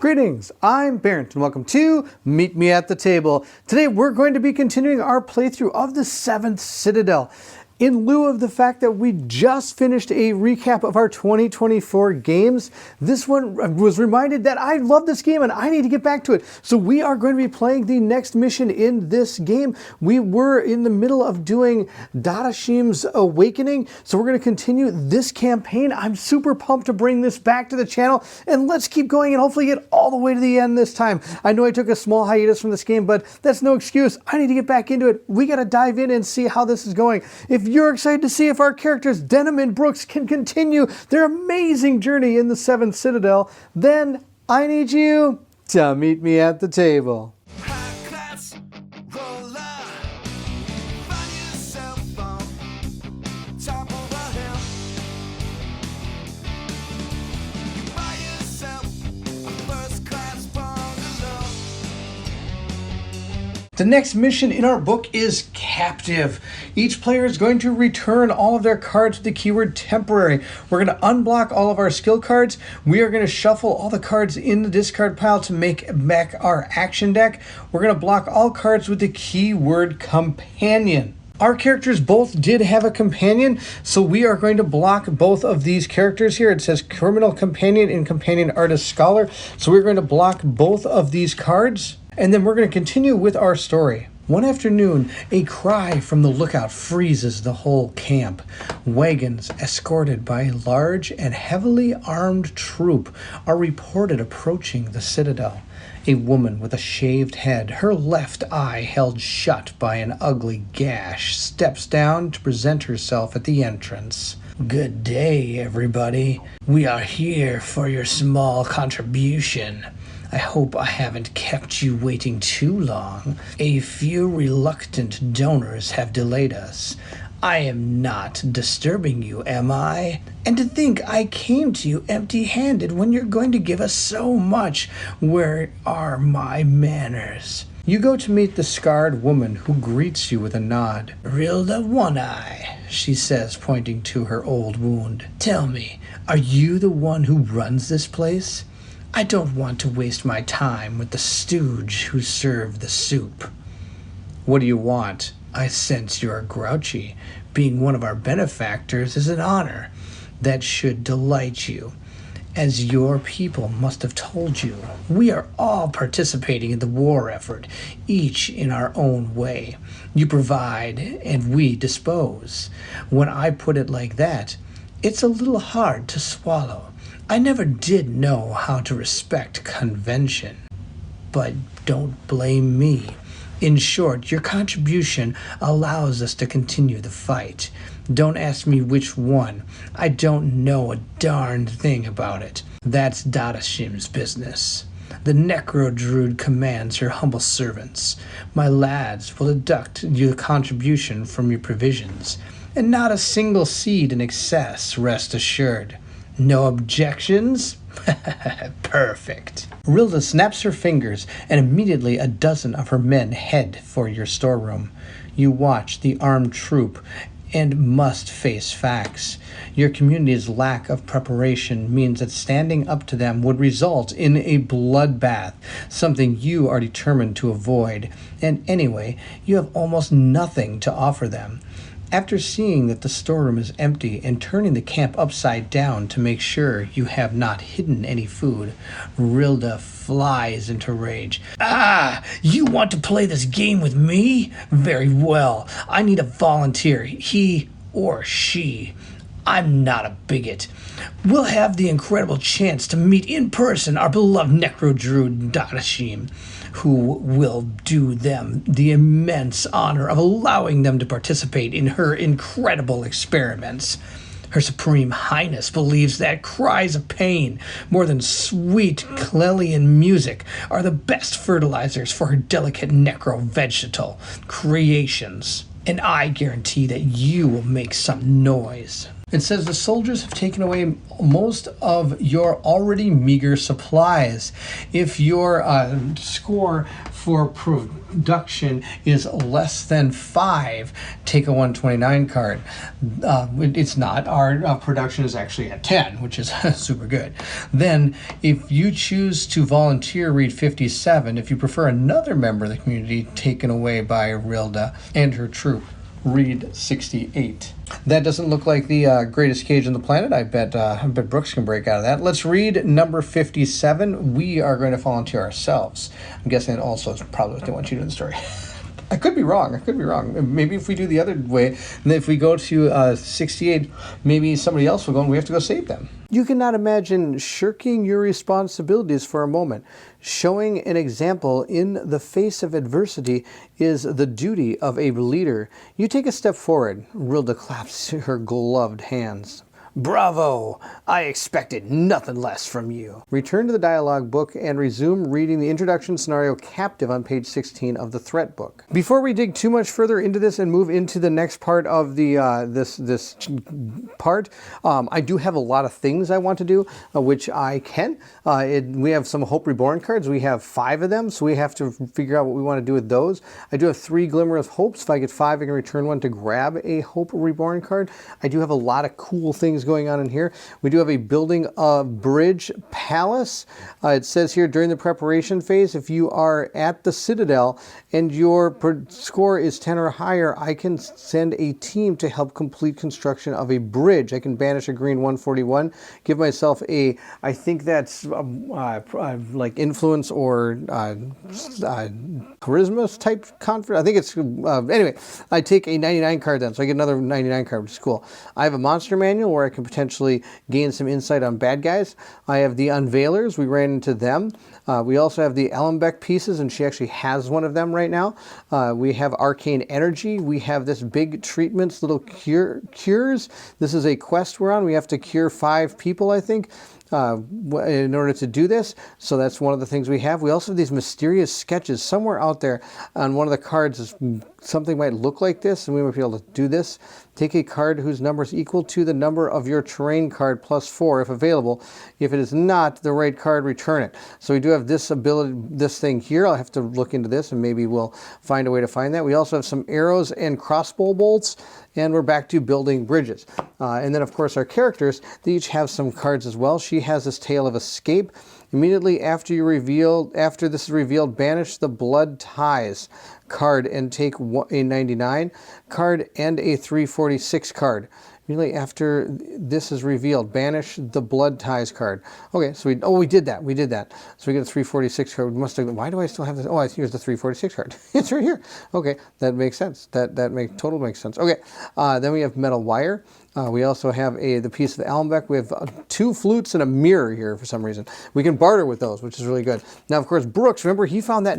Greetings, I'm Barrett and welcome to Meet Me at the Table. Today we're going to be continuing our playthrough of the 7th Citadel. In lieu of the fact that we just finished a recap of our 2024 games, this one was reminded that I love this game and I need to get back to it. So we are going to be playing the next mission in this game. We were in the middle of doing Dadashim's Awakening, so we're going to continue this campaign. I'm super pumped to bring this back to the channel, and let's keep going and hopefully get all the way to the end this time. I know I took a small hiatus from this game, but that's no excuse. I need to get back into it. We got to dive in and see how this is going. If you're excited to see if our characters Denham and Brooks can continue their amazing journey in the 7th Citadel, then I need you to meet me at the table. The next mission in our book is Captive. Each player is going to return all of their cards with the keyword temporary. We're going to unblock all of our skill cards. We are going to shuffle all the cards in the discard pile to make back our action deck. We're going to block all cards with the keyword companion. Our characters both did have a companion, so we are going to block both of these characters here. It says Criminal Companion and Companion Artist Scholar, so we're going to block both of these cards. And then we're going to continue with our story. One afternoon, a cry from the lookout freezes the whole camp. Wagons, escorted by a large and heavily armed troop, are reported approaching the Citadel. A woman with a shaved head, her left eye held shut by an ugly gash, steps down to present herself at the entrance. "Good day, everybody. We are here for your small contribution. I hope I haven't kept you waiting too long. A few reluctant donors have delayed us. I am not disturbing you, am I? And to think I came to you empty-handed when you're going to give us so much. Where are my manners?" You go to meet the scarred woman who greets you with a nod. "Rilda One-Eye," she says, pointing to her old wound. "Tell me, are you the one who runs this place? I don't want to waste my time with the stooge who served the soup." "What do you want?" "I sense you're grouchy. Being one of our benefactors is an honor that should delight you. As your people must have told you, we are all participating in the war effort, each in our own way. You provide and we dispose. When I put it like that, it's a little hard to swallow. I never did know how to respect convention. But don't blame me. In short, your contribution allows us to continue the fight. Don't ask me which one. I don't know a darned thing about it. That's Dadashim's business. The Necro-Druid commands her humble servants. My lads will deduct your contribution from your provisions, and not a single seed in excess, rest assured. No objections? Perfect." Rilda snaps her fingers, and immediately a dozen of her men head for your storeroom. You watch the armed troop and must face facts. Your community's lack of preparation means that standing up to them would result in a bloodbath, something you are determined to avoid. And anyway, you have almost nothing to offer them. After seeing that the storeroom is empty and turning the camp upside down to make sure you have not hidden any food, Rilda flies into rage. "Ah, you want to play this game with me? Very well. I need a volunteer, he or she. I'm not a bigot. We'll have the incredible chance to meet in person our beloved Necro-Druid Dadashim, who will do them the immense honor of allowing them to participate in her incredible experiments. Her Supreme Highness believes that cries of pain, more than sweet Clelian music, are the best fertilizers for her delicate necro-vegetal creations. And I guarantee that you will make some noise." It says the soldiers have taken away most of your already meager supplies. If your score for production is less than 5, take a 129 card. It's not. Our production is actually at 10, which is super good. Then, if you choose to volunteer, read 57. If you prefer another member of the community taken away by Rilda and her troop, read 68. That doesn't look like the greatest cage on the planet. I bet Brooks can break out of that. Let's read number 57. We are going to volunteer ourselves. I'm guessing that also is probably what they want you to do in the story. I could be wrong. Maybe if we do the other way, and if we go to 68, maybe somebody else will go and we have to go save them. You cannot imagine shirking your responsibilities for a moment. Showing an example in the face of adversity is the duty of a leader. You take a step forward. Rilda claps her gloved hands. Bravo! I expected nothing less from you. Return to the dialogue book and resume reading the introduction scenario Captive on page 16 of the threat book. Before we dig too much further into this and move into the next part of the this part, I do have a lot of things I want to do, which I can. We have some Hope Reborn cards. We have 5 of them, so we have to figure out what we want to do with those. I do have 3 Glimmer of Hopes. If I get 5, I can return one to grab a Hope Reborn card. I do have a lot of cool things going on in here. We do have a building a bridge palace. It says here during the preparation phase, if you are at the Citadel and your score is 10 or higher, I can send a team to help complete construction of a bridge. I can banish a green 141, give myself a, I think that's like influence or charisma type confidence. I think it's, anyway, I take a 99 card then, so I get another 99 card, which is cool. I have a monster manual where I can potentially gain some insight on bad guys. I have the Unveilers. We ran into them. We also have the Ellenbeck pieces, and she actually has one of them right now. We have Arcane Energy. We have this big treatments, little cures. This is a quest we're on. We have to cure 5 people, I think, in order to do this. So that's one of the things we have. We also have these mysterious sketches somewhere out there on one of the cards. Something might look like this, and we might be able to do this. Take a card whose number is equal to the number of your terrain card plus 4 if available. If it is not the right card, return it. So we do have this ability, this thing here. I'll have to look into this and maybe we'll find a way to find that. We also have some arrows and crossbow bolts, and we're back to building bridges. And then of course our characters, they each have some cards as well. She has this Tale of Escape. Immediately after this is revealed, banish the Blood Ties card and take a 99 card and a 346 card. Immediately after this is revealed, banish the Blood Ties card. Okay, so we did that. So we get a 346 card. We must have, why do I still have this? Oh, I think here's the 346 card. It's right here. Okay, that makes sense. That makes sense. Okay, then we have Metal Wire. We also have the piece of the Almbeck. We have 2 flutes and a mirror here for some reason. We can barter with those, which is really good. Now, of course, Brooks, remember, he found that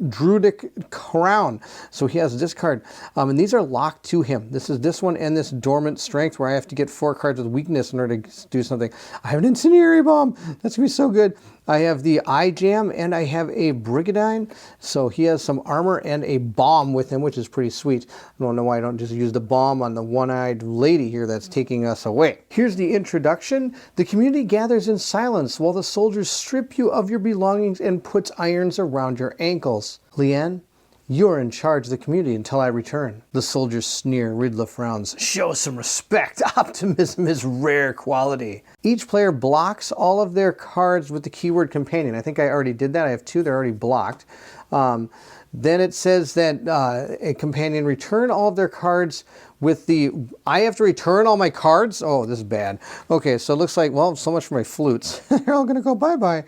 Druidic crown. So he has this card. And these are locked to him. This is this one and this Dormant Strength, where I have to get 4 cards with weakness in order to do something. I have an Incendiary Bomb. That's going to be so good. I have the Eye Jam, and I have a Brigandine. So he has some armor and a bomb with him, which is pretty sweet. I don't know why I don't just use the bomb on the one-eyed lady here that's taking us away. Here's the introduction. The community gathers in silence while the soldiers strip you of your belongings and puts irons around your ankles. Leanne, you're in charge of the community until I return. The soldiers sneer. Ridla frowns. Show some respect. Optimism is rare quality. Each player blocks all of their cards with the keyword companion. I think I already did that. I have 2. They're already blocked. Then it says that a companion return all of their cards with the... I have to return all my cards? Oh, this is bad. Okay, so it looks like, well, so much for my flutes. They're all going to go bye-bye.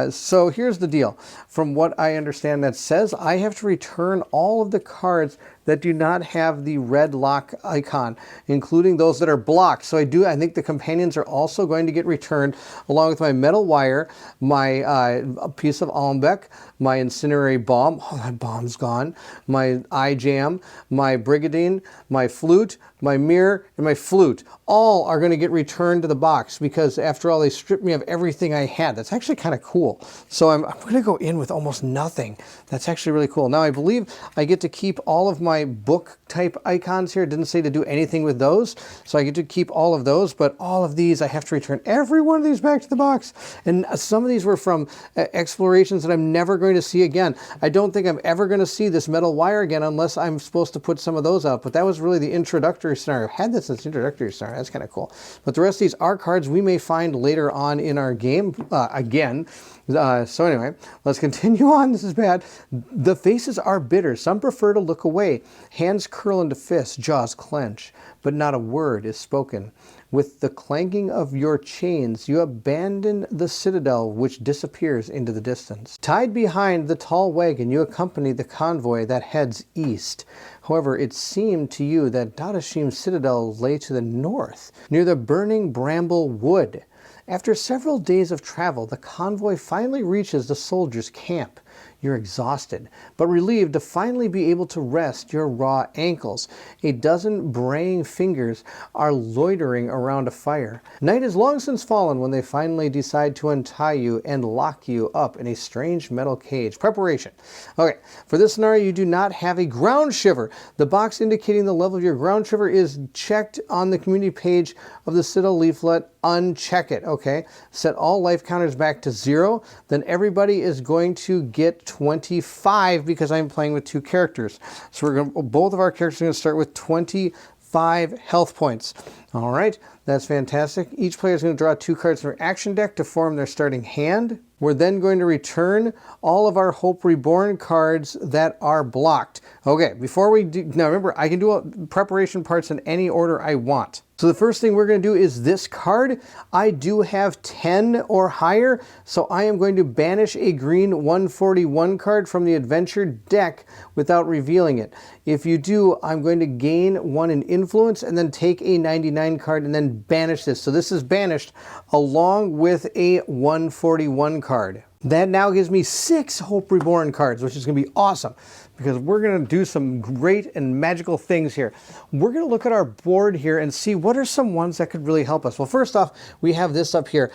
So here's the deal. From what I understand, that says I have to return all of the cards that do not have the red lock icon, including those that are blocked. So I think the companions are also going to get returned, along with my Metal Wire, my piece of Almbeck, my Incendiary Bomb. Oh, that bomb's gone. My Eye Jam, my Brigandine, my Flute, my Mirror, and my Flute. all are going to get returned to the box because after all, they stripped me of everything I had. That's actually kind of cool. So I'm going to go in with almost nothing. That's actually really cool. Now I believe I get to keep all of my book type icons here. It didn't say to do anything with those. So I get to keep all of those, but all of these, I have to return every one of these back to the box. And some of these were from explorations that I'm never going to see again. I don't think I'm ever going to see this metal wire again unless I'm supposed to put some of those out. But that was really the introductory scenario. I've had this since the introductory scenario. That's kind of cool. But the rest of these are cards we may find later on in our game again. So anyway, let's continue on. This is bad. The faces are bitter. Some prefer to look away. Hands curl into fists, jaws clench, but not a word is spoken. With the clanking of your chains, you abandon the citadel, which disappears into the distance. Tied behind the tall wagon, you accompany the convoy that heads east. However, it seemed to you that Dadashim's citadel lay to the north, near the burning bramble wood. After several days of travel, the convoy finally reaches the soldiers' camp. You're exhausted, but relieved to finally be able to rest your raw ankles. A dozen braying fingers are loitering around a fire. Night is long since fallen when they finally decide to untie you and lock you up in a strange metal cage. Preparation. Okay, for this scenario, you do not have a ground shiver. The box indicating the level of your ground shiver is checked on the community page of the Citadel leaflet. Uncheck it, okay? Set all life counters back to 0. Then everybody is going to get 25 because I'm playing with 2 characters. So we're going to, both of our characters are going to start with 25 health points. All right, that's fantastic. Each player is going to draw 2 cards from their action deck to form their starting hand. We're then going to return all of our Hope Reborn cards that are blocked. Okay, before we do, now remember, I can do preparation parts in any order I want. So the first thing we're going to do is this card. I do have 10 or higher, so I am going to banish a green 141 card from the adventure deck without revealing it. If you do, I'm going to gain 1 in influence and then take a 99 card and then banish this. So this is banished along with a 141 card. That now gives me 6 Hope Reborn cards, which is going to be awesome because we're going to do some great and magical things here. We're going to look at our board here and see what are some ones that could really help us. Well, first off, we have this up here,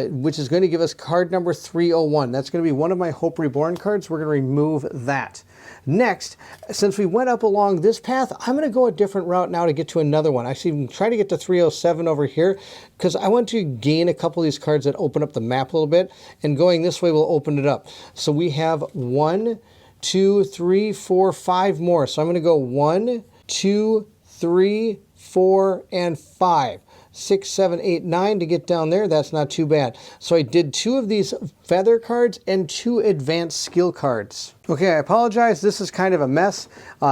which is going to give us card number 301. That's going to be one of my Hope Reborn cards. We're going to remove that. Next, since we went up along this path, I'm going to go a different route now to get to another one. Actually, try to get to 307 over here because I want to gain a couple of these cards that open up the map a little bit, and going this way will open it up. So we have 1, 2, 3, 4, 5 more. So I'm going to go 1, 2, 3, 4, and 5. 6, 7, 8, 9 to get down there. That's not too bad. So I did 2 of these feather cards and 2 advanced skill cards. Okay, I apologize. This is kind of a mess.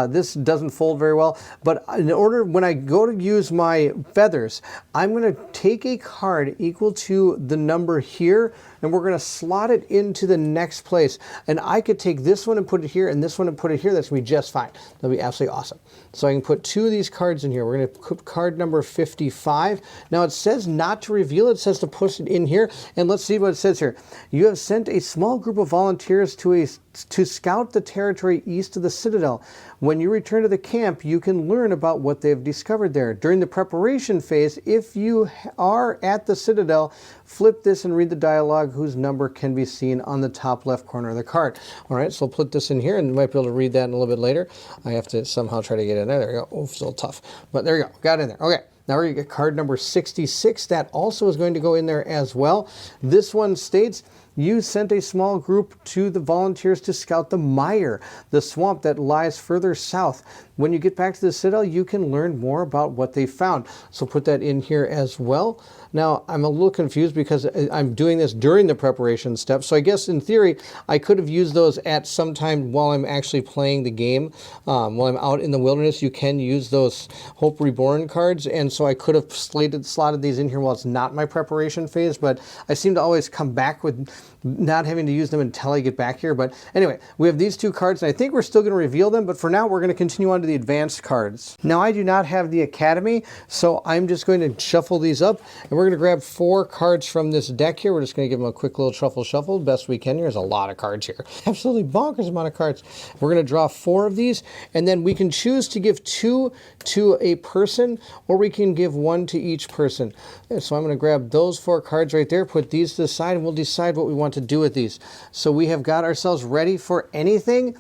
This doesn't fold very well. But in order, when I go to use my feathers, I'm going to take a card equal to the number here, and we're going to slot it into the next place. And I could take this one and put it here, and this one and put it here. That's going to be just fine. That'll be absolutely awesome. So I can put 2 of these cards in here. We're going to put card number 55. Now it says not to reveal it. It says to push it in here. And let's see what it says here. You have sent a small group of volunteers to scout the territory east of the Citadel. When you return to the camp, you can learn about what they've discovered there. During the preparation phase, if you are at the Citadel, flip this and read the dialogue whose number can be seen on the top left corner of the card. All right, so I'll put this in here, and you might be able to read that in a little bit later. I have to somehow try to get in there. There we go. Oh, it's a little tough. But there you go. Got it in there. Okay. Now we're going to get card number 66. That also is going to go in there as well. This one states, you sent a small group to the volunteers to scout the mire, the swamp that lies further south. When you get back to the Citadel, you can learn more about what they found. So put that in here as well. Now, I'm a little confused because I'm doing this during the preparation step. So I guess in theory, I could have used those at some time while I'm actually playing the game. While I'm out in the wilderness, you can use those Hope Reborn cards. And so I could have slotted these in here while it's not my preparation phase. But I seem to always come back with not having to use them until I get back here. But anyway, we have these two cards, and I think we're still going to reveal them, but for now we're going to continue on to the advanced cards. Now I do not have the Academy, so I'm just going to shuffle these up, and we're going to grab 4 cards from this deck here. We're just going to give them a quick little shuffle best we can. There's a lot of cards here. Absolutely bonkers amount of cards. We're going to draw 4 of these, and then we can choose to give 2 to a person, or we can give 1 to each person. So I'm going to grab those 4 cards right there, put these to the side, and we'll decide what we want to do with these. So we have got ourselves ready for anything.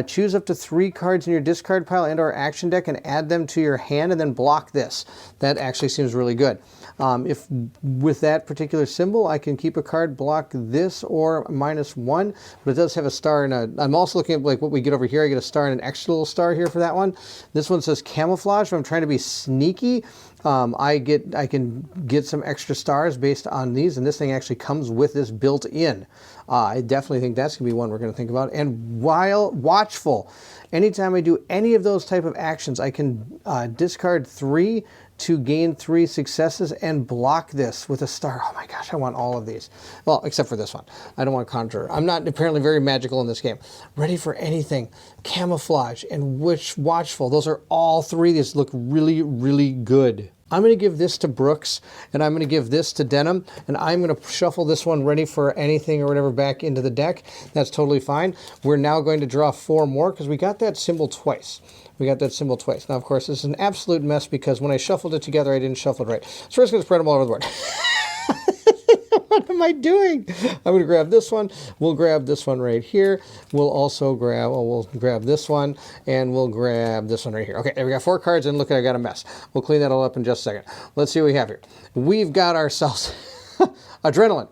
Choose up to 3 cards in your discard pile and or action deck and add them to your hand, and then block this. That actually seems really good. If with that particular symbol, I can keep a card, block this, or -1, but it does have a star and a, I'm also looking at like what we get over here. I get a star and an extra little star here for that one. This one says camouflage. If I'm trying to be sneaky, I can get some extra stars based on these, and this thing actually comes with this built in. I definitely think that's going to be one we're going to think about. And while watchful, anytime I do any of those type of actions, I can discard 3 to gain 3 successes and block this with a star. Oh my gosh, I want all of these. Well, except for this one. I don't want Conjurer. I'm not apparently very magical in this game. Ready for anything. Camouflage and watchful. Those are all 3. These look really, really good. I'm going to give this to Brooks, and I'm going to give this to Denim, and I'm going to shuffle this one ready for anything or whatever back into the deck. That's totally fine. We're now going to draw 4 more because we got that symbol twice. We got that symbol twice. Now, of course, this is an absolute mess because when I shuffled it together, I didn't shuffle it right. So we're just going to spread them all over the board. What am I doing? I'm going to grab this one. We'll grab this one right here. We'll also grab, we'll grab this one, and we'll grab this one right here. Okay, we got 4 cards, and look, I got a mess. We'll clean that all up in just a second. Let's see what we have here. We've got ourselves Adrenaline.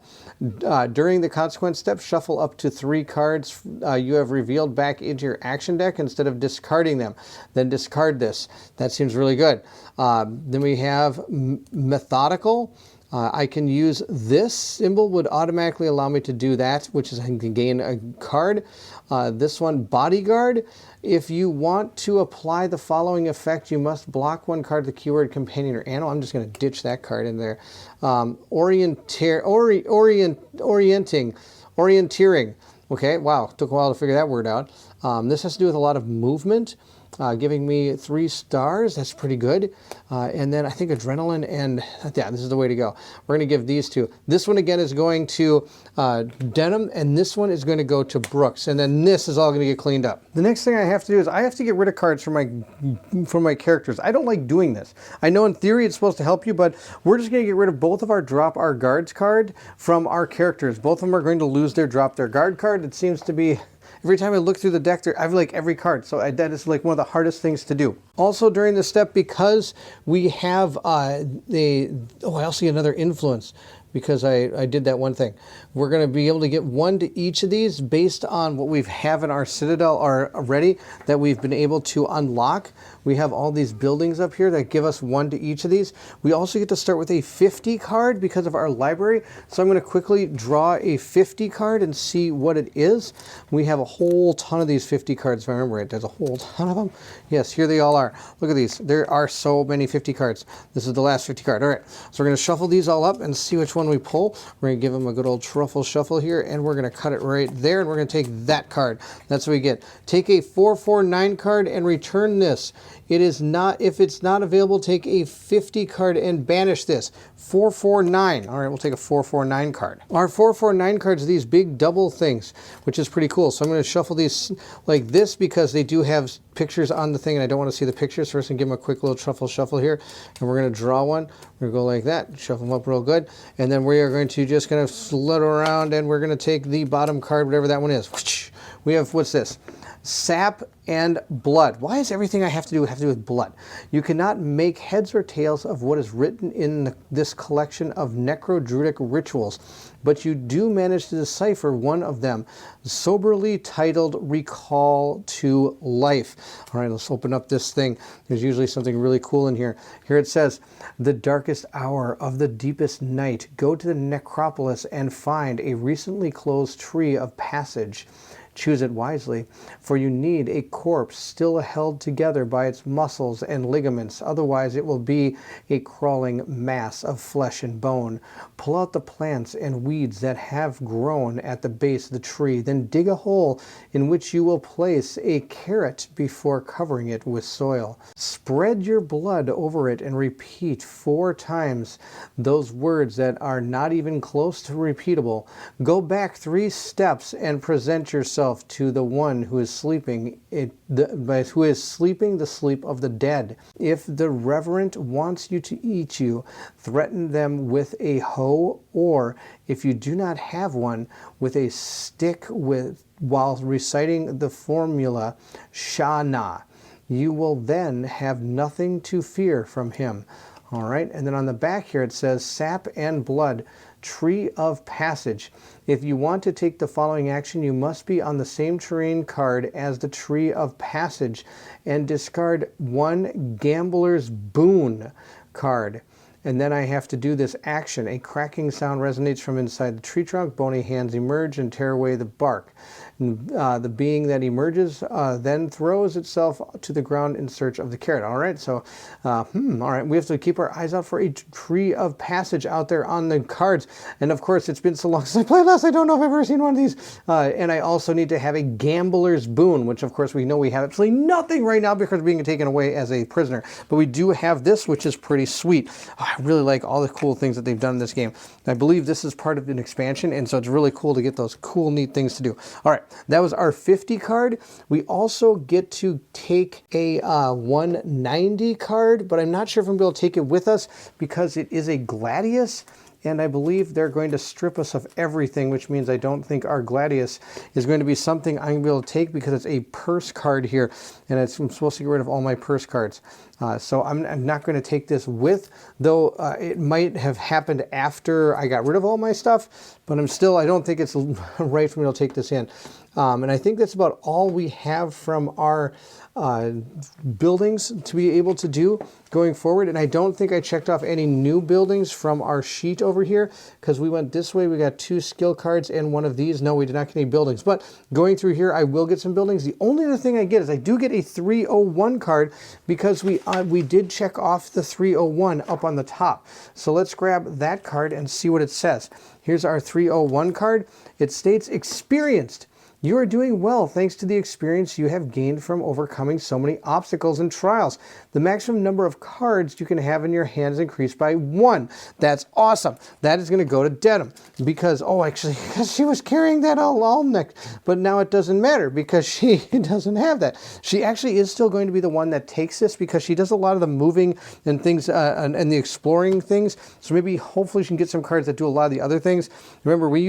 During the consequence step, shuffle up to 3 cards you have revealed back into your action deck instead of discarding them. Then discard this. That seems really good. Then we have Methodical. I can use this symbol would automatically allow me to do that, which is I can gain a card. This one, Bodyguard. If you want to apply the following effect, you must block 1 card, the keyword companion or animal. I'm just going to ditch that card in there. Orienteering. Okay, wow, took a while to figure that word out. This has to do with a lot of movement. Giving me 3 stars. That's pretty good. And then I think Adrenaline and, yeah, this is the way to go. We're going to give these 2. This one, again, is going to Denim, and this one is going to go to Brooks. And then this is all going to get cleaned up. The next thing I have to do is I have to get rid of cards from my characters. I don't like doing this. I know in theory it's supposed to help you, but we're just going to get rid of both of our Drop Our Guards card from our characters. Both of them are going to lose their Drop Their Guard card. It seems to be... Every time I look through the deck, I have like every card, so that is like one of the hardest things to do. Also during this step, because we have I also get another influence because I did that one thing. We're going to be able to get 1 to each of these based on what we have in our Citadel already that we've been able to unlock. We have all these buildings up here that give us 1 to each of these. We also get to start with a 50 card because of our library. So I'm going to quickly draw a 50 card and see what it is. We have a whole ton of these 50 cards, if I remember right. There's a whole ton of them. Yes, here they all are. Look at these. There are so many 50 cards. This is the last 50 card. All right, so we're going to shuffle these all up and see which one we pull. We're going to give them a good old truffle shuffle here, and we're going to cut it right there, and we're going to take that card. That's what we get. Take a 449 card and return this. It is not, if it's not available, take a 50 card and banish this. 449. All right, we'll take a 449 card. Our 449 cards are these big double things, which is pretty cool. So I'm going to shuffle these like this because they do have pictures on the thing, and I don't want to see the pictures. First, I'm going to give them a quick little truffle shuffle here, and we're going to draw one. We're going to go like that, shuffle them up real good, and then we are going to just kind of flutter around, and we're going to take the bottom card, whatever that one is. We have, what's this? Sap and blood. Why is everything I have to do with blood? You cannot make heads or tails of what is written in this collection of necro-druidic rituals, but you do manage to decipher one of them, soberly titled Recall to Life. All right, let's open up this thing. There's usually something really cool in here. Here it says, the darkest hour of the deepest night, go to the necropolis and find a recently closed tree of passage. Choose it wisely, for you need a corpse still held together by its muscles and ligaments. Otherwise, it will be a crawling mass of flesh and bone. Pull out the plants and weeds that have grown at the base of the tree. Then dig a hole in which you will place a carrot before covering it with soil. Spread your blood over it and repeat 4 times those words that are not even close to repeatable. Go back 3 steps and present yourself to the one who is sleeping the sleep of the dead. If the reverend wants you to eat you, threaten them with a hoe, or if you do not have one, with a stick while reciting the formula Shana. You will then have nothing to fear from him. All right, and then on the back here it says sap and blood, tree of passage. If you want to take the following action, you must be on the same terrain card as the tree of passage and discard 1 gambler's boon card. And then I have to do this action. A cracking sound resonates from inside the tree trunk. Bony hands emerge and tear away the bark. The being that emerges then throws itself to the ground in search of the carrot. All right, so, all right, we have to keep our eyes out for a tree of passage out there on the cards. And of course, it's been so long since I played last, I don't know if I've ever seen one of these. And I also need to have a gambler's boon, which of course we know we have absolutely nothing right now because we're being taken away as a prisoner. But we do have this, which is pretty sweet. I really like all the cool things that they've done in this game. I believe this is part of an expansion, and so it's really cool to get those cool, neat things to do. All right, that was our 50 card. We also get to take a 190 card, but I'm not sure if I'm going to take it with us because it is a Gladius, and I believe they're going to strip us of everything, which means I don't think our Gladius is going to be something I'm going to be able to take because it's a purse card here, and I'm supposed to get rid of all my purse cards. So I'm not going to take this with, though it might have happened after I got rid of all my stuff, but I don't think it's right for me to take this in. And I think that's about all we have from our buildings to be able to do going forward. And I don't think I checked off any new buildings from our sheet over here because we went this way. We got 2 skill cards and 1 of these. No, we did not get any buildings. But going through here, I will get some buildings. The only other thing I get is I do get a 301 card because we did check off the 301 up on the top. So let's grab that card and see what it says. Here's our 301 card. It states experienced. You are doing well thanks to the experience you have gained from overcoming so many obstacles and trials. The maximum number of cards you can have in your hands increased by 1. That's awesome. That is going to go to Dedham because, because she was carrying that all neck. But now it doesn't matter because she doesn't have that. She actually is still going to be the one that takes this because she does a lot of the moving and things and the exploring things. So maybe hopefully she can get some cards that do a lot of the other things. Remember, we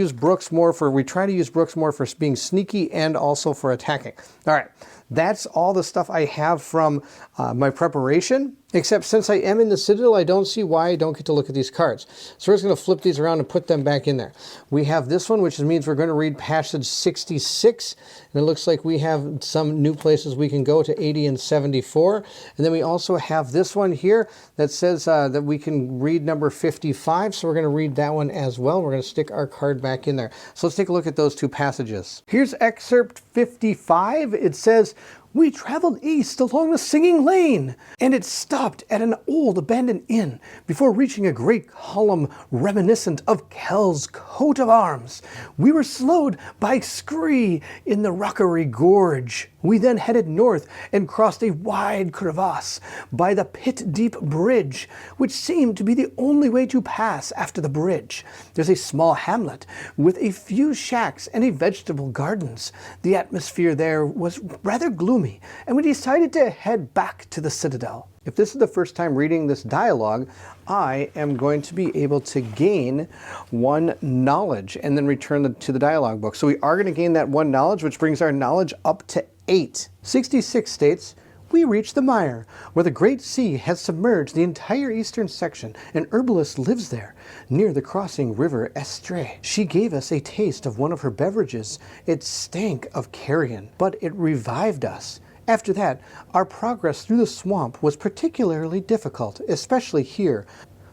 try to use Brooks more for being sneaky and also for attacking. All right, that's all the stuff I have from my preparation, except since I am in the Citadel, I don't see why I don't get to look at these cards. So we're just going to flip these around and put them back in there. We have this one, which means we're going to read passage 66, and it looks like we have some new places we can go to 80 and 74. And then we also have this one here that says that we can read number 55, so we're going to read that one as well. We're going to stick our card back in there. So let's take a look at those 2 passages. Here's excerpt 55. It says, "We traveled east along the Singing Lane, and it stopped at an old abandoned inn before reaching a great column reminiscent of Kel's coat of arms. We were slowed by scree in the Rockery Gorge. We then headed north and crossed a wide crevasse by the pit-deep bridge, which seemed to be the only way to pass after the bridge. There's a small hamlet with a few shacks and a vegetable gardens. The atmosphere there was rather gloomy, and we decided to head back to the Citadel." If this is the first time reading this dialogue, I am going to be able to gain 1 knowledge and then return to the dialogue book. So we are going to gain that 1 knowledge, which brings our knowledge up to 8. 66 states, "We reached the mire, where the great sea has submerged the entire eastern section. An herbalist lives there, near the crossing river Estrée. She gave us a taste of one of her beverages. It stank of carrion, but it revived us. After that, our progress through the swamp was particularly difficult, especially here,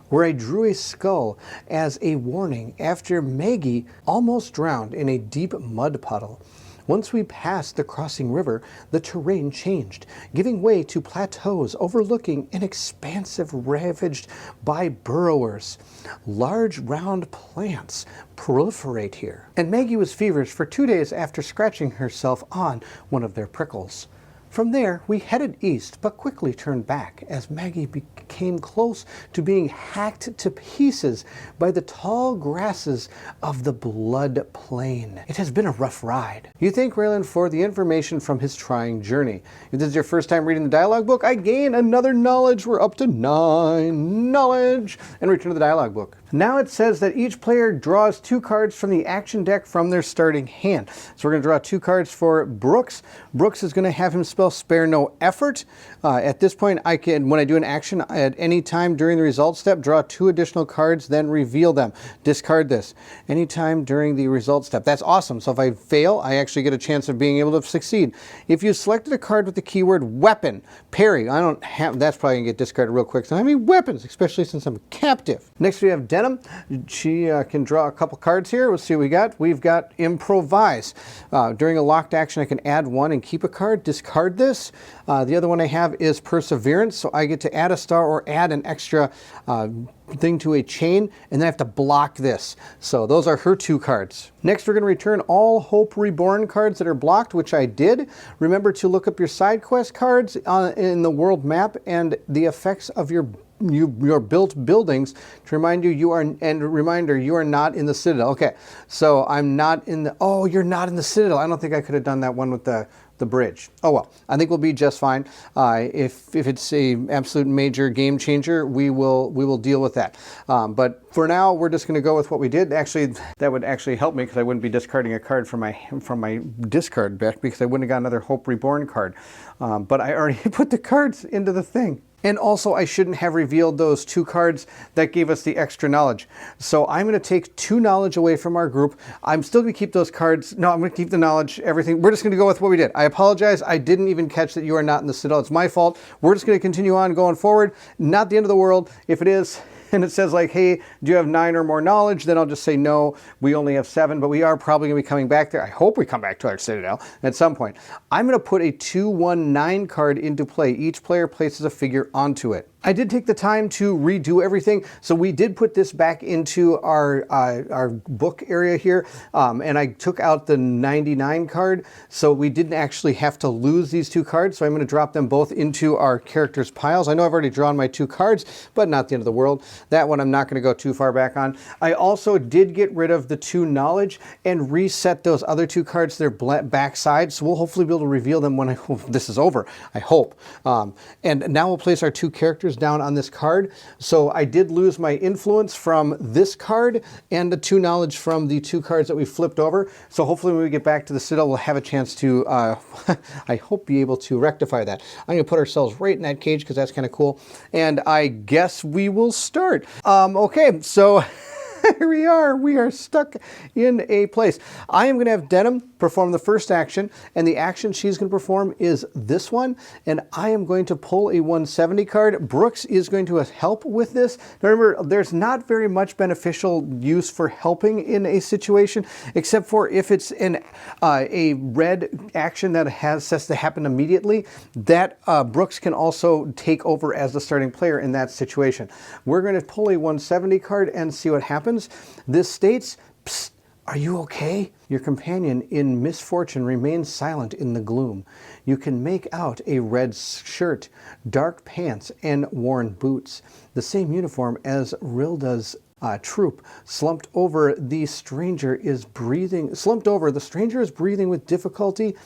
where I drew a skull as a warning after Maggie almost drowned in a deep mud puddle. Once we passed the crossing river, the terrain changed, giving way to plateaus overlooking an expansive ravaged by burrowers. Large round plants proliferate here. And Maggie was feverish for 2 days after scratching herself on one of their prickles. From there, we headed east, but quickly turned back as Maggie came close to being hacked to pieces by the tall grasses of the Blood Plain. It has been a rough ride. You thank Raylan for the information from his trying journey. If this is your first time reading the dialogue book, I gain another knowledge. We're up to 9 knowledge. And return to the dialogue book. Now it says that each player draws 2 cards from the action deck from their starting hand. So we're going to draw 2 cards for Brooks. Brooks is going to have him spell Spare No Effort. At this point, I can, when I do an action at any time during the result step, draw 2 additional cards, then reveal them. Discard this. Anytime during the result step. That's awesome. So if I fail, I actually get a chance of being able to succeed. If you selected a card with the keyword weapon, parry. I don't have, that's probably going to get discarded real quick. So I have any weapons, especially since I'm captive. Next we have Denim. She can draw a couple cards here. We'll see what we got. We've got Improvise. During a locked action, I can add 1 and keep a card. Discard this. The other one I have is Perseverance, so I get to add a star or add an extra thing to a chain, and then I have to block this. So those are her 2 cards. Next, we're going to return all Hope Reborn cards that are blocked, which I did. Remember to look up your side quest cards in the world map and the effects of your built buildings to remind you you are, and reminder, you are not in the Citadel. Okay, so I'm not in the, oh, you're not in the Citadel. I don't think I could have done that one with the bridge. Oh well, I think we'll be just fine. If it's a absolute major game changer, we will deal with that. But for now, we're just going to go with what we did. Actually, that would actually help me because I wouldn't be discarding a card from my discard deck because I wouldn't have got another Hope Reborn card. But I already put the cards into the thing. And also, I shouldn't have revealed those 2 cards that gave us the extra knowledge. So I'm going to take 2 knowledge away from our group. I'm still going to keep those cards. No, I'm going to keep the knowledge, everything. We're just going to go with what we did. I apologize. I didn't even catch that you are not in the Citadel. It's my fault. We're just going to continue on going forward. Not the end of the world. If it is, and it says like, hey, do you have 9 or more knowledge? Then I'll just say no, we only have 7, but we are probably going to be coming back there. I hope we come back to our Citadel at some point. I'm going to put a 2/1/9 card into play. Each player places a figure onto it. I did take the time to redo everything, so we did put this back into our book area here, and I took out the 99 card, so we didn't actually have to lose these 2 cards, so I'm going to drop them both into our characters' piles. I know I've already drawn my 2 cards, but not the end of the world. That one I'm not going to go too far back on. I also did get rid of the 2 knowledge and reset those other 2 cards to their backside, so we'll hopefully be able to reveal them when this is over, I hope. And now we'll place our 2 characters down on this card. So I did lose my influence from this card and the 2 knowledge from the 2 cards that we flipped over. So hopefully when we get back to the Citadel, we'll have a chance to, I hope, be able to rectify that. I'm going to put ourselves right in that cage because that's kind of cool. And I guess we will start. Okay, so here we are. We are stuck in a place. I am going to have Denim perform the first action, and the action she's going to perform is this one, and I am going to pull a 170 card. Brooks is going to help with this. Now remember, there's not very much beneficial use for helping in a situation, except for if it's a red action that has to happen immediately, that Brooks can also take over as the starting player in that situation. We're going to pull a 170 card and see what happens. This states, "Psst, are you okay?" Your companion in misfortune remains silent in the gloom. You can make out a red shirt, dark pants, and worn boots. The same uniform as Rilda's troop. Slumped over, the stranger is breathing with difficulty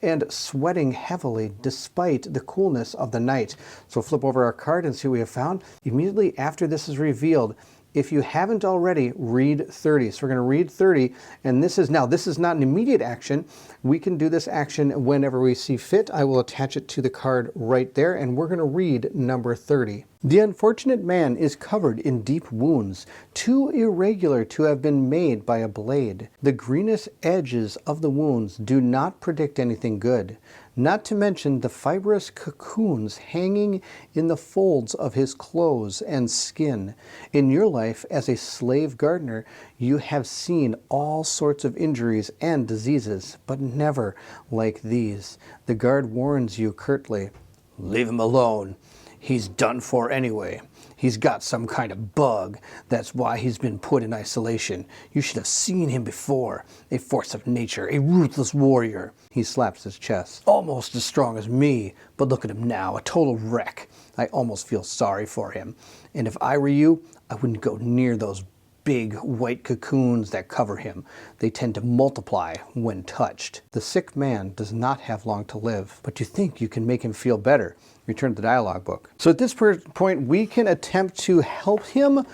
and sweating heavily despite the coolness of the night. So flip over our card and see what we have found. Immediately after this is revealed, if you haven't already, read 30. So we're going to read 30, and this is not an immediate action. We can do this action whenever we see fit. I will attach it to the card right there, and we're going to read number 30. The unfortunate man is covered in deep wounds, too irregular to have been made by a blade. The greenish edges of the wounds do not predict anything good, not to mention the fibrous cocoons hanging in the folds of his clothes and skin. In your life as a slave gardener, you have seen all sorts of injuries and diseases, but never like these. The guard warns you curtly, "Leave him alone. He's done for anyway. He's got some kind of bug. That's why he's been put in isolation. You should have seen him before. A force of nature, a ruthless warrior." He slaps his chest. "Almost as strong as me, but look at him now, a total wreck. I almost feel sorry for him. And if I were you, I wouldn't go near those big white cocoons that cover him. They tend to multiply when touched." The sick man does not have long to live, but you think you can make him feel better. Return to the dialogue book. So at this point, we can attempt to help him.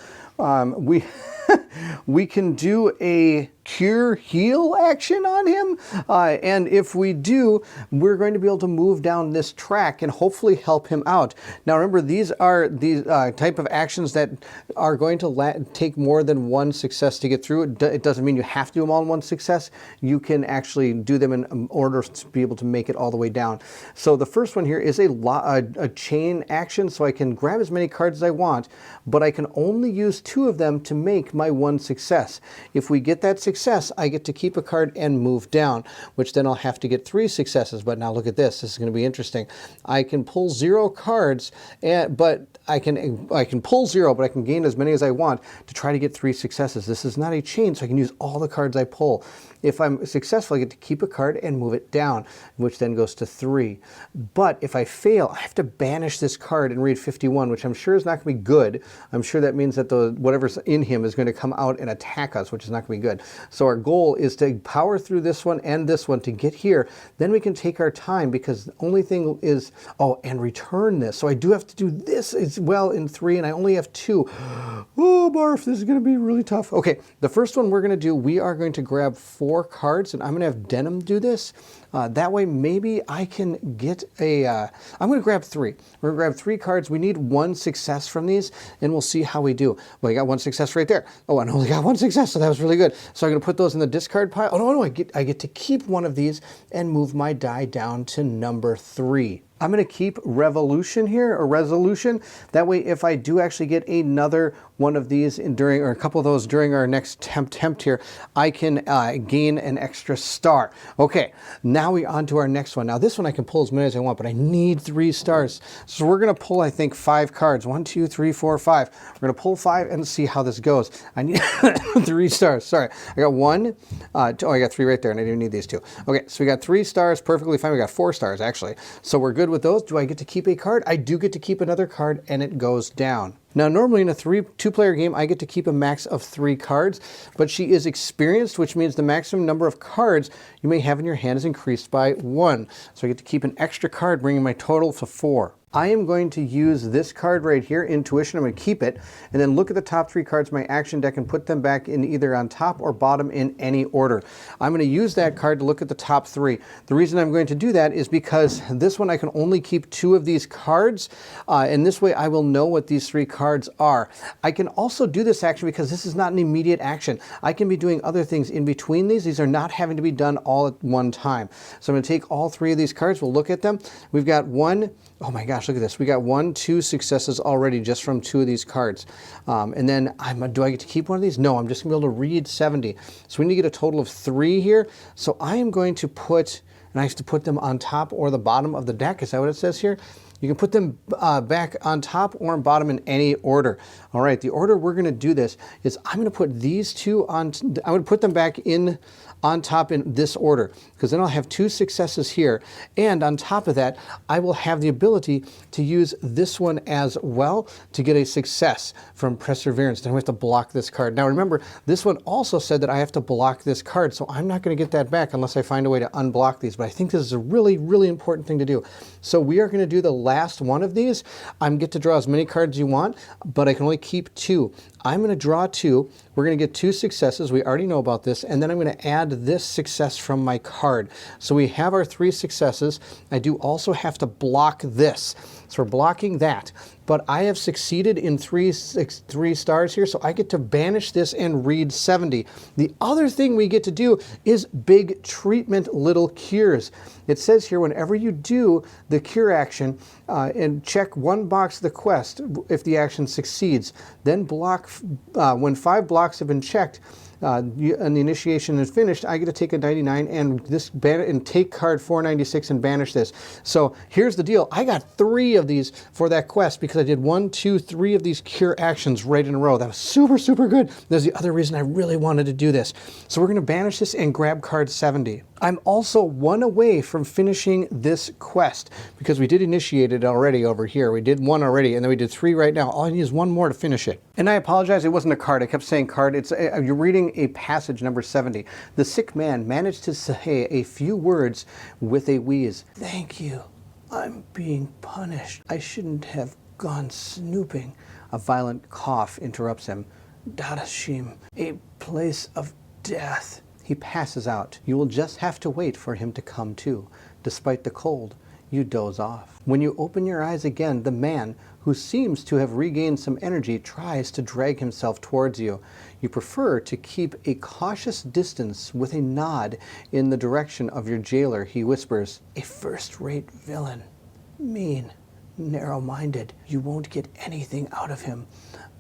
We can do a cure heal action on him, and if we do, we're going to be able to move down this track and hopefully help him out. Now remember, these are the type of actions that are going to take more than one success to get through. It doesn't mean you have to do them all in one success. You can actually do them in order to be able to make it all the way down. So the first one here is a chain action, so I can grab as many cards as I want, but I can only use 2 of them to make my one success. If we get that success, I get to keep a card and move down, which then I'll have to get 3 successes. But now look at this. This is going to be interesting. I can pull 0 cards, but I can pull 0, but I can gain as many as I want to try to get 3 successes. This is not a chain, so I can use all the cards I pull. If I'm successful, I get to keep a card and move it down, which then goes to 3. But if I fail, I have to banish this card and read 51, which I'm sure is not going to be good. I'm sure that means that whatever's in him is going to come out and attack us, which is not going to be good. So our goal is to power through this one and this one to get here. Then we can take our time, because the only thing is, and return this. So I do have to do this as well in 3, and I only have 2. Oh, barf, this is going to be really tough. Okay, the first one we're going to do, we are going to grab 4 cards, and I'm going to have Denim do this. That way maybe I can get I'm going to grab 3. We're going to grab 3 cards. We need 1 success from these, and we'll see how we do. Well, I got 1 success right there. Oh, I only got 1 success, so that was really good. So I'm going to put those in the discard pile. Oh, no, I get to keep 1 of these and move my die down to number 3. I'm going to keep Revolution here, or Resolution. That way, if I do actually get another one of these or a couple of those during our next attempt here, I can gain an extra star. Okay, now we're on to our next one. Now this one I can pull as many as I want, but I need 3 stars. So we're going to pull, I think, 5 cards. 1, 2, 3, 4, 5. We're going to pull 5 and see how this goes. I need 3 stars. Sorry, I got 1. I got 3 right there, and I didn't need these 2. Okay, so we got 3 stars, perfectly fine. We got 4 stars, actually. So we're good with those. Do I get to keep a card? I do get to keep another card, and it goes down. Now, normally in a 2-player game, I get to keep a max of 3 cards, but she is experienced, which means the maximum number of cards you may have in your hand is increased by 1. So I get to keep an extra card, bringing my total to 4. I am going to use this card right here, Intuition. I'm going to keep it, and then look at the top 3 cards of my action deck and put them back in either on top or bottom in any order. I'm going to use that card to look at the top 3. The reason I'm going to do that is because this one I can only keep 2 of these cards, and this way I will know what these 3 cards are. I can also do this action because this is not an immediate action. I can be doing other things in between these. These are not having to be done all at one time. So I'm going to take all 3 of these cards. We'll look at them. We've got 1. Oh my gosh, look at this. We got 1, 2 successes already just from 2 of these cards. And then, do I get to keep one of these? No, I'm just going to be able to read 70. So we need to get a total of 3 here. So I am going to put, and I have to put them on top or the bottom of the deck. Is that what it says here? You can put them back on top or on bottom in any order. All right, the order we're going to do this is I'm going to put these 2 on, I'm going to put them back in on top in this order, because then I'll have 2 successes here, and on top of that I will have the ability to use this one as well to get a success from Perseverance. Then we have to block this card. Now remember, this one also said that I have to block this card, so I'm not going to get that back unless I find a way to unblock these, but I think this is a really, really important thing to do. So we are going to do the last one of these. I get to draw as many cards as you want, but I can only keep 2. I'm going to draw 2. We're going to get 2 successes. We already know about this. And then I'm going to add this success from my card. So we have our 3 successes. I do also have to block this. So we're blocking that. but I have succeeded in three stars here, so I get to banish this and read 70. The other thing we get to do is big treatment little cures. It says here, whenever you do the cure action and check one box of the quest, if the action succeeds, then when 5 blocks have been checked, and the initiation is finished, I get to take a 99 and take card 496 and banish this. So here's the deal. I got 3 of these for that quest because I did 1, 2, 3 of these cure actions right in a row. That was super, super good. There's the other reason I really wanted to do this. So we're going to banish this and grab card 70. I'm also 1 away from finishing this quest because we did initiate it already over here. We did 1 already, and then we did 3 right now. All I need is 1 more to finish it. And I apologize, it wasn't a card. I kept saying card. You're reading a passage number 70. The sick man managed to say a few words with a wheeze. Thank you. I'm being punished. I shouldn't have gone snooping. A violent cough interrupts him. Dadashim, a place of death. He passes out. You will just have to wait for him to come to. Despite the cold, you doze off. When you open your eyes again, the man, who seems to have regained some energy, tries to drag himself towards you. You prefer to keep a cautious distance with a nod in the direction of your jailer. He whispers, a first-rate villain. Mean, narrow-minded. You won't get anything out of him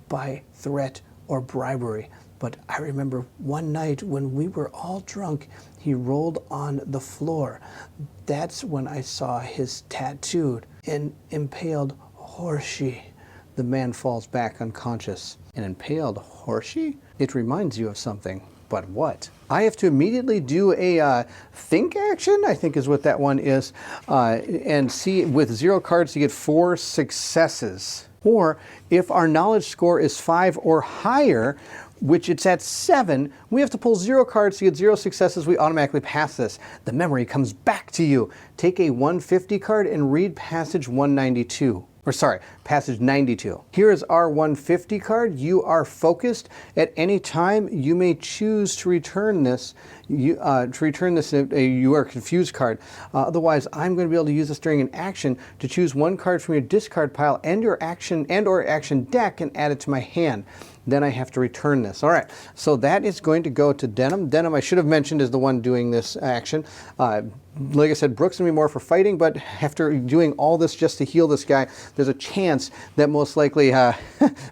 by threat or bribery. But I remember one night when we were all drunk, he rolled on the floor. That's when I saw his tattooed and impaled horsey. The man falls back unconscious. An impaled horsey? It reminds you of something. But what? I have to immediately do a think action, I think is what that one is, and see with 0 cards you get 4 successes. Or if our knowledge score is 5 or higher, which it's at 7, we have to pull 0 cards to get 0 successes. We automatically pass this. The memory comes back to you. Take a 150 card and read passage 192. Or sorry, passage 92. Here is our 150 card. You are focused. At any time, you may choose to return this. You are a confused card. Otherwise, I'm going to be able to use this during an action to choose 1 card from your discard pile and your action or action deck and add it to my hand. Then I have to return this. All right, so that is going to go to Denim. Denim, I should have mentioned, is the one doing this action. Like I said, Brooks going to be more for fighting, but after doing all this just to heal this guy, there's a chance that most likely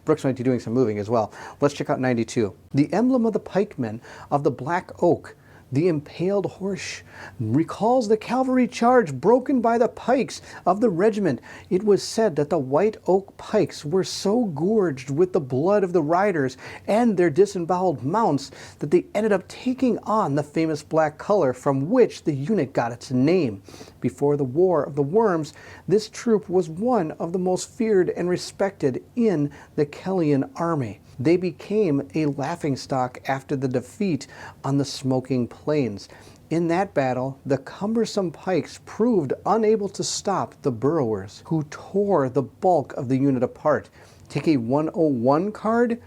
Brooks might be doing some moving as well. Let's check out 92. The emblem of the pikemen of the Black Oak, the impaled horse, recalls the cavalry charge broken by the pikes of the regiment. It was said that the white oak pikes were so gorged with the blood of the riders and their disemboweled mounts that they ended up taking on the famous black color from which the unit got its name. Before the War of the Worms, this troop was one of the most feared and respected in the Kellyan army. They became a laughingstock after the defeat on the Smoking Plains. In that battle, the cumbersome pikes proved unable to stop the burrowers, who tore the bulk of the unit apart. Take a 101 card.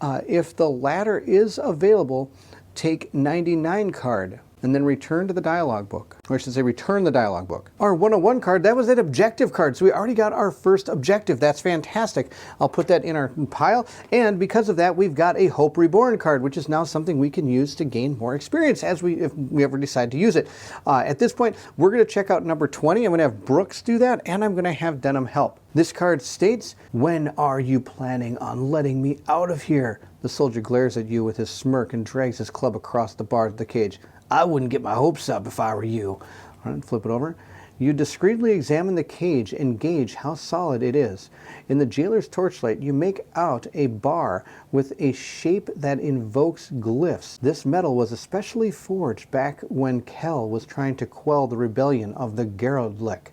If the latter is available, take 99 card. And then return to the dialogue book. Or I should say return the dialogue book. Our 101 card, that was that objective card. So we already got our first objective. That's fantastic. I'll put that in our pile. And because of that, we've got a Hope Reborn card, which is now something we can use to gain more experience if we ever decide to use it. At this point, we're going to check out number 20. I'm going to have Brooks do that, and I'm going to have Denim help. This card states, when are you planning on letting me out of here? The soldier glares at you with his smirk and drags his club across the bars of the cage. I wouldn't get my hopes up if I were you. All right, flip it over. You discreetly examine the cage and gauge how solid it is. In the jailer's torchlight, you make out a bar with a shape that invokes glyphs. This metal was especially forged back when Kell was trying to quell the rebellion of the Geraldlek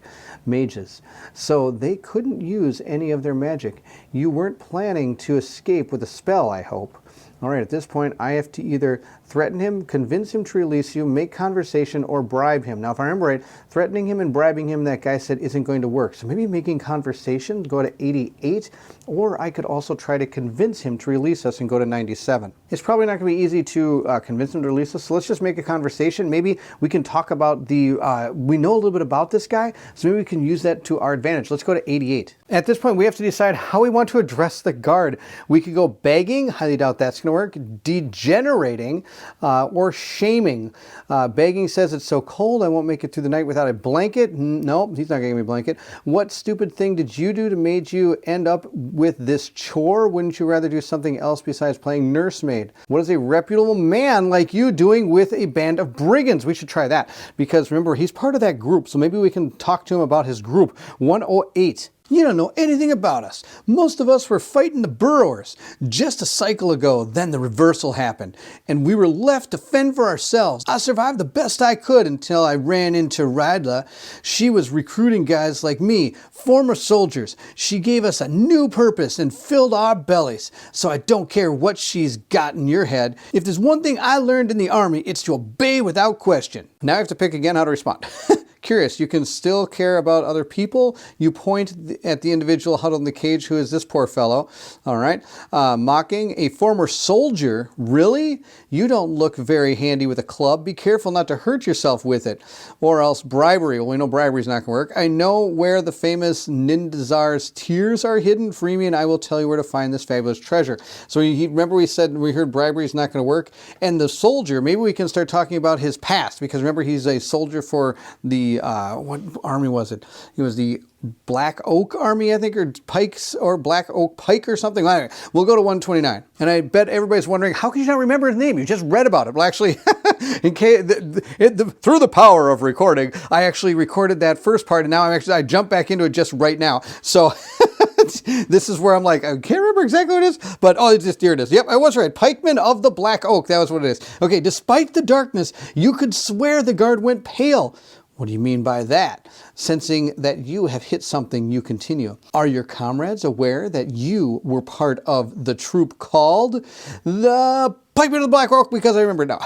mages, so they couldn't use any of their magic. You weren't planning to escape with a spell, I hope. All right, at this point, I have to either threaten him, convince him to release you, make conversation, or bribe him. Now, if I remember right, threatening him and bribing him, that guy said, isn't going to work. So maybe making conversation, go to 88, or I could also try to convince him to release us and go to 97. It's probably not going to be easy to convince him to release us, so let's just make a conversation. Maybe we can talk about we know a little bit about this guy, so maybe we can use that to our advantage. Let's go to 88. At this point, we have to decide how we want to address the guard. We could go begging, highly doubt that's going to work, degenerating, or shaming. Begging says it's so cold I won't make it through the night without a blanket. No, he's not going to give me a blanket. What stupid thing did you do to made you end up with this chore? Wouldn't you rather do something else besides playing nursemaid? What is a reputable man like you doing with a band of brigands? We should try that, because remember, he's part of that group, so maybe we can talk to him about his group. 108. You don't know anything about us. Most of us were fighting the burrowers. Just a cycle ago, then the reversal happened, and we were left to fend for ourselves. I survived the best I could until I ran into Rydla. She was recruiting guys like me, former soldiers. She gave us a new purpose and filled our bellies. So I don't care what she's got in your head. If there's one thing I learned in the army, it's to obey without question. Now I have to pick again how to respond. Curious, you can still care about other people. You point at the individual huddled in the cage. Who is this poor fellow? All right. Mocking, a former soldier. Really? You don't look very handy with a club. Be careful not to hurt yourself with it. Or else bribery. Well, we know bribery's not going to work. I know where the famous Nindazar's tears are hidden. Free me and I will tell you where to find this fabulous treasure. So remember we heard bribery's not going to work? And the soldier, maybe we can start talking about his past, because remember he's a soldier for the what army was it? It was the Black Oak Army, I think, or Pikes, or Black Oak Pike or something. Anyway, we'll go to 129. And I bet everybody's wondering, how can you not remember his name? You just read about it. Well, actually, through the power of recording, I actually recorded that first part, and now I jump back into it just right now. So this is where I'm like, I can't remember exactly what it is, but here it is. Yep, I was right. Pikeman of the Black Oak. That was what it is. Okay, despite the darkness, you could swear the guard went pale. What do you mean by that? Sensing that you have hit something, you continue. Are your comrades aware that you were part of the troop called the Pikemen of the Black Oak? Because I remember it now.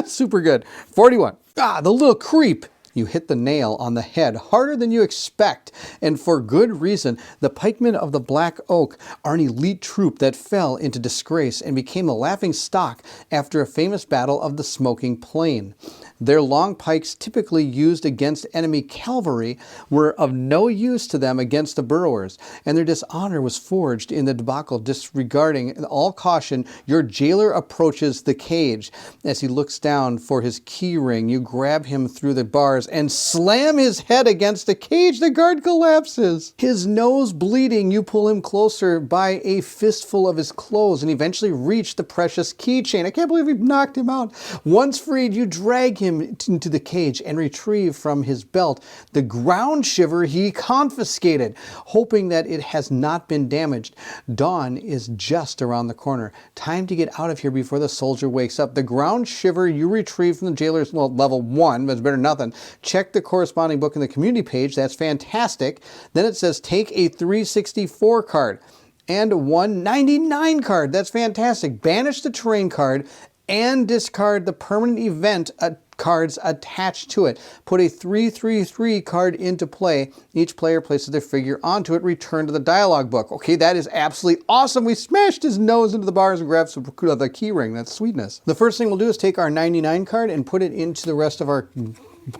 Super good. 41. The little creep. You hit the nail on the head harder than you expect, and for good reason. The pikemen of the Black Oak are an elite troop that fell into disgrace and became a laughing stock after a famous battle of the Smoking Plain. Their long pikes, typically used against enemy cavalry, were of no use to them against the burrowers, and their dishonor was forged in the debacle. Disregarding all caution, your jailer approaches the cage. As he looks down for his key ring, you grab him through the bars and slam his head against the cage. The guard collapses. His nose bleeding, you pull him closer by a fistful of his clothes and eventually reach the precious keychain. I can't believe we knocked him out. Once freed, you drag him into the cage and retrieve from his belt the ground shiver he confiscated, hoping that it has not been damaged. Dawn is just around the corner. Time to get out of here before the soldier wakes up. The ground shiver you retrieve from the jailer's level 1, but it's better than nothing. Check the corresponding book in the community page. That's fantastic. Then it says take a 364 card and a 199 card. That's fantastic. Banish the terrain card and discard the permanent event cards attached to it. Put a 333 card into play. Each player places their figure onto it. Return to the dialogue book. Okay, that is absolutely awesome. We smashed his nose into the bars and grabbed some of the key ring. That's sweetness. The first thing we'll do is take our 99 card and put it into the rest of our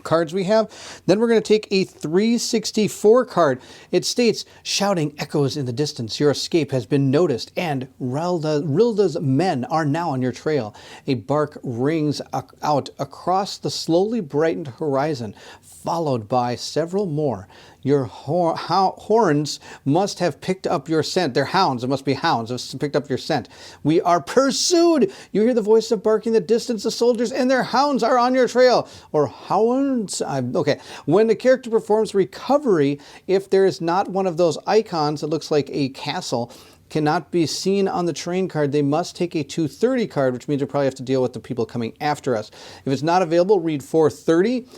cards we have. Then we're going to take a 364 card. It states, shouting echoes in the distance. Your escape has been noticed, and Rilda's men are now on your trail. A bark rings out across the slowly brightened horizon, followed by several more. Your horns must have picked up your scent. They're hounds. It must be hounds. Have picked up your scent. We are pursued. You hear the voice of barking in the distance. The soldiers and their hounds are on your trail. Or hounds. Okay. When the character performs recovery, if there is not one of those icons that looks like a castle, cannot be seen on the terrain card, they must take a 230 card, which means we probably have to deal with the people coming after us. If it's not available, read 430.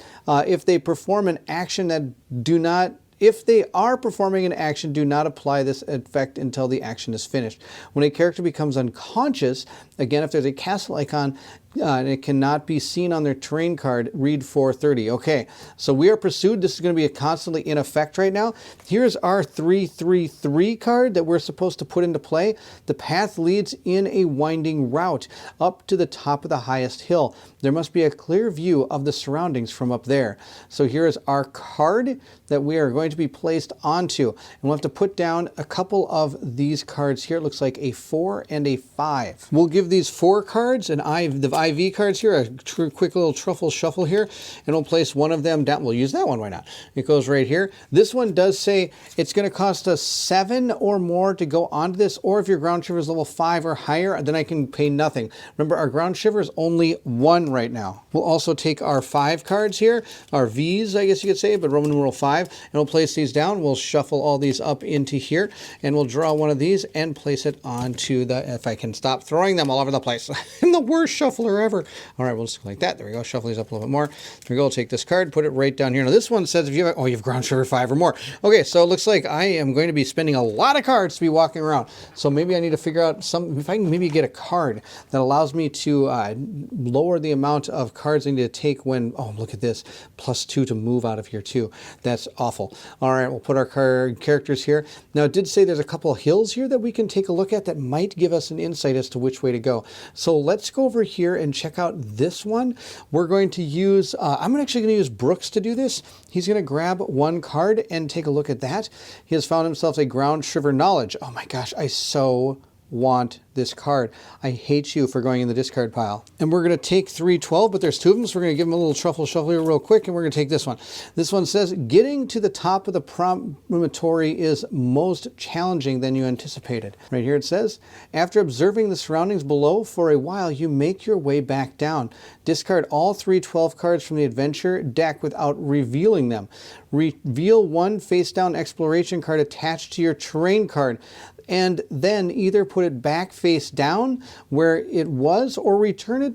If they perform an action that do not If they are performing an action, do not apply this effect until the action is finished. When a character becomes unconscious, again, if there's a castle icon, and it cannot be seen on their terrain card. Read 430. Okay, so we are pursued. This is going to be constantly in effect right now. Here's our 333 card that we're supposed to put into play. The path leads in a winding route up to the top of the highest hill. There must be a clear view of the surroundings from up there. So here is our card that we are going to be placed onto. And we'll have to put down a couple of these cards here. It looks like a 4 and a 5. We'll give these 4 cards, the IV cards here, a quick little truffle shuffle here, and we'll place one of them down. We'll use that one, why not? It goes right here. This one does say it's going to cost us 7 or more to go onto this, or if your ground shiver is level 5 or higher, then I can pay nothing. Remember, our ground shiver is only 1 right now. We'll also take our 5 cards here, our V's, I guess you could say, but Roman numeral 5, and we'll place these down. We'll shuffle all these up into here, and we'll draw one of these and place it onto the, if I can stop throwing them all over the place. I'm the worst shuffler ever. All right, we'll just go like that. There we go. Shuffle these up a little bit more. There we go. We'll take this card, put it right down here. Now this one says if you have, oh, you have ground shiver 5 or more. Okay, so it looks like I am going to be spending a lot of cards to be walking around. So maybe I need to figure out if I can maybe get a card that allows me to lower the amount of cards I need to take when, oh, look at this, +2 to move out of here too. That's awful. All right, we'll put our characters here. Now it did say there's a couple of hills here that we can take a look at that might give us an insight as to which way to go. So let's go over here and check out this one. We're going to use, I'm actually going to use Brooks to do this. He's going to grab one card and take a look at that. He has found himself a ground shiver knowledge. Oh my gosh, I so want this card. I hate you for going in the discard pile. And we're going to take 312, but there's 2 of them, so we're going to give them a little truffle shuffle here real quick, and we're going to take this one. This one says, getting to the top of the promontory is most challenging than you anticipated. Right here it says, after observing the surroundings below for a while, you make your way back down. Discard all 312 cards from the adventure deck without revealing them. Reveal 1 face-down exploration card attached to your terrain card, and then either put it back face down where it was, or return it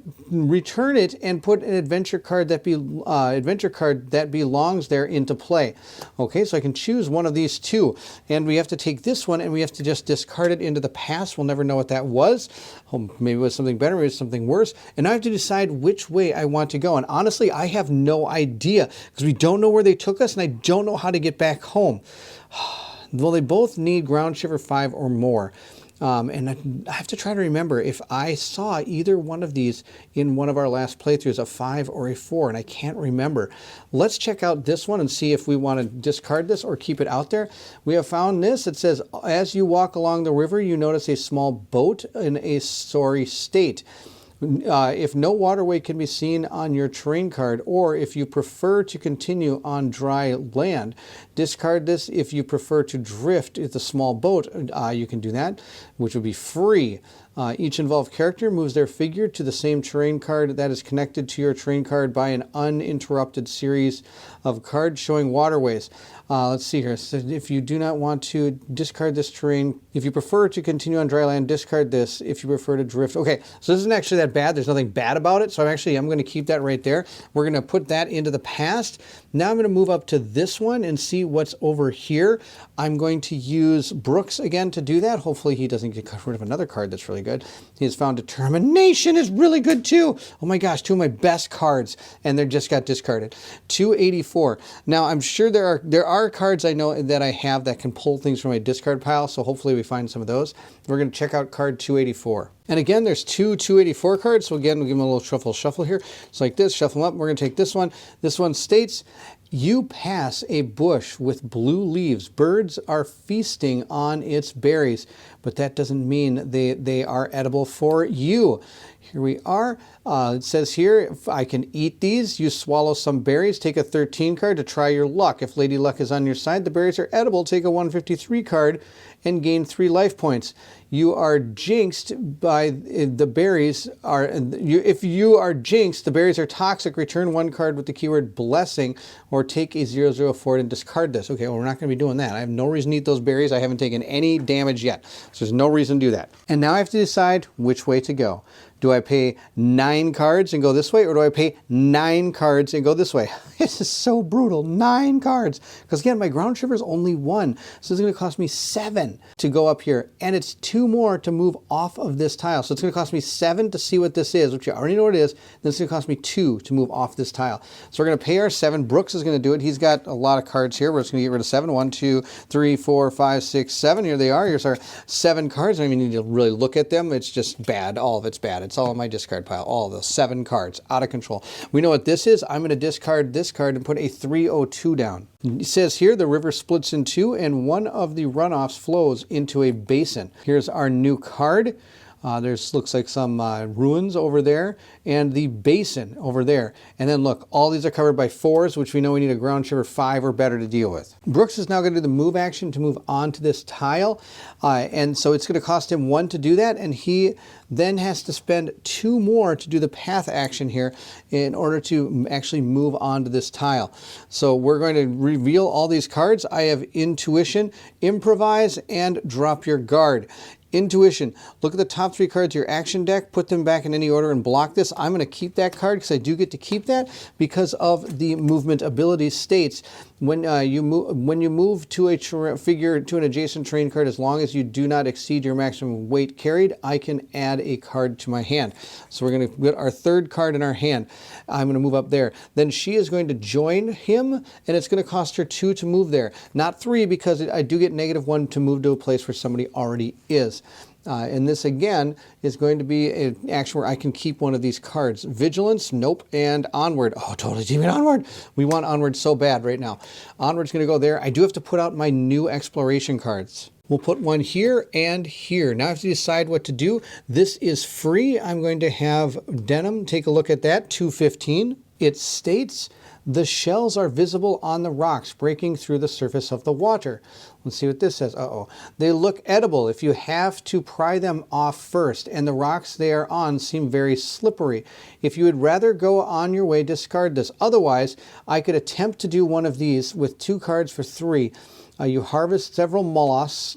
and put an adventure card that belongs there into play. Okay, so I can choose one of these 2, and we have to take this one and we have to just discard it into the past. We'll never know what that was. Oh, maybe it was something better, maybe it was something worse, and I have to decide which way I want to go. And honestly, I have no idea because we don't know where they took us, and I don't know how to get back home. Well, they both need ground shiver 5 or more. And I have to try to remember if I saw either one of these in one of our last playthroughs, a 5 or a 4, and I can't remember. Let's check out this one and see if we want to discard this or keep it out there. We have found this. It says, as you walk along the river, you notice a small boat in a sorry state. If no waterway can be seen on your terrain card, or if you prefer to continue on dry land, discard this. If you prefer to drift with a small boat, you can do that, which would be free. Each involved character moves their figure to the same terrain card that is connected to your terrain card by an uninterrupted series of cards showing waterways. Let's see here. So if you do not want to discard this terrain, if you prefer to continue on dry land, discard this. If you prefer to drift. Okay, so this isn't actually that bad. There's nothing bad about it. So I'm going to keep that right there. We're going to put that into the past. Now I'm going to move up to this one and see what's over here. I'm going to use Brooks again to do that. Hopefully he doesn't get rid of another card that's really good. He has found Determination is really good too. Oh my gosh, 2 of my best cards, and they just got discarded. 284. Now I'm sure there are cards I know that I have that can pull things from a discard pile, so hopefully we find some of those. We're going to check out card 284. And again, there's 2 284 cards, so again, we'll give them a little truffle shuffle here. It's like this, shuffle them up. We're going to take this one. This one states, you pass a bush with blue leaves. Birds are feasting on its berries, but that doesn't mean they are edible for you. Here we are. It says here, if I can eat these, you swallow some berries, take a 13 card to try your luck. If Lady Luck is on your side, the berries are edible. Take a 153 card and gain 3 life points. You are jinxed by the berries are, if you are jinxed, the berries are toxic. Return 1 card with the keyword blessing, or take a 004 and discard this. Okay, well, we're not going to be doing that. I have no reason to eat those berries. I haven't taken any damage yet, so there's no reason to do that. And now I have to decide which way to go. Do I pay 9 cards and go this way, or do I pay 9 cards and go this way? This is so brutal. 9 cards. Because again, my ground shiver is only 1. So it's going to cost me 7 to go up here. And it's 2 more to move off of this tile. So it's going to cost me 7 to see what this is, which you already know what it is. Then it's going to cost me 2 to move off this tile. So we're going to pay our 7. Brooks is going to do it. He's got a lot of cards here. We're just going to get rid of 7. 1, 2, 3, 4, 5, 6, 7. Here they are. Here's our 7 cards. I don't even need to really look at them. It's just bad. All of it's bad. It's all in my discard pile. All of those 7 cards. Out of control. We know what this is. I'm going to discard this card and put a 302 down. It says here the river splits in 2 and one of the runoffs flows into a basin. Here's our new card. There's looks like some ruins over there and the basin over there. And then look, all these are covered by 4s, which we know we need a ground shiver 5 or better to deal with. Brooks is now going to do the move action to move onto this tile. And so it's going to cost him 1 to do that. And he then has to spend 2 more to do the path action here in order to actually move onto this tile. So we're going to reveal all these cards. I have Intuition, Improvise, and Drop Your Guard. Intuition, look at the top 3 cards of your action deck, put them back in any order and block this. I'm going to keep that card because I do get to keep that because of the movement ability states. When you move to a figure to an adjacent terrain card, as long as you do not exceed your maximum weight carried, I can add a card to my hand. So we're going to get our 3rd card in our hand. I'm going to move up there. Then she is going to join him, and it's going to cost her 2 to move there. Not 3, because I do get -1 to move to a place where somebody already is. And this again is going to be an action where I can keep one of these cards. Vigilance, nope, and Onward. Oh, totally teaming Onward. We want Onward so bad right now. Onward's going to go there. I do have to put out my new exploration cards. We'll put one here and here. Now I have to decide what to do. This is free. I'm going to have Denim take a look at that. 215. It states the shells are visible on the rocks, breaking through the surface of the water. Let's see what this says. Uh-oh. They look edible if you have to pry them off first, and the rocks they are on seem very slippery. If you would rather go on your way, discard this. Otherwise, I could attempt to do one of these with 2 cards for 3. You harvest several mollusks,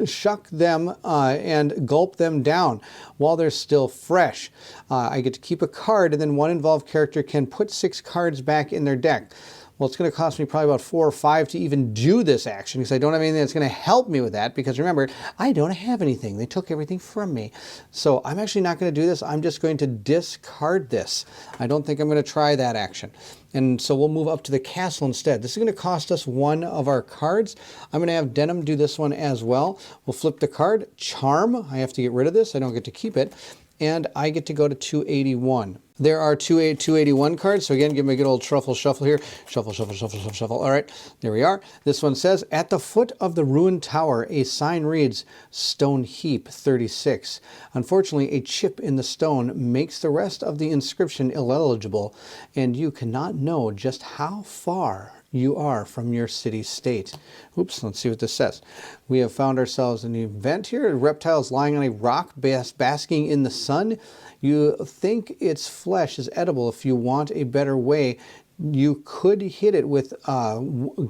shuck them, and gulp them down while they're still fresh. I get to keep a card, and then one involved character can put 6 cards back in their deck. Well, it's going to cost me probably about 4 or 5 to even do this action because I don't have anything that's going to help me with that because remember, I don't have anything. They took everything from me. So I'm actually not going to do this. I'm just going to discard this. I don't think I'm going to try that action. And so we'll move up to the castle instead. This is going to cost us 1 of our cards. I'm going to have Denim do this one as well. We'll flip the card. Charm. I have to get rid of this. I don't get to keep it. And I get to go to 281. There are 281 cards. So again, give me a good old shuffle here. Shuffle, shuffle, shuffle, shuffle, shuffle. All right, there we are. This one says, at the foot of the ruined tower, a sign reads, Stone Heap 36. Unfortunately, a chip in the stone makes the rest of the inscription illegible, and you cannot know just how far you are from your city-state. Oops, let's see what this says. We have found ourselves in an event here. A reptile is lying on a rock basking in the sun. You think its flesh is edible. If you want a better way, you could hit it with,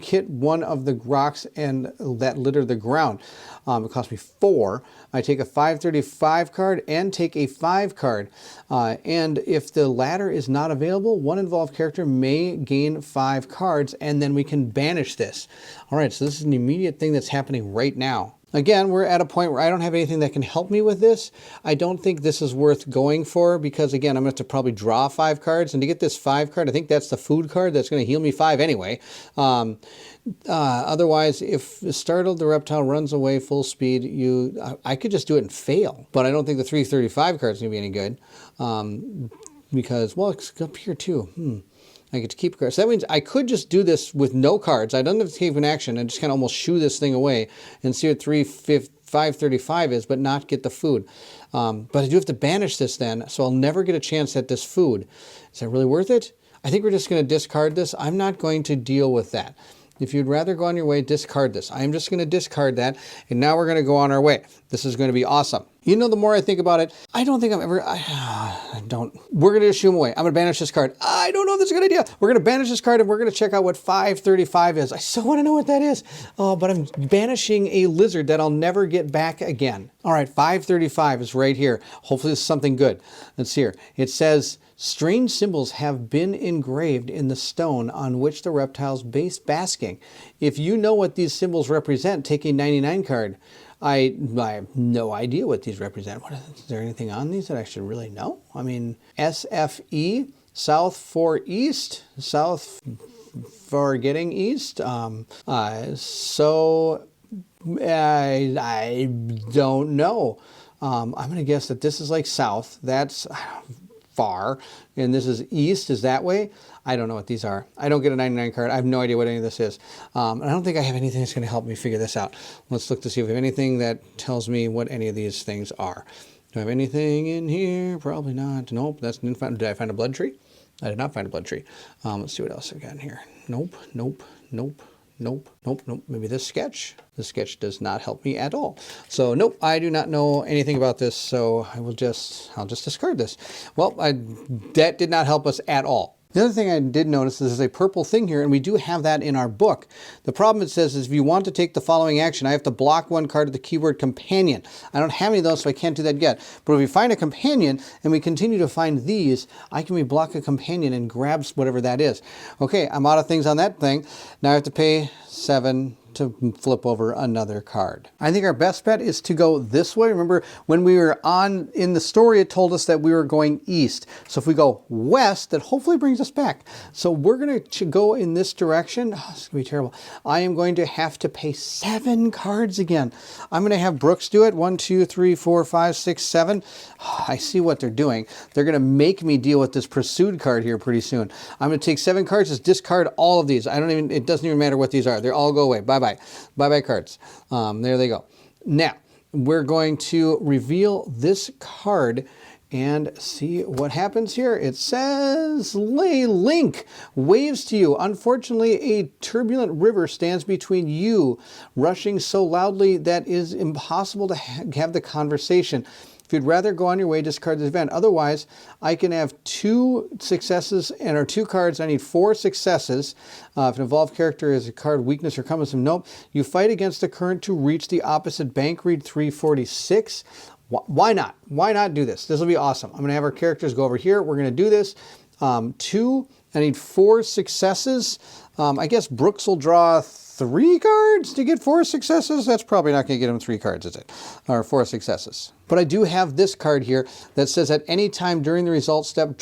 hit one of the rocks and that litter the ground. It cost me 4. I take a 535 card and take a 5 card. And if the latter is not available, one involved character may gain 5 cards and then we can banish this. All right, so this is an immediate thing that's happening right now. Again, we're at a point where I don't have anything that can help me with this. I don't think this is worth going for because, again, I'm going to have to probably draw 5 cards. And to get this 5 card, I think that's the food card that's going to heal me 5 anyway. Otherwise, if startled, the reptile runs away full speed, I could just do it and fail. But I don't think the 335 card is going to be any good because, well, it's up here too. I get to keep cards. So that means I could just do this with no cards. I don't have to take an action and just kind of almost shoo this thing away and see what 535 is, but not get the food. But I do have to banish this then, so I'll never get a chance at this food. Is that really worth it? I think we're just going to discard this. I'm not going to deal with that. If you'd rather go on your way, discard this. I'm just going to discard that, and now we're going to go on our way. This is going to be awesome. You know, the more I think about it, I don't think we're going to shoo him away. I'm going to banish this card. I don't know if that's a good idea. We're going to banish this card and we're going to check out what 535 is. I so want to know what that is. Oh, but I'm banishing a lizard that I'll never get back again. All right, 535 is right here. Hopefully this is something good. Let's see here. It says, strange symbols have been engraved in the stone on which the reptile's basking. If you know what these symbols represent, take a 99 card. I have no idea what these represent. Is there anything on these that I should really know? I mean, SFE, South for East, South for getting East. So I don't know. I'm going to guess that this is like South. That's far. And this is East. Is that way? I don't know what these are. I don't get a 99 card. I have no idea what any of this is. And I don't think I have anything that's going to help me figure this out. Let's look to see if we have anything that tells me what any of these things are. Do I have anything in here? Probably not. Nope. Did I find a blood tree? I did not find a blood tree. Let's see what else I've got in here. Nope, nope, nope. Nope, nope, nope. Maybe this sketch. This sketch does not help me at all. So nope, I do not know anything about this. So I'll just discard this. Well, that did not help us at all. The other thing I did notice is there's a purple thing here, and we do have that in our book. The problem it says is if you want to take the following action, I have to block one card of the keyword companion. I don't have any of those, so I can't do that yet. But if we find a companion and we continue to find these, I can reblock a companion and grab whatever that is. Okay, I'm out of things on that thing. Now I have to pay 7 to flip over another card. I think our best bet is to go this way. Remember when we were in the story, it told us that we were going east. So if we go west, that hopefully brings us back. So we're going to go in this direction. Oh, this is going to be terrible. I am going to have to pay 7 cards again. I'm going to have Brooks do it. 1, 2, 3, 4, 5, 6, 7. Oh, I see what they're doing. They're going to make me deal with this pursued card here pretty soon. I'm going to take 7 cards, just discard all of these. It doesn't even matter what these are. They all go away. Bye-bye. Bye-bye cards. There they go. Now, we're going to reveal this card and see what happens here. It says, Link waves to you. Unfortunately, a turbulent river stands between you, rushing so loudly that it is impossible to have the conversation. If you'd rather go on your way, discard this event. Otherwise, I can have 2 successes and or 2 cards. I need 4 successes. If an involved character has a card weakness or cumbersome, nope. You fight against the current to reach the opposite bank. Read 346. Why not? Why not do this? This will be awesome. I'm going to have our characters go over here. We're going to do this. 2. I need 4 successes. I guess Brooks will draw 3 cards to get 4 successes. That's probably not going to get him 3 cards, is it? Or 4 successes. But I do have this card here that says at any time during the result step,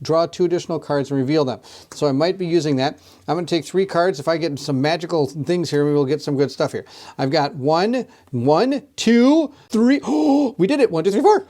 draw 2 additional cards and reveal them. So I might be using that. I'm going to take 3 cards. If I get some magical things here, we will get some good stuff here. I've got 1, 2, 3. Oh, we did it. 1, 2, 3, 4.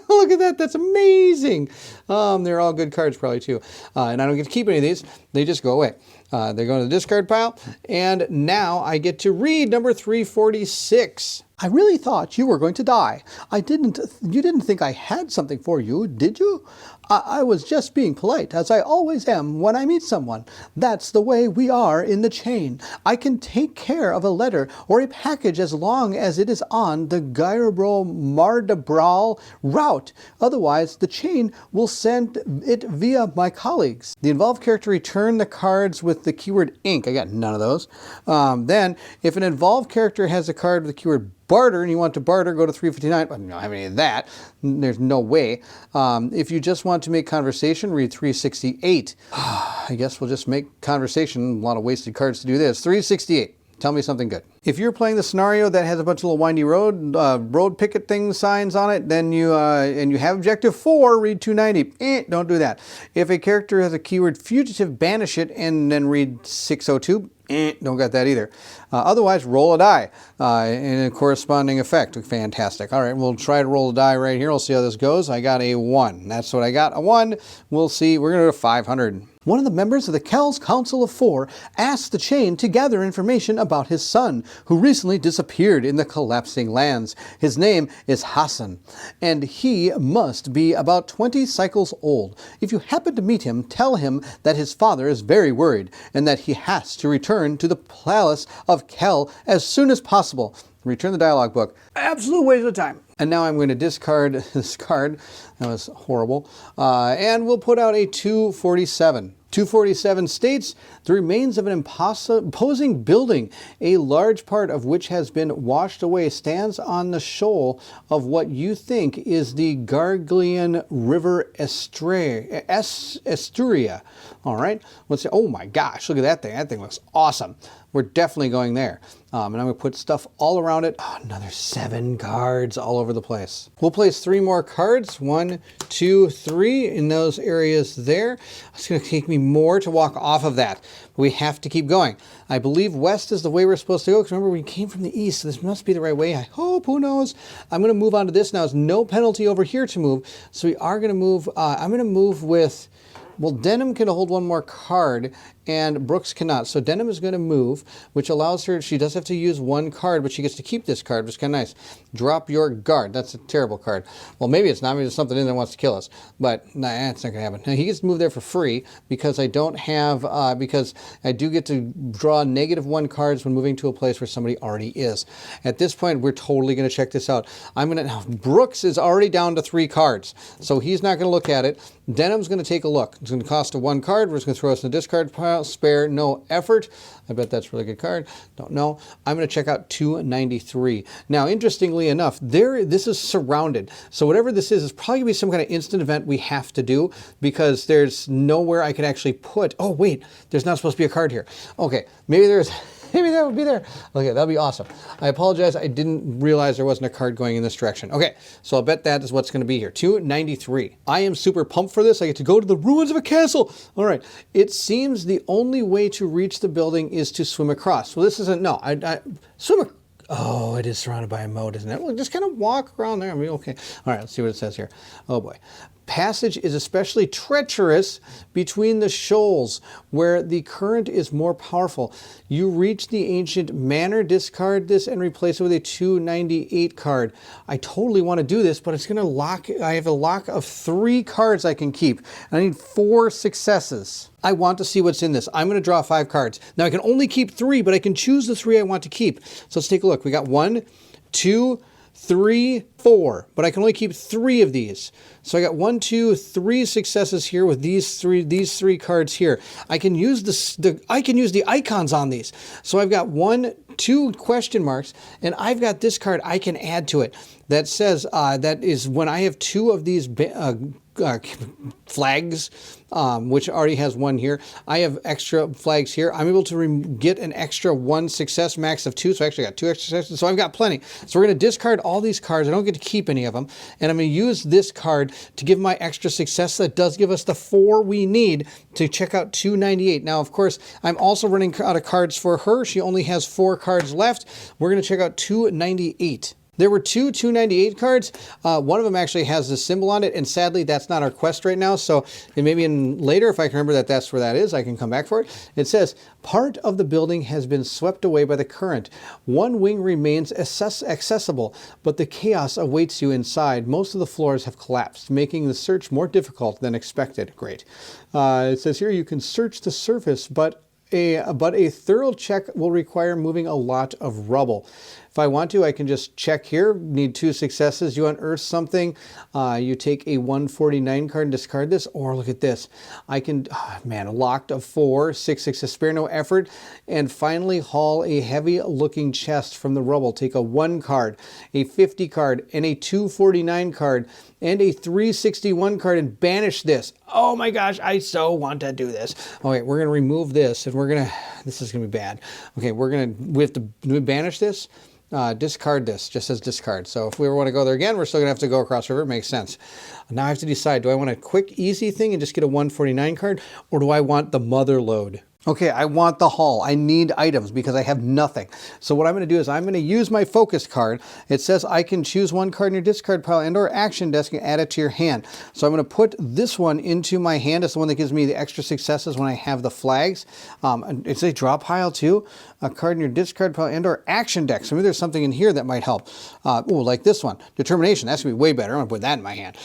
Look at that. That's amazing. They're all good cards probably too. And I don't get to keep any of these. They just go away. They go to the discard pile. And now I get to read number 346. I really thought you were going to die. You didn't think I had something for you, did you? I was just being polite, as I always am when I meet someone. That's the way we are in the chain. I can take care of a letter or a package as long as it is on the Gyro-Mardabral route. Otherwise, the chain will send it via my colleagues. The involved character returned the cards with the keyword ink. I got none of those. Then, if an involved character has a card with the keyword barter and you want to barter, go to 359. I don't have any of that. There's no way. If you just want to make conversation, read 368. I guess we'll just make conversation. A lot of wasted cards to do this. 368. Tell me something good. If you're playing the scenario that has a bunch of little windy road picket signs on it, then and you have objective 4, read 290. Don't do that. If a character has a keyword fugitive, banish it and then read 602. Don't got that either. Otherwise, roll a die in a corresponding effect. Fantastic. All right, we'll try to roll a die right here. We'll see how this goes. I got a 1. That's what I got, a 1. We'll see. We're going to go to 500. One of the members of the Kel's Council of 4 asked the chain to gather information about his son, who recently disappeared in the collapsing lands. His name is Hassan, and he must be about 20 cycles old. If you happen to meet him, tell him that his father is very worried, and that he has to return to the palace of Kel as soon as possible. Return the dialogue book. Absolute waste of time. And now I'm going to discard this card. That was horrible. And we'll put out a 247. 247 states, the remains of an imposing building, a large part of which has been washed away, stands on the shoal of what you think is the Garglian River Esturia. All right, let's see. Oh my gosh, look at that thing. That thing looks awesome. We're definitely going there. And I'm going to put stuff all around it. Oh, another 7 cards all over the place. We'll place 3 more cards. 1, 2, 3 in those areas there. It's going to take me more to walk off of that. But we have to keep going. I believe west is the way we're supposed to go. Because remember, we came from the east. So this must be the right way. I hope. Who knows? I'm going to move on to this now. There's no penalty over here to move. So we are going to move. I'm going to move with... Well, Denham can hold 1 more card, and Brooks cannot. So Denham is going to move, which allows her, she does have to use 1 card, but she gets to keep this card, which is kind of nice. Drop your guard. That's a terrible card. Well, maybe it's not. Maybe there's something in there that wants to kill us. But nah, it's not going to happen. Now, he gets to move there for free because I don't have, because I do get to draw -1 cards when moving to a place where somebody already is. At this point, we're totally going to check this out. Brooks is already down to 3 cards, so he's not going to look at it. Denham's going to take a look. It's going to cost 1 card. We're just going to throw us in the discard pile. Spare no effort. I bet that's a really good card. Don't know. I'm going to check out 293. Now, interestingly enough, this is surrounded. So whatever this is probably going to be some kind of instant event we have to do because there's nowhere I can actually put. Oh, wait. There's not supposed to be a card here. Okay. Maybe there's... Maybe that would be there. Okay, that'll be awesome. I apologize. I didn't realize there wasn't a card going in this direction. Okay, so I'll bet that is what's going to be here. 293. I am super pumped for this. I get to go to the ruins of a castle. All right. It seems the only way to reach the building is to swim across. Well, this isn't... No, I swim across. Oh, it is surrounded by a moat, isn't it? Well, just kind of walk around there. I mean, okay. All right, let's see what it says here. Oh, boy. Passage is especially treacherous between the shoals where the current is more powerful. You reach the ancient manor, discard this, and replace it with a 298 card. I totally want to do this, but it's going to lock. I have a lock of 3 cards I can keep. I need 4 successes. I want to see what's in this. I'm going to draw 5 cards. Now, I can only keep 3, but I can choose the 3 I want to keep. So let's take a look. We got 1, 2, 3, 4, but I can only keep 3 of these. So I got 1, 2, 3 successes here with these three cards here. I can use the icons on these. So I've got 1, 2 question marks, and I've got this card I can add to it that says that is when I have 2 of these flags, which already has 1 here. I have extra flags here. I'm able to get an extra 1 success, max of 2. So I actually got 2 extra successes. So I've got plenty. So we're going to discard all these cards. I don't get to keep any of them. And I'm going to use this card to give my extra success. That does give us the 4 we need to check out 298. Now, of course, I'm also running out of cards for her. She only has 4 cards left. We're going to check out 298. There were 2 298 cards. One of them actually has the symbol on it, and sadly, that's not our quest right now. So maybe later, if I can remember that's where that is, I can come back for it. It says, part of the building has been swept away by the current. 1 wing remains accessible, but the chaos awaits you inside. Most of the floors have collapsed, making the search more difficult than expected. Great. It says here you can search the surface, but a thorough check will require moving a lot of rubble. If I want to, I can just check here. Need 2 successes. You unearth something. You take a 149 card and discard this. Or look at this. I can, locked of 4, 6 success, spare no effort. And finally haul a heavy looking chest from the rubble. Take a 1 card, a 50 card, and a 249 card, and a 361 card and banish this. Oh my gosh, I so want to do this. Okay, we're going to remove this and this is going to be bad. Okay, we have to banish this. Discard this, just says discard. So if we want to go there again, we're still going to have to go across river. It makes sense. Now I have to decide, do I want a quick, easy thing and just get a 149 card, or do I want the mother load? Okay, I want the haul. I need items because I have nothing. So what I'm going to do is I'm going to use my focus card. It says I can choose 1 card in your discard pile and or action desk and add it to your hand. So I'm going to put this one into my hand. It's the one that gives me the extra successes when I have the flags. It's a draw pile too. A card in your discard pile and or action deck. So maybe there's something in here that might help. Like this one. Determination. That's going to be way better. I'm going to put that in my hand.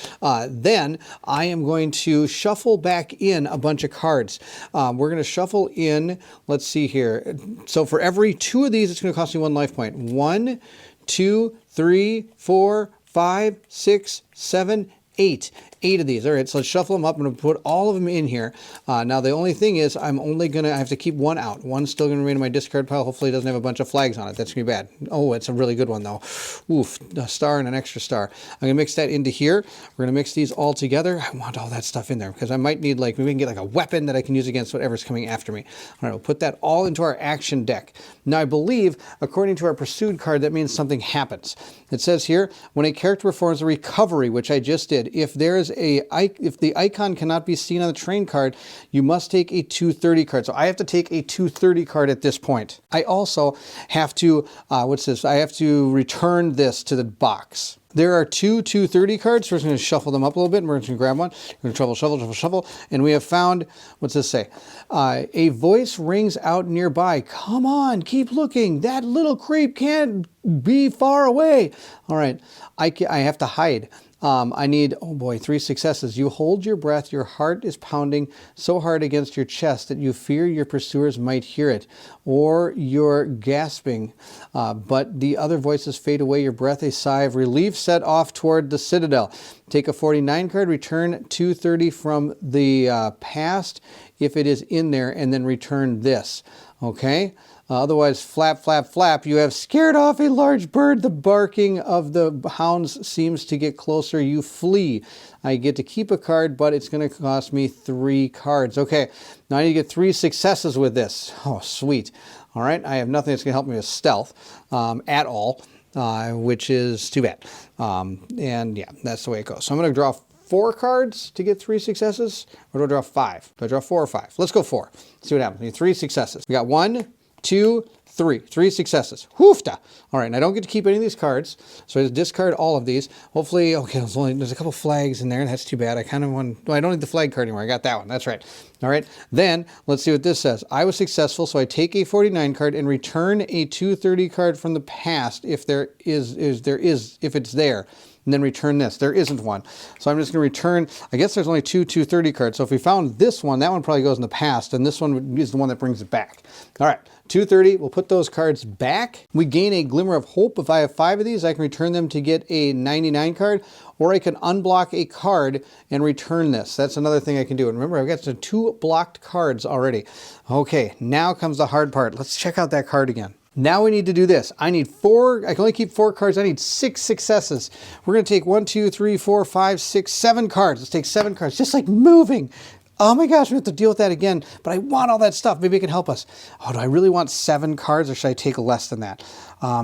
Then I am going to shuffle back in a bunch of cards. We're going to shuffle in, let's see here. So for every 2 of these, it's going to cost me 1 life point. 1, 2, 3, 4, 5, 6, 7, 8. 8 of these. All right, so let's shuffle them up. I'm going to put all of them in here. Now, the only thing is I'm only going to have to keep one out. One's still going to remain in my discard pile. Hopefully it doesn't have a bunch of flags on it. That's going to be bad. Oh, it's a really good one, though. Oof, a star and an extra star. I'm going to mix that into here. We're going to mix these all together. I want all that stuff in there because I might need, like, maybe we can get like a weapon that I can use against whatever's coming after me. All right, we'll put that all into our action deck. Now, I believe, according to our pursued card, that means something happens. It says here, when a character performs a recovery, which I just did, if the icon cannot be seen on the train card, you must take a 230 card. So I have to take a 230 card at this point. I also have to, what's this? I have to return this to the box. There are two 230 cards. So we're just going to shuffle them up a little bit, and we're just going to grab one. We're going to shuffle. And we have found, what's this say? A voice rings out nearby. Come on, keep looking. That little creep can't be far away. All right, I have to hide. I need, oh boy, 3 successes. You hold your breath. Your heart is pounding so hard against your chest that you fear your pursuers might hear it, or you're gasping. But the other voices fade away. Your breath, a sigh of relief, set off toward the Citadel. Take a 49 card, return 230 from the past if it is in there, and then return this. Okay? Otherwise, flap, flap, flap. You have scared off a large bird. The barking of the hounds seems to get closer. You flee. I get to keep a card, but it's going to cost me 3 cards. Okay, now I need to get 3 successes with this. Oh, sweet. All right, I have nothing that's going to help me with stealth at all, which is too bad. And yeah, that's the way it goes. So I'm going to draw 4 cards to get 3 successes, or do I draw 5? Do I draw 4 or 5? Let's go 4. Let's see what happens. We need 3 successes. We got 1, 2, 3. 3 successes. Whoofta! All right, and I don't get to keep any of these cards, so I just discard all of these. Hopefully, okay, there's a couple flags in there. That's too bad. I kind of want, well, I don't need the flag card anymore. I got that one. That's right. All right, then let's see what this says. I was successful, so I take a 49 card and return a 230 card from the past if if it's there. And then return this. There isn't one. So I'm just going to return, I guess there's only 2 230 cards. So if we found this one, that one probably goes in the past, and this one is the one that brings it back. All right, 230, we'll put those cards back. We gain a glimmer of hope. If I have 5 of these, I can return them to get a 99 card, or I can unblock a card and return this. That's another thing I can do. And remember, I've got 2 blocked cards already. Okay, now comes the hard part. Let's check out that card again. Now we need to do this. I need 4, I can only keep 4 cards. I need 6 successes. We're going to take 1, 2, 3, 4, 5, 6, 7 cards. Let's take 7 cards, just like moving. Oh my gosh, we have to deal with that again, but I want all that stuff. Maybe it can help us. Oh, do I really want 7 cards, or should I take less than that? Oh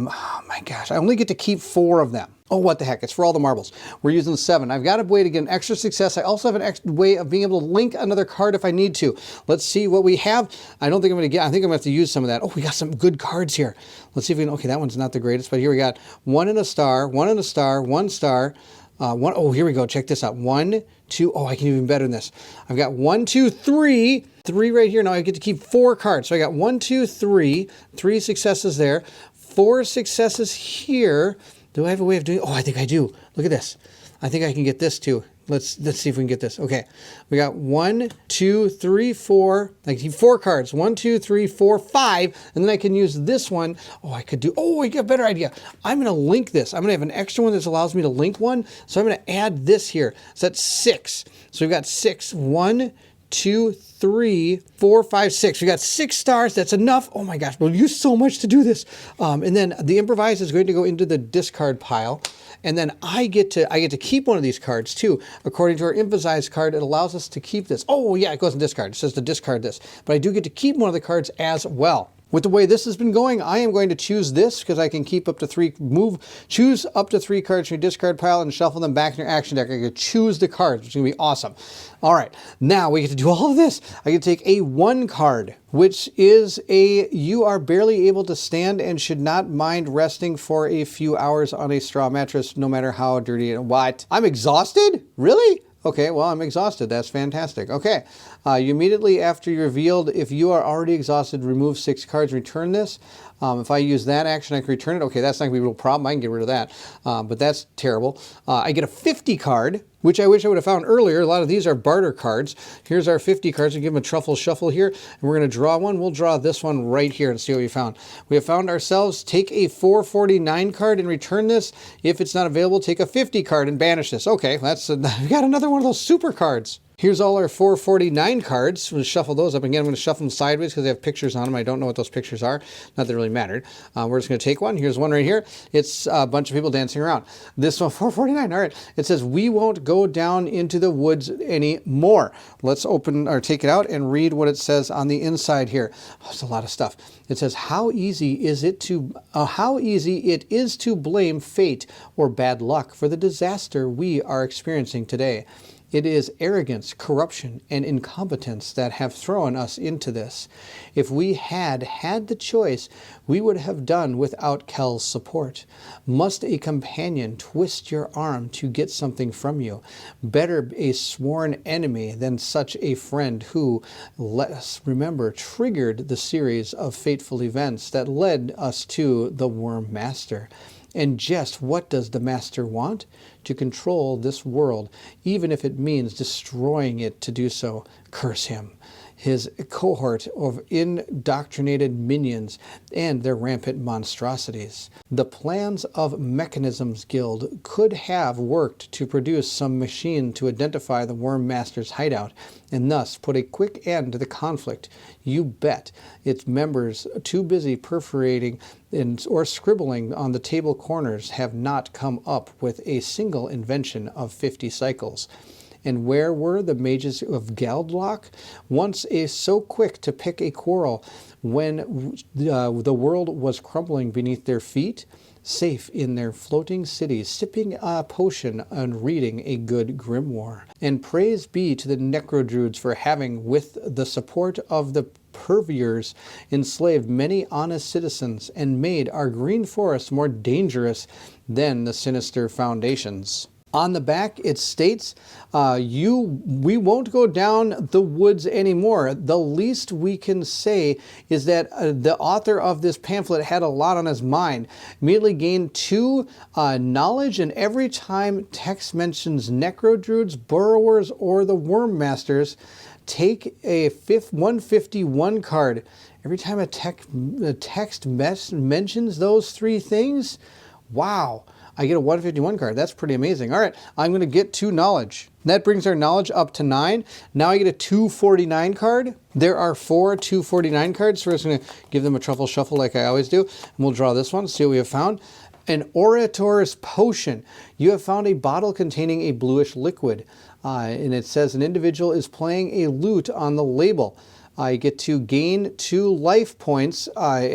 my gosh, I only get to keep 4 of them. Oh, what the heck, it's for all the marbles. We're using 7. I've got a way to get an extra success. I also have an extra way of being able to link another card if I need to. Let's see what we have. I don't think I'm going to get, I think I'm going to have to use some of that. Oh, we got some good cards here. Let's see if we can, okay, that one's not the greatest, but here we got 1 and a star, 1 and a star, 1 star, 1, oh, here we go, check this out. 1, 2, oh, I can even better than this. I've got 1, 2, 3, 3 right here. Now I get to keep 4 cards. So I got 1, 2, 3, 3 successes there, 4 successes here. Do I have a way of doing, oh, I think I do. Look at this. I think I can get this too. Let's see if we can get this. Okay, we got 1, 2, 3, 4. I can keep 4 cards. 1, 2, 3, 4, 5, and then I can use this one. Oh, I could do. Oh, I got a better idea. I'm going to link this. I'm going to have an extra one that allows me to link one. So I'm going to add this here. So that's 6. So we've got 6. 1, 2, 3, 4, 5, 6. We got 6 stars. That's enough. Oh my gosh, we'll use so much to do this. And then the improvise is going to go into the discard pile. And then I get to keep one of these cards too. According to our emphasize card, it allows us to keep this. Oh yeah, it goes in discard. It says to discard this. But I do get to keep one of the cards as well. With the way this has been going, I am going to choose this because I can keep up to 3, choose up to 3 cards from your discard pile and shuffle them back in your action deck. I can choose the cards, which is going to be awesome. All right, now we get to do all of this. I can take a 1 card, which is you are barely able to stand and should not mind resting for a few hours on a straw mattress, no matter how dirty and what. I'm exhausted? Really? Okay, well, I'm exhausted. That's fantastic. Okay, You immediately after you revealed, if you are already exhausted, remove 6 cards, return this. If I use that action, I can return it. Okay, that's not going to be a real problem. I can get rid of that, but that's terrible. I get a 50 card, which I wish I would have found earlier. A lot of these are barter cards. Here's our 50 cards. We give them a truffle shuffle here, and we're going to draw one. We'll draw this one right here and see what we found. We have found ourselves, take a 449 card and return this. If it's not available, take a 50 card and banish this. Okay, we got another one of those super cards. Here's all our 449 cards. We'll shuffle those up. Again, I'm going to shuffle them sideways because they have pictures on them. I don't know what those pictures are. Not that it really mattered. We're just going to take one. Here's one right here. It's a bunch of people dancing around. This one, 449. All right. It says, we won't go down into the woods anymore. Let's open or take it out and read what it says on the inside here. Oh, it's a lot of stuff. It says, how easy it is to blame fate or bad luck for the disaster we are experiencing today. It is arrogance, corruption, and incompetence that have thrown us into this. If we had had the choice, we would have done without Kel's support. Must a companion twist your arm to get something from you? Better a sworn enemy than such a friend who, let us remember, triggered the series of fateful events that led us to the Worm Master. And just what does the Master want? To control this world, even if it means destroying it to do so. Curse him, his cohort of indoctrinated minions, and their rampant monstrosities. The plans of Mechanisms Guild could have worked to produce some machine to identify the Worm Master's hideout, and thus put a quick end to the conflict. You bet its members, too busy perforating or scribbling on the table corners, have not come up with a single invention of 50 cycles. And where were the mages of Galdlock? Once so quick to pick a quarrel when the world was crumbling beneath their feet, safe in their floating cities, sipping a potion and reading a good grimoire. And praise be to the Necrodruids for having, with the support of the Purveyors, enslaved many honest citizens and made our green forests more dangerous than the sinister foundations. On the back, it states, we won't go down the woods anymore. The least we can say is that the author of this pamphlet had a lot on his mind. Immediately gained 2 knowledge, and every time text mentions Necrodruids, Burrowers, or the Worm Masters, take a 151 card. Every time a text mentions those 3 things, wow. I get a 151 card. That's pretty amazing. All right, I'm going to get 2 knowledge. That brings our knowledge up to 9. Now I get a 249 card. There are 4 249 cards, so we're just going to give them a truffle shuffle like I always do. And we'll draw this one, see what we have found. An Orator's Potion. You have found a bottle containing a bluish liquid. And it says an individual is playing a lute on the label. I get to gain 2 life points.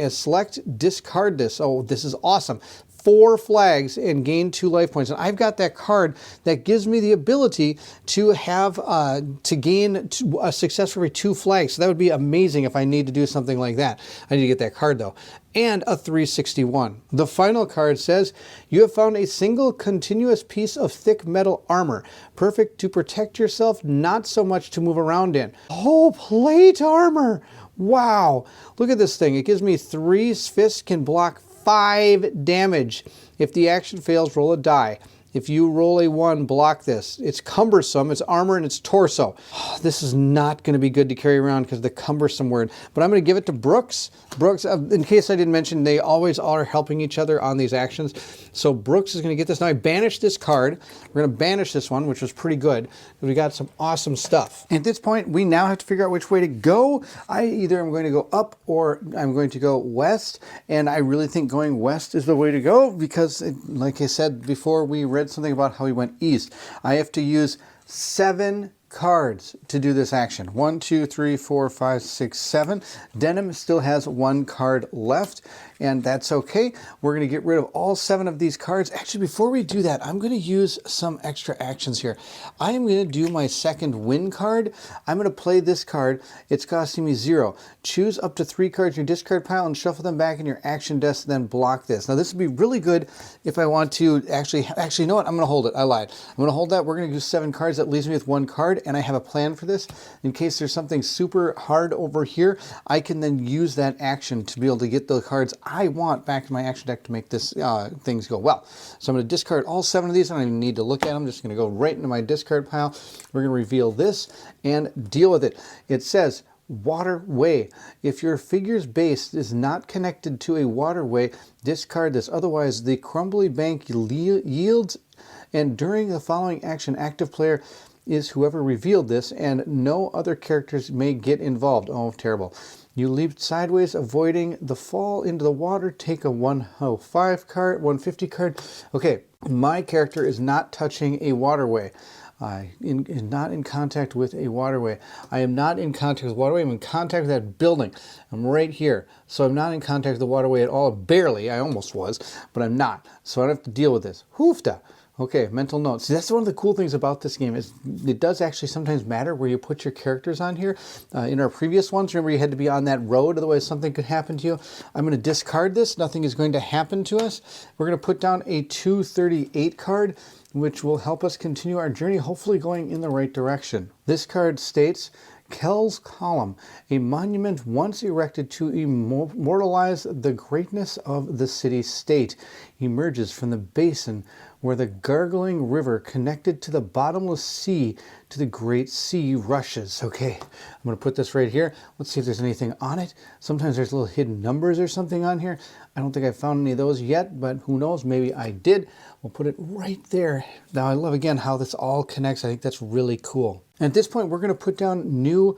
Select discard this. Oh, this is awesome. 4 flags and gain 2 life points. And I've got that card that gives me the ability to have to gain a success for every 2 flags. So that would be amazing if I need to do something like that. I need to get that card though. And a 361. The final card says, you have found a single continuous piece of thick metal armor, perfect to protect yourself, not so much to move around in. Oh, plate armor! Wow! Look at this thing. It gives me 3 fists, can block 5 damage. If the action fails, roll a die. If you roll a 1, block this. It's cumbersome, it's armor, and it's torso. Oh, this is not going to be good to carry around because of the cumbersome word. But I'm going to give it to Brooks. Brooks, in case I didn't mention, they always are helping each other on these actions. So Brooks is going to get this. Now I banished this card. We're going to banish this one, which was pretty good. We got some awesome stuff. At this point, we now have to figure out which way to go. I either am going to go up or I'm going to go west. And I really think going west is the way to go because, like I said before, we read something about how he went east. I have to use 7 cards to do this action. 1, 2, 3, 4, 5, 6, 7. Denim still has 1 card left, and that's okay. We're going to get rid of all 7 of these cards. Actually, before we do that, I'm going to use some extra actions here. I am going to do my second win card. I'm going to play this card. It's costing me 0. Choose up to 3 cards in your discard pile and shuffle them back in your action desk, then block this. Now, this would be really good if I want to actually, you know what? I'm going to hold it. I lied. I'm going to hold that. We're going to do 7 cards. That leaves me with 1 card. and I have a plan for this. In case there's something super hard over here, I can then use that action to be able to get the cards I want back to my action deck to make this things go well. So I'm going to discard all 7 of these. I don't even need to look at them. I'm just going to go right into my discard pile. We're going to reveal this and deal with it. It says, waterway. If your figure's base is not connected to a waterway, discard this. Otherwise, the crumbly bank yields, and during the following action, active player is whoever revealed this, and no other characters may get involved. Oh, terrible. You leap sideways, avoiding the fall into the water. Take a 105 card, 150 card. Okay, my character is not touching a waterway. Not in contact with a waterway. I am not in contact with waterway. I'm in contact with that building. I'm right here. So I'm not in contact with the waterway at all. Barely. I almost was, but I'm not. So I don't have to deal with this. Hoofda. Okay, mental notes. See, that's one of the cool things about this game is it does actually sometimes matter where you put your characters on here. In our previous ones, remember you had to be on that road, otherwise something could happen to you. I'm going to discard this. Nothing is going to happen to us. We're going to put down a 238 card, which will help us continue our journey, hopefully going in the right direction. This card states, Kel's Column, a monument once erected to immortalize the greatness of the city-state, emerges from the basin where the gargling river connected to the bottomless sea to the great sea rushes. Okay, I'm going to put this right here. Let's see if there's anything on it. Sometimes there's little hidden numbers or something on here. I don't think I've found any of those yet, but who knows, maybe I did. We'll put it right there. Now I love again how this all connects. I think that's really cool. And at this point, we're going to put down new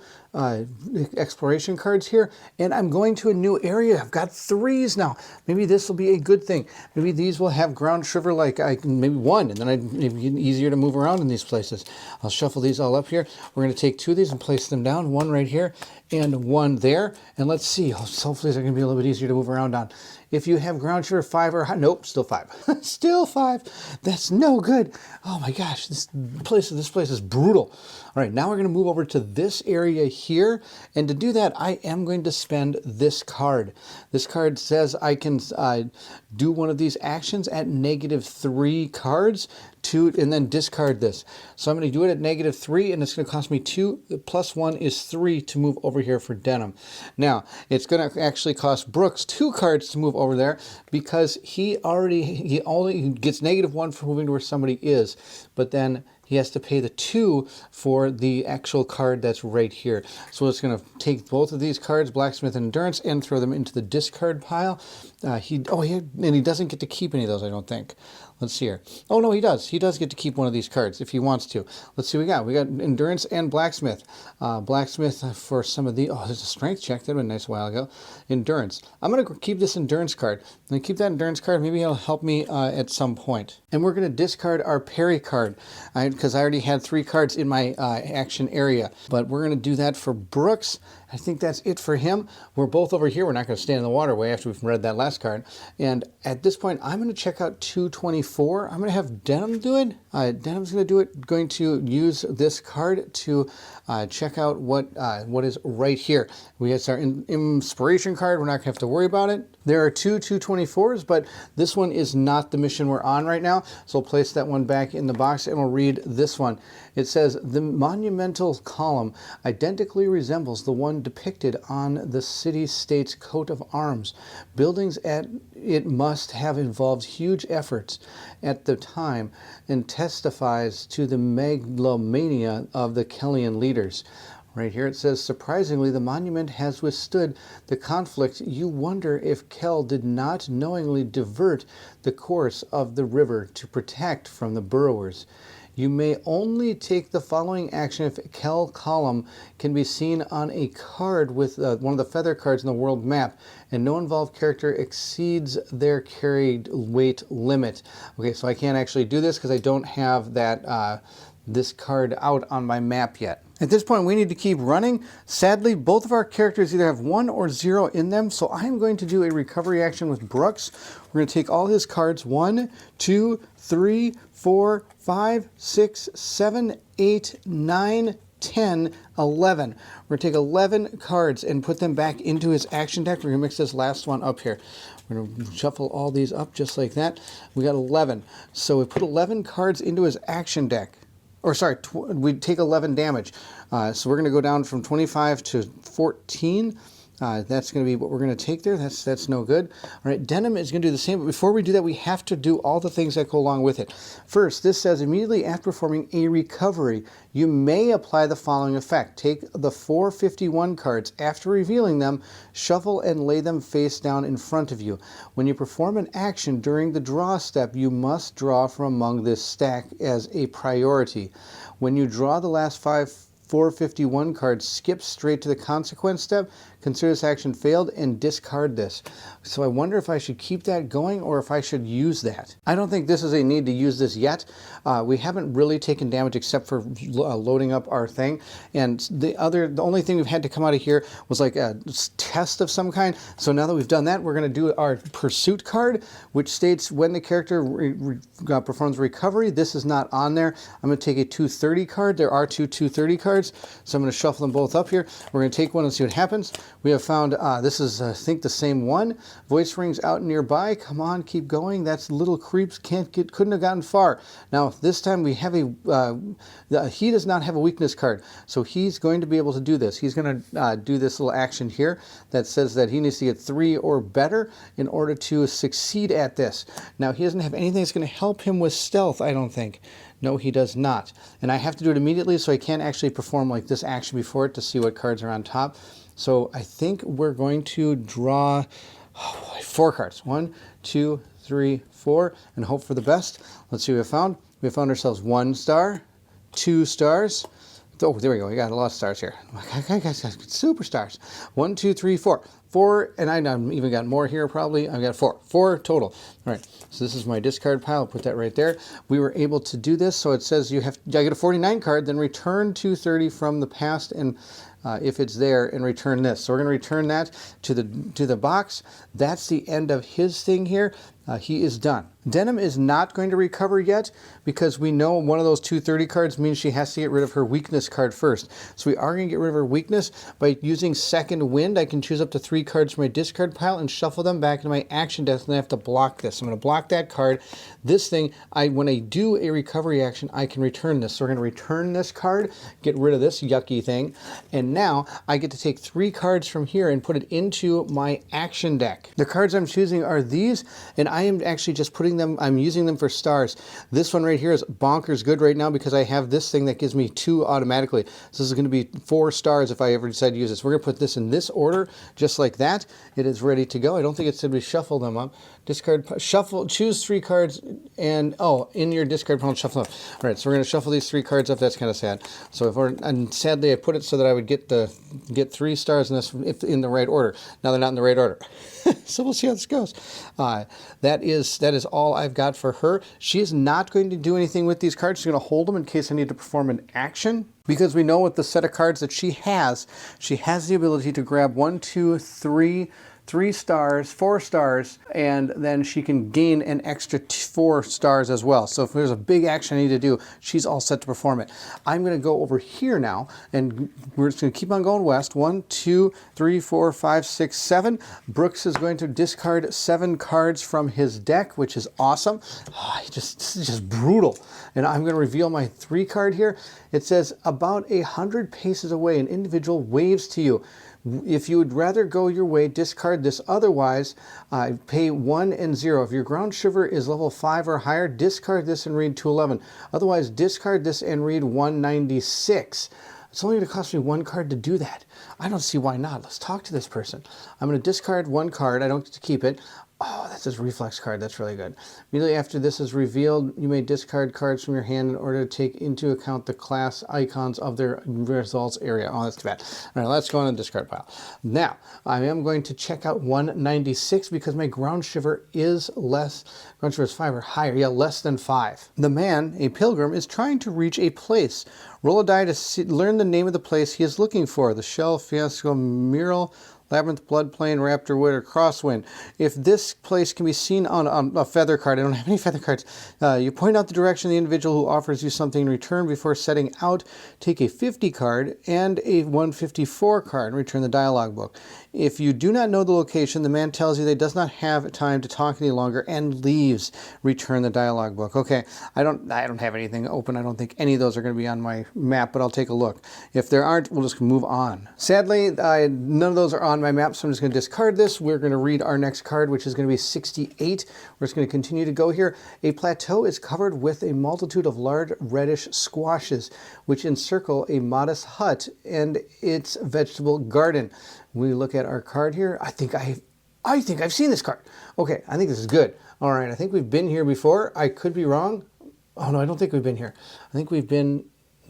exploration cards here, and I'm going to a new area. I've got 3s now. Maybe this will be a good thing. Maybe these will have ground sugar, like maybe 1, and then maybe get easier to move around in these places. I'll shuffle these all up here. We're going to take 2 of these and place them down, 1 right here and 1 there. And let's see, hopefully they're going to be a little bit easier to move around on. If you have ground sugar 5 or high, nope, still 5. Still 5. That's no good. Oh my gosh, this place is brutal. All right, now we're going to move over to this area here, and to do that, I am going to spend this card. This card says I can do one of these actions at -3 cards and then discard this. So I'm going to do it at -3, and it's going to cost me 2 plus 1 is 3 to move over here for Denim. Now, it's going to actually cost Brooks 2 cards to move over there because he only gets -1 for moving to where somebody is, but then he has to pay the 2 for the actual card that's right here. So it's going to take both of these cards, Blacksmith and Endurance, and throw them into the discard pile. And he doesn't get to keep any of those, I don't think. Let's see here. Oh, no, he does. He does get to keep one of these cards if he wants to. Let's see what we got. We got Endurance and Blacksmith. Blacksmith for some of the... Oh, there's a Strength check. That would have been nice a while ago. Endurance. I'm going to keep this Endurance card. I'm going to keep that Endurance card. Maybe it'll help me at some point. And we're going to discard our Parry card because I already had 3 cards in my action area. But we're going to do that for Brooks. I think that's it for him. We're both over here. We're not going to stand in the waterway after we've read that last card. And at this point, I'm going to check out 224. I'm going to have Denim do it. Denim's going to do it. Going to use this card to check out what is right here. We have our inspiration card. We're not going to have to worry about it. There are 2 224s, but this one is not the mission we're on right now. So we'll place that one back in the box and we'll read this one. It says, the monumental column identically resembles the one depicted on the city-state's coat of arms. Buildings at it must have involved huge efforts at the time and testifies to the megalomania of the Kellian leaders. Right here it says, surprisingly, the monument has withstood the conflict. You wonder if Kel did not knowingly divert the course of the river to protect from the burrowers. You may only take the following action if Kel column can be seen on a card with one of the feather cards in the world map, and no involved character exceeds their carried weight limit. Okay, so I can't actually do this because I don't have that this card out on my map yet. At this point, we need to keep running. Sadly, both of our characters either have 1 or 0 in them, so I'm going to do a recovery action with Brooks. We're going to take all his cards, 1, 2, 3, 4, 5, 6, 7, 8, 9, 10, 11. We're going to take 11 cards and put them back into his action deck. We're going to mix this last one up here. We're going to shuffle all these up just like that. We got 11. So we put 11 cards into his action deck. or sorry, we take 11 damage. So we're going to go down from 25 to 14. That's going to be what we're going to take there. That's no good. All right, Denim is going to do the same, but before we do that, we have to do all the things that go along with it. First, this says immediately after performing a recovery, you may apply the following effect. Take the 451 cards. After revealing them, shuffle and lay them face down in front of you. When you perform an action during the draw step, you must draw from among this stack as a priority. When you draw the last 451 cards, skip straight to the consequence step, consider this action failed, and discard this. So I wonder if I should keep that going or if I should use that. I don't think this is a need to use this yet. We haven't really taken damage except for loading up our thing. And the only thing we've had to come out of here was like a test of some kind. So now that we've done that, we're going to do our pursuit card, which states when the character performs recovery. This is not on there. I'm going to take a 230 card. There are two 230 cards. So I'm going to shuffle them both up here. We're going to take one and see what happens. We have found, this is, I think, the same one. Voice rings out nearby. Come on, keep going. That's little creeps couldn't have gotten far. Now, this time we have he does not have a weakness card. So he's going to be able to do this. He's going to do this little action here that says that he needs to get 3 or better in order to succeed at this. Now, he doesn't have anything that's going to help him with stealth, I don't think. No, he does not. And I have to do it immediately, so I can't actually perform like this action before it to see what cards are on top. So I think we're going to draw 4 cards. 1, 2, 3, 4, and hope for the best. Let's see what we found. We found ourselves 1 star, 2 stars. Oh, there we go. We got a lot of stars here. Super stars. 1, 2, 3, 4. 4, and I've even got more here probably. I've got 4. 4 total. All right, so this is my discard pile. I'll put that right there. We were able to do this, so it says I get a 49 card, then return 230 from the past, and if it's there, and return this. So we're going to return that to the box. That's the end of his thing here. He is done. Denim is not going to recover yet because we know one of those 230 cards means she has to get rid of her weakness card first. So we are going to get rid of her weakness by using Second Wind. I can choose up to 3 cards from my discard pile and shuffle them back into my action deck, and I have to block this. I'm going to block that card. This thing, when I do a recovery action, I can return this. So we're going to return this card, get rid of this yucky thing, and now I get to take 3 cards from here and put it into my action deck. The cards I'm choosing are these, and I am actually just putting them, I'm using them for stars. This one right here is bonkers good right now because I have this thing that gives me 2 automatically. So this is going to be 4 stars if I ever decide to use this. We're going to put this in this order, just like that. It is ready to go. I don't think it said we shuffle them up. Discard, shuffle, choose 3 cards, and in your discard pile, shuffle them up. All right, so we're going to shuffle these 3 cards up. That's kind of sad. So and sadly I put it so that I would get 3 stars in this if in the right order. Now they're not in the right order. So we'll see how this goes. That is all I've got for her. She is not going to do anything with these cards. She's going to hold them in case I need to perform an action. Because we know with the set of cards that she has the ability to grab 1, 2, 3 stars, 4 stars, and then she can gain an extra 4 stars as well. So if there's a big action I need to do, she's all set to perform it. I'm going to go over here now, and we're just going to keep on going west. 1, 2, 3, 4, 5, 6, 7. Brooks is going to discard 7 cards from his deck, which is awesome. This is just brutal. And I'm going to reveal my 3 card here. It says, about 100 paces away, an individual waves to you. If you would rather go your way, discard this. Otherwise, pay 1 and 0. If your ground shiver is level 5 or higher, discard this and read 211. Otherwise, discard this and read 196. It's only going to cost me 1 card to do that. I don't see why not. Let's talk to this person. I'm going to discard 1 card. I don't get to keep it. Oh, that's his reflex card. That's really good. Immediately after this is revealed, you may discard cards from your hand in order to take into account the class icons of their results area. Oh, that's too bad. All right, let's go on the discard pile. Now, I am going to check out 196 because my ground shiver is less. Ground shiver is 5 or higher. Yeah, less than 5. The man, a pilgrim, is trying to reach a place. Roll a die to learn the name of the place he is looking for. The Shell, Fiasco, Mural, Labyrinth, Bloodplane, Raptor Wood, or Crosswind. If this place can be seen on a feather card, I don't have any feather cards, you point out the direction of the individual who offers you something in return before setting out. Take a 50 card and a 154 card and return the dialogue book. If you do not know the location, the man tells you that he does not have time to talk any longer and leaves. Return the dialogue book. Okay, I don't have anything open. I don't think any of those are going to be on my map, but I'll take a look. If there aren't, we'll just move on. Sadly, none of those are on my map, so I'm just going to discard this. We're going to read our next card, which is going to be 68. We're just going to continue to go here. A plateau is covered with a multitude of large reddish squashes, which encircle a modest hut and its vegetable garden. We look at our card here. I think I've seen this card. Okay, I think this is good. All right, I think we've been here before. I could be wrong. Oh no, I don't think we've been here. I think we've been.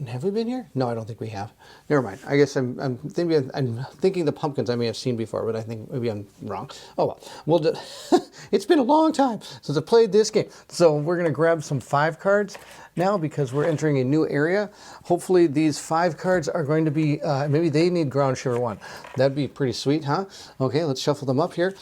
Have we been here? No, I don't think we have. Never mind. I guess I'm thinking the pumpkins I may have seen before, but I think maybe I'm wrong. Oh well. It's been a long time since I played this game. So we're going to grab some 5 cards now because we're entering a new area. Hopefully these 5 cards are going to be, maybe they need Ground Shiver 1. That'd be pretty sweet, huh? Okay, let's shuffle them up here.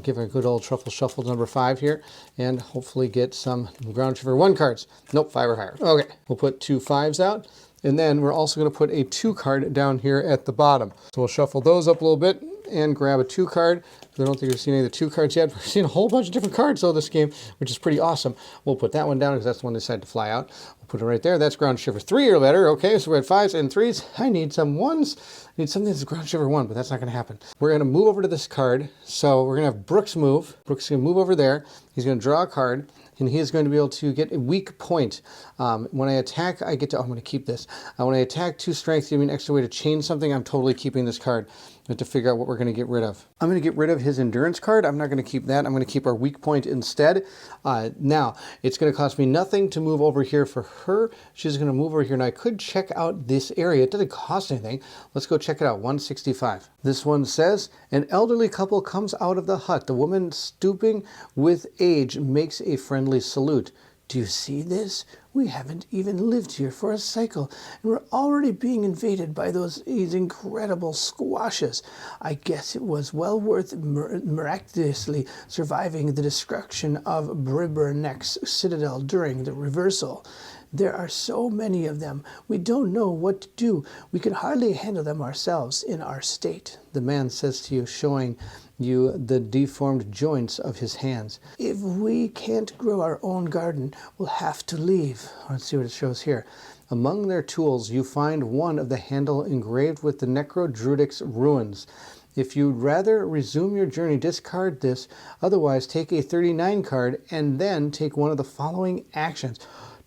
Give a good old truffle shuffle number 5 here and hopefully get some Ground Shiver 1 cards. Nope, 5 or higher. Okay, we'll put 2 5s out. And then we're also going to put a 2 card down here at the bottom. So we'll shuffle those up a little bit and grab a 2 card. I don't think we've seen any of the 2 cards yet. We've seen a whole bunch of different cards though this game, which is pretty awesome. We'll put that one down because that's the one that decided to fly out. We'll put it right there. That's Ground Shiver 3 or better. Okay, so we're at 5s and 3s. I need some 1s. I need something that's Ground Shiver 1, but that's not going to happen. We're going to move over to this card. So we're going to have Brooks move. Brooks is going to move over there. He's going to draw a card. And he is going to be able to get a weak point. When I attack, I get to, I'm going to keep this. When I attack 2 strength, give me an extra way to change something. I'm totally keeping this card. We have to figure out what we're going to get rid of. I'm going to get rid of his endurance card. I'm not going to keep that. I'm going to keep our weak point instead. Now, it's going to cost me nothing to move over here for her. She's going to move over here. And I could check out this area. It doesn't cost anything. Let's go check it out. 165. This one says, an elderly couple comes out of the hut. The woman, stooping with age, makes a friendly salute. Do you see this? We haven't even lived here for a cycle, and we're already being invaded by these incredible squashes. I guess it was well worth miraculously surviving the destruction of Bribbernek's Citadel during the reversal. There are so many of them, we don't know what to do. We can hardly handle them ourselves in our state, the man says to you, showing you the deformed joints of his hands. If we can't grow our own garden, we'll have to leave. Let's see what it shows here. Among their tools, you find one of the handle engraved with the Necrodruidic's runes. If you'd rather resume your journey, discard this. Otherwise, take a 39 card and then take one of the following actions.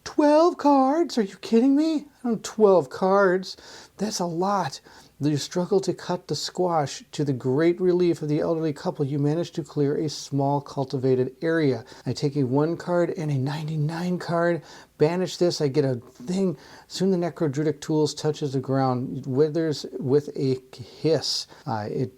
12 cards? Are you kidding me? 12 cards? That's a lot. You struggle to cut the squash. To the great relief of the elderly couple, you manage to clear a small cultivated area. I take a 1 card and a 99 card. Banish this. I get a thing. Soon the Necrodruidic tools touches the ground. It withers with a hiss. I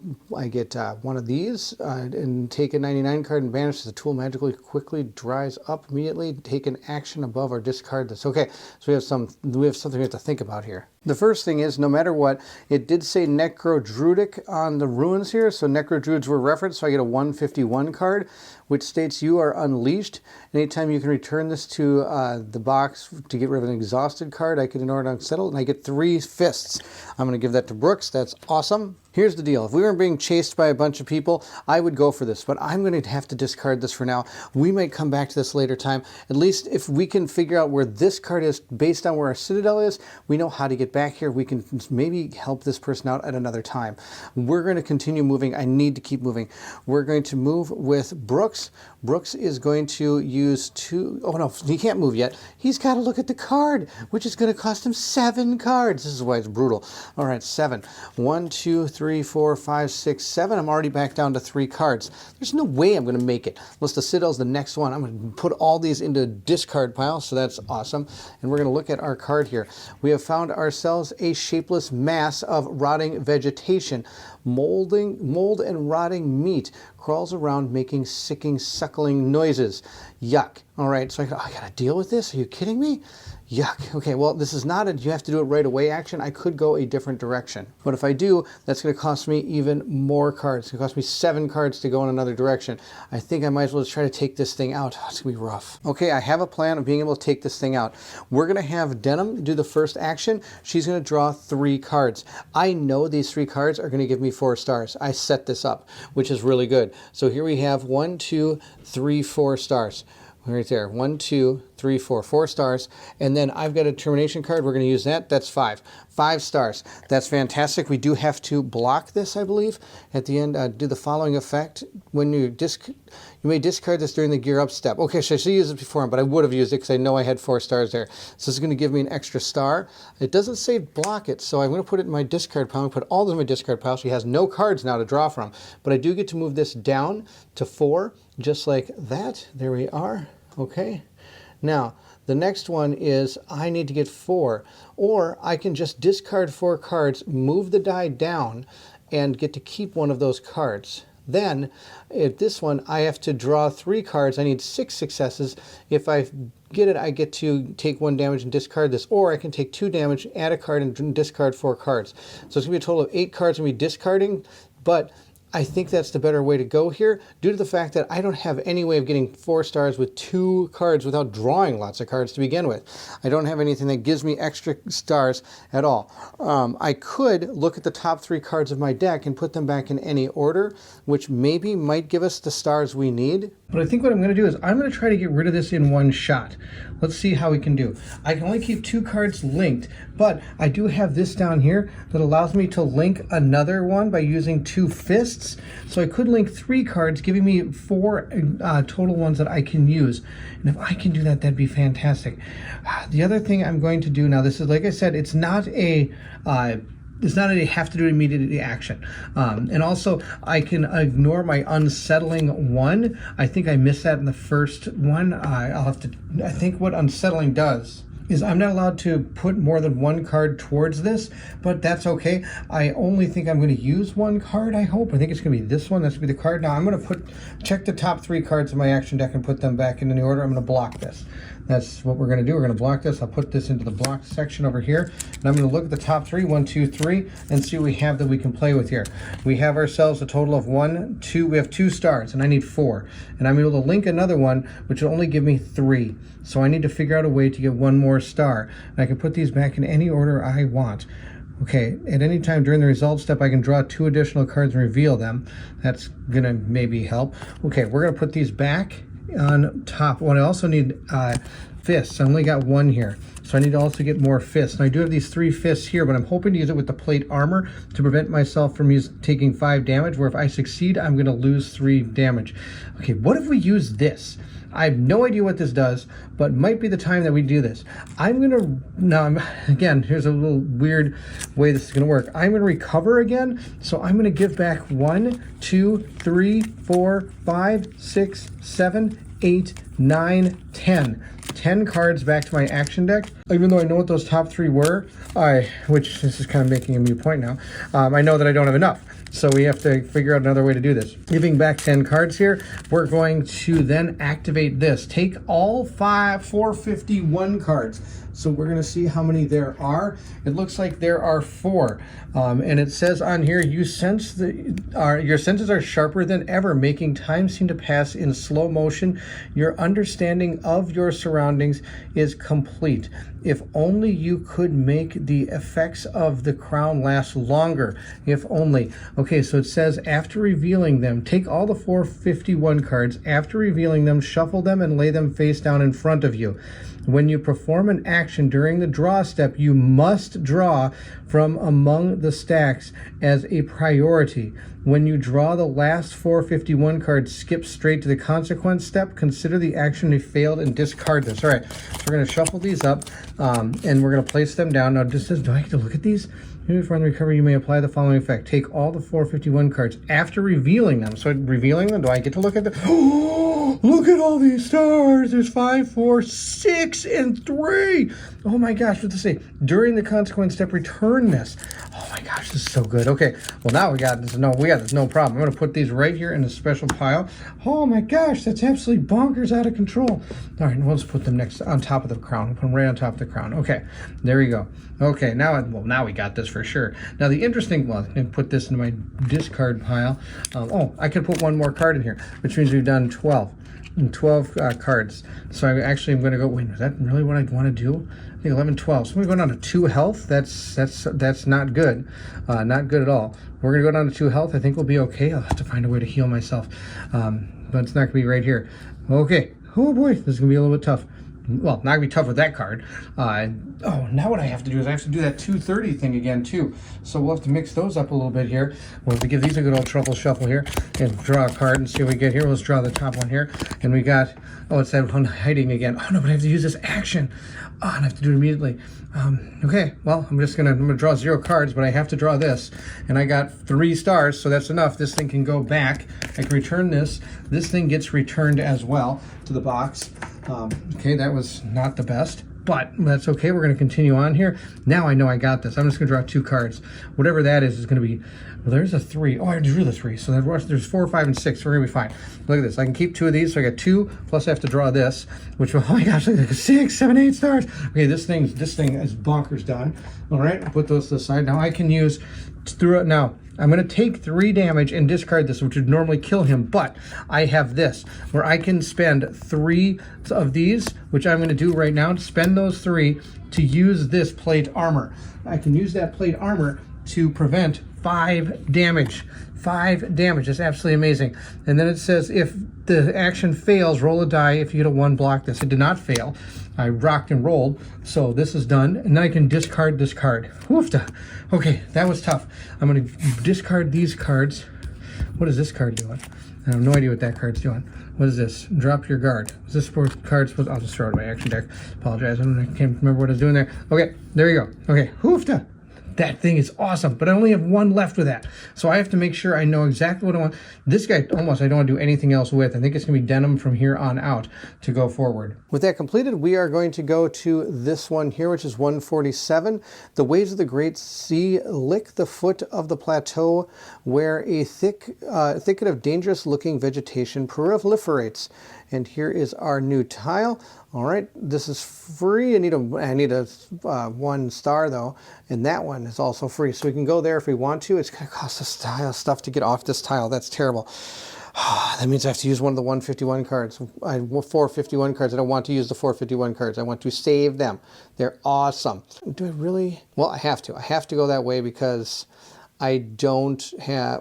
get one of these and take a 99 card and banish. The tool magically quickly dries up immediately. Take an action above or discard this. Okay, so we have something we have to think about here. The first thing is, no matter what, it did say Necrodruidic on the runes here, so Necrodruids were referenced, so I get a 151 card, which states you are unleashed. Anytime you can return this to the box to get rid of an exhausted card, I can ignore it unsettled, and I get 3 fists. I'm going to give that to Brooks. That's awesome. Here's the deal. If we weren't being chased by a bunch of people, I would go for this, but I'm going to have to discard this for now. We might come back to this later time. At least if we can figure out where this card is based on where our Citadel is, we know how to get back here. We can maybe help this person out at another time. We're going to continue moving. I need to keep moving. We're going to move with Brooks. Brooks is going to use 2... Oh, no, he can't move yet. He's got to look at the card, which is going to cost him 7 cards. This is why it's brutal. All right, 7. 1, 2, 3, 4, 5, 6, 7. I'm already back down to 3 cards. There's no way I'm going to make it. Unless the Citadel's the next one. I'm going to put all these into a discard pile, so that's awesome. And we're going to look at our card here. We have found ourselves a shapeless mass of rotting vegetation. Mold and rotting meat crawls around making sicking, suckling noises. Yuck. All right, so I gotta deal with this? Are you kidding me? Yuck. Okay, well, this is not a you have to do it right away action. I could go a different direction. But if I do, that's going to cost me even more cards. It's going to cost me 7 cards to go in another direction. I think I might as well just try to take this thing out. Oh, it's going to be rough. Okay, I have a plan of being able to take this thing out. We're going to have Denim do the first action. She's going to draw 3 cards. I know these 3 cards are going to give me 4 stars. I set this up, which is really good. So here we have 1, 2, 3, 4 stars. Right there, 1, 2, 3, 4, 4 stars. And then I've got a termination card. We're going to use that. That's 5 stars. That's fantastic. We do have to block this, I believe. At the end, do the following effect. When you may discard this during the gear up step. Okay, so I should use it before, but I would have used it because I know I had 4 stars there. So this is going to give me an extra star. It doesn't say block it, so I'm going to put it in my discard pile. I'm going to put all this in my discard pile. She has no cards now to draw from. But I do get to move this down to 4, just like that. There we are. Okay, now the next one is I need to get 4, or I can just discard 4 cards, move the die down, and get to keep one of those cards. Then, at this one, I have to draw 3 cards. I need 6 successes. If I get it, I get to take 1 damage and discard this, or I can take 2 damage, add a card, and discard 4 cards. So it's going to be a total of 8 cards I'm going to be discarding, but I think that's the better way to go here, due to the fact that I don't have any way of getting 4 stars with 2 cards without drawing lots of cards to begin with. I don't have anything that gives me extra stars at all. I could look at the top 3 cards of my deck and put them back in any order, which maybe might give us the stars we need. But I think what I'm going to do is I'm going to try to get rid of this in one shot. Let's see how we can do. I can only keep 2 cards linked, but I do have this down here that allows me to link another one by using 2 fists. So I could link 3 cards, giving me 4 total ones that I can use. And if I can do that, that'd be fantastic. The other thing I'm going to do now, this is, like I said, it's not a have to do immediately action. And also, I can ignore my unsettling 1. I think I missed that in the first one. I think what unsettling does is I'm not allowed to put more than 1 card towards this, but that's okay. I only think I'm going to use 1 card, I hope. I think it's going to be this one. That's going to be the card. Now I'm going to check the top 3 cards of my action deck and put them back in the order. I'm going to block this. That's what we're going to do. We're going to block this. I'll put this into the block section over here. And I'm going to look at the top 3, 1, 2, 3, and see what we have that we can play with here. We have ourselves a total of 1, 2. We have 2 stars, and I need 4. And I'm able to link another one, which will only give me 3. So I need to figure out a way to get 1 more star. And I can put these back in any order I want. Okay, at any time during the result step, I can draw 2 additional cards and reveal them. That's going to maybe help. Okay, we're going to put these back on top. Well, I also need fists. I only got 1 here, so I need to also get more fists. And I do have these 3 fists here, but I'm hoping to use it with the plate armor to prevent myself from taking 5 damage, where if I succeed, I'm going to lose 3 damage. Okay, what if we use this? I have no idea what this does, but might be the time that we do this. Again, here's a little weird way this is going to work. I'm going to recover again, so I'm going to give back 1, 2, 3, 4, 5, 6, 7, 8, 9, 10. 10 cards back to my action deck. Even though I know what those top 3 were, which this is kind of making a moot point now, I know that I don't have enough. So we have to figure out another way to do this. Giving back 10 cards here, we're going to then activate this. Take all 451 cards. So we're going to see how many there are. It looks like there are 4. And it says on here, your senses are sharper than ever, making time seem to pass in slow motion. Your understanding of your surroundings is complete. If only you could make the effects of the crown last longer. If only. Okay, so it says after revealing them, take all the 451 cards. After revealing them, shuffle them and lay them face down in front of you. When you perform an action during the draw step, you must draw from among the stacks as a priority. When you draw the last 451 cards, skip straight to the consequence step. Consider the action you failed and discard this. All right, so we're going to shuffle these up and we're going to place them down. Now, this says, do I have to look at these? Before the recovery, you may apply the following effect. Take all the 451 cards after revealing them. So revealing them, do I get to look at them? Oh, look at all these stars. There's 5, 4, 6, and 3. Oh my gosh, what does it say? During the consequence step, return this. Oh my gosh, this is so good. Okay, well now we got this. We got this no problem. I'm gonna put these right here in a special pile. Oh my gosh, that's absolutely bonkers out of control. All right, we'll just put them next on top of the crown. We'll put them right on top of the crown. Okay, there we go. Okay, now we got this for sure. Now the interesting, well, I'm gonna put this in my discard pile. Oh, I could put one more card in here, which means we've done 12. 12 cards. So I'm going to go, wait, is that really what I want to do? I think 11, 12. So we're going down to 2 health. That's not good. Not good at all. We're going to go down to 2 health. I think we'll be okay. I'll have to find a way to heal myself. But it's not going to be right here. Okay. Oh boy, this is going to be a little bit tough. Well, not going to be tough with that card. Now what I have to do is I have to do that 230 thing again, too. So we'll have to mix those up a little bit here. We'll have to give these a good old truffle shuffle here and draw a card and see what we get here. Let's draw the top one here. And we got, it's that one hiding again. Oh, no, but I have to use this action. Oh, and I have to do it immediately. Okay, well, I'm gonna draw 0 cards, but I have to draw this. And I got 3 stars, so that's enough. This thing can go back. I can return this. This thing gets returned as well to the box. Okay, that was not the best, but that's okay. We're going to continue on here. Now I know I got this. I'm just going to draw 2 cards. Whatever that is going to be, well, there's a 3. Oh, I drew the 3. So there's 4, 5, and 6. So we're going to be fine. Look at this. I can keep 2 of these. So I got 2, plus I have to draw this, which will, oh my gosh, look at 6, 7, 8 stars. Okay, this thing is bonkers done. All right, I'll put those to the side. Now I can use throughout. Now I'm going to take 3 damage and discard this, which would normally kill him, but I have this, where I can spend 3 of these, which I'm going to do right now, to spend those 3 to use this plate armor. I can use that plate armor to prevent 5 damage. 5 damage. That's absolutely amazing. And then it says if the action fails, roll a die. If you get a 1, block this. It did not fail. I rocked and rolled, so this is done. And then I can discard this card. Woofda. Okay, that was tough. I'm going to discard these cards. What is this card doing? I have no idea what that card's doing. What is this? Drop your guard. Is this card supposed? I'll just throw it away. Action deck. Apologize. I can't remember what I was doing there. Okay, there you go. Okay, woofda. That thing is awesome, but I only have 1 left with that. So I have to make sure I know exactly what I want. This guy, almost, I don't want to do anything else with. I think it's going to be denim from here on out to go forward. With that completed, we are going to go to this one here, which is 147. The waves of the great sea lick the foot of the plateau where a thicket of dangerous-looking vegetation proliferates. And here is our new tile. All right, this is free. I need a 1 star though, and that one is also free. So we can go there if we want to. It's gonna cost us stuff to get off this tile. That's terrible. That means I have to use one of the 151 cards. I have 451 cards. I don't want to use the 451 cards. I want to save them. They're awesome. Do I really? Well, I have to. I have to go that way because I don't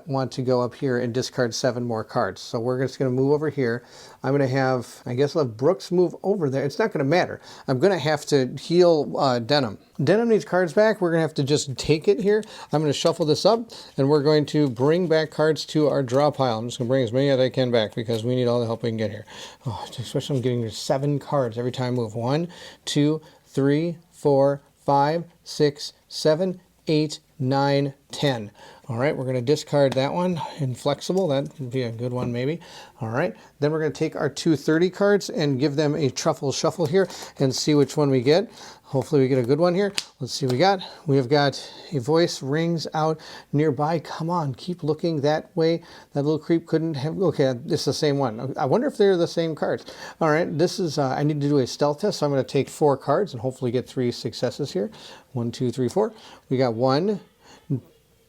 want to go up here and discard 7 more cards. So we're just going to move over here. I'm going to have, I guess I'll have Brooks move over there. It's not going to matter. I'm going to have to heal Denim. Denim needs cards back. We're going to have to just take it here. I'm going to shuffle this up, and we're going to bring back cards to our draw pile. I'm just going to bring as many as I can back because we need all the help we can get here. Oh, especially I'm getting 7 cards every time I move. 1, 2, 3, 4, 5, 6, 7, 8, 9, 10. All right, we're going to discard that one. Inflexible, that would be a good one maybe. All right, then we're going to take our 230 cards and give them a truffle shuffle here and see which one we get. Hopefully we get a good one here. Let's see what we got. We have got a voice rings out nearby. Come on, keep looking that way. That little creep couldn't have, okay, it's the same one. I wonder if they're the same cards. All right, this is, I need to do a stealth test, so I'm going to take 4 cards and hopefully get 3 successes here. 1, 2, 3, 4. We got 1,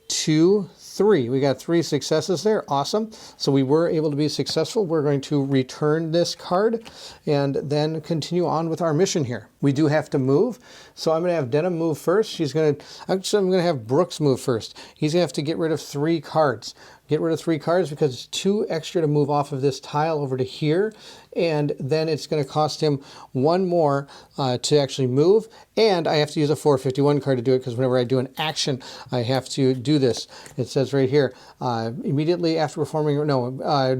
2, 3. We got 3 successes there. Awesome. So we were able to be successful. We're going to return this card and then continue on with our mission here. We do have to move. So I'm going to have Denim move first. I'm going to have Brooks move first. He's going to have to get rid of 3 cards. Get rid of 3 cards because it's 2 extra to move off of this tile over to here. And then it's going to cost him 1 more to actually move. And I have to use a 451 card to do it because whenever I do an action, I have to do this. It says right here, immediately after performing,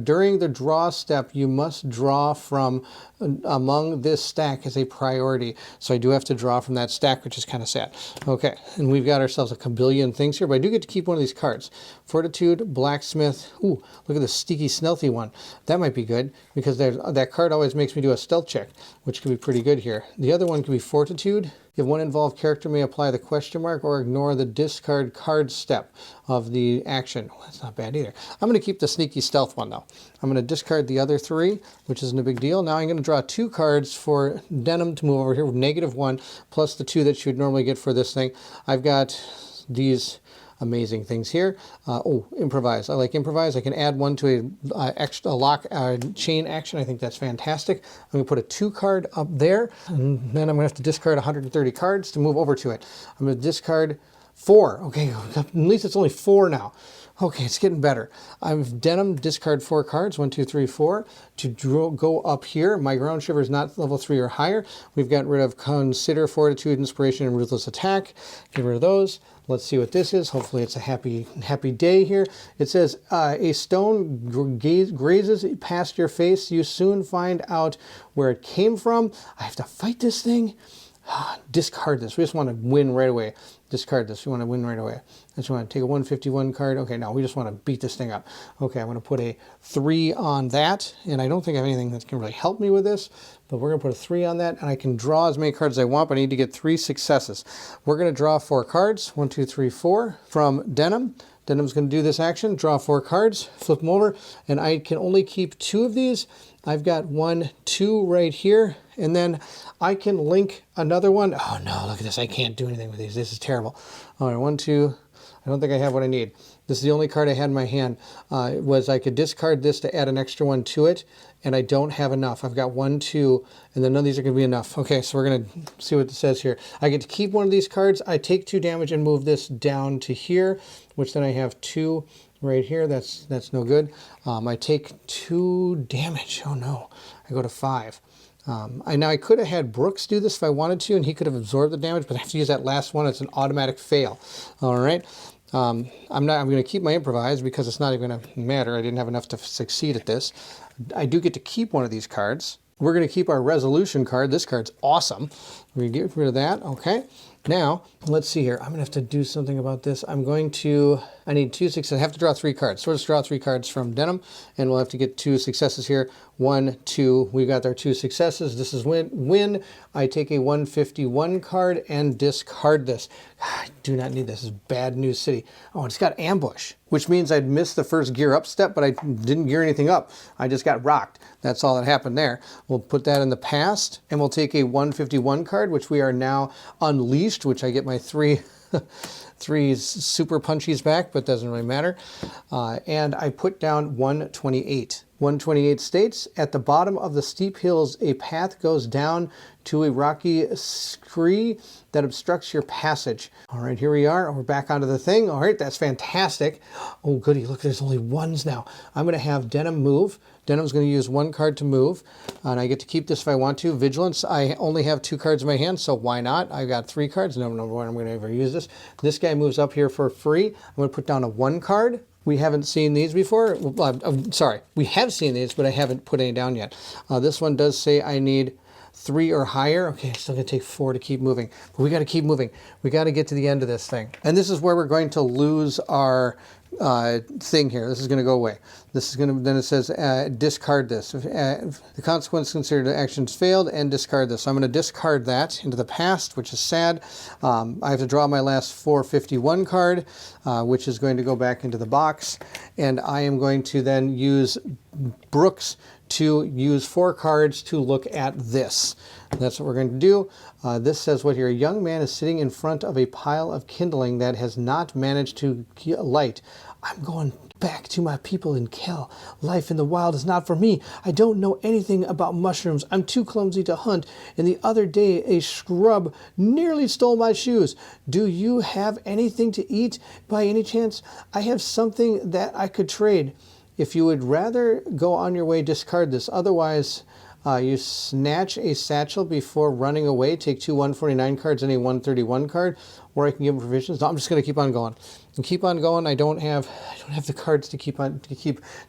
during the draw step, you must draw from among this stack as a priority. So I do have to draw from that stack, which is kind of sad. Okay, and we've got ourselves a kabillion things here, but I do get to keep one of these cards. Fortitude, Black blacksmith. Ooh, look at the sneaky, stealthy one. That might be good because that card always makes me do a stealth check, which could be pretty good here. The other one could be fortitude. If one involved character may apply the question mark or ignore the discard card step of the action. Well, that's not bad either. I'm going to keep the sneaky stealth one though. I'm going to discard the other 3, which isn't a big deal. Now I'm going to draw 2 cards for Denim to move over here with -1 plus the 2 that you would normally get for this thing. I've got these amazing things here. Improvise. I like improvise. I can add 1 to a lock chain action. I think that's fantastic. I'm going to put a 2 card up there, and then I'm going to have to discard 130 cards to move over to it. I'm going to discard 4. Okay, at least it's only 4 now. Okay, it's getting better. I've Denim, discard 4 cards, 1, 2, 3, 4, to go up here. My ground shiver is not level 3 or higher. We've gotten rid of consider, fortitude, inspiration, and ruthless attack. Get rid of those. Let's see what this is. Hopefully it's a happy day here. It says, a stone grazes past your face. You soon find out where it came from. I have to fight this thing. Discard this. We just want to win right away. Discard this. We want to win right away. I just want to take a 151 card. Okay, no, we just want to beat this thing up. Okay, I'm going to put a 3 on that, and I don't think I have anything that can really help me with this, but we're going to put a 3 on that, and I can draw as many cards as I want, but I need to get 3 successes. We're going to draw 4 cards. 1, 2, 3, 4 from Denim. Denim's going to do this action, draw 4 cards, flip them over, and I can only keep 2 of these. I've got 1, 2 right here, and then I can link another one. Oh no, look at this. I can't do anything with these. This is terrible. All right, 1, 2. I don't think I have what I need. This is the only card I had in my hand. Was I could discard this to add an extra 1 to it, and I don't have enough. I've got 1, 2, and then none of these are going to be enough. Okay, so we're going to see what it says here. I get to keep 1 of these cards. I take 2 damage and move this down to here, which then I have 2 right here. That's no good. I take 2 damage. Oh no, I go to 5. Now I could have had Brooks do this if I wanted to, and he could have absorbed the damage, but I have to use that last one. It's an automatic fail. All right. I'm going to keep my improvise because it's not even going to matter. I didn't have enough to succeed at this. I do get to keep 1 of these cards. We're going to keep our resolution card. This card's awesome. We get rid of that. Okay. Now, let's see here. I'm going to have to do something about this. I need 2 successes. I have to draw 3 cards. So let's draw 3 cards from Denim, and we'll have to get 2 successes here. 1, 2. We got our 2 successes. This is win. I take a 151 card and discard this. I do not need this. This is bad news city. Oh, it's got ambush, which means I'd missed the first gear up step, but I didn't gear anything up. I just got rocked. That's all that happened there. We'll put that in the past, and we'll take a 151 card, which we are now unleashed, which I get my 3 super punchies back, but doesn't really matter. And I put down 128. 128 states, at the bottom of the steep hills, a path goes down to a rocky scree that obstructs your passage. All right, here we are. We're back onto the thing. All right, that's fantastic. Oh, goody. Look, there's only 1s now. I'm going to have Denim move. Denim's going to use 1 card to move, and I get to keep this if I want to. Vigilance, I only have 2 cards in my hand, so why not? I've got 3 cards. No, number 1, I'm going to ever use this. This guy moves up here for free. I'm going to put down a 1 card. We haven't seen these before. I'm sorry, we have seen these, but I haven't put any down yet. This one does say I need 3 or higher. Okay, it's still going to take 4 to keep moving. But we got to keep moving. We got to get to the end of this thing. And this is where we're going to lose our thing here. This is going to go away. This is going to, then it says discard this. The consequence considered actions failed, and discard this. So I'm going to discard that into the past, which is sad. I have to draw my last 451 card, which is going to go back into the box. And I am going to then use Brooks to use 4 cards to look at this. That's what we're going to do. This says what here? A young man is sitting in front of a pile of kindling that has not managed to light. I'm going back to my people in Kel. Life in the wild is not for me. I don't know anything about mushrooms. I'm too clumsy to hunt. And the other day, a scrub nearly stole my shoes. Do you have anything to eat by any chance? I have something that I could trade. If you would rather go on your way, discard this. Otherwise, you snatch a satchel before running away. Take 2 149 cards and a 131 card. or I can give them provisions. No, I'm just going to keep on going and keep on going. I don't have the cards to keep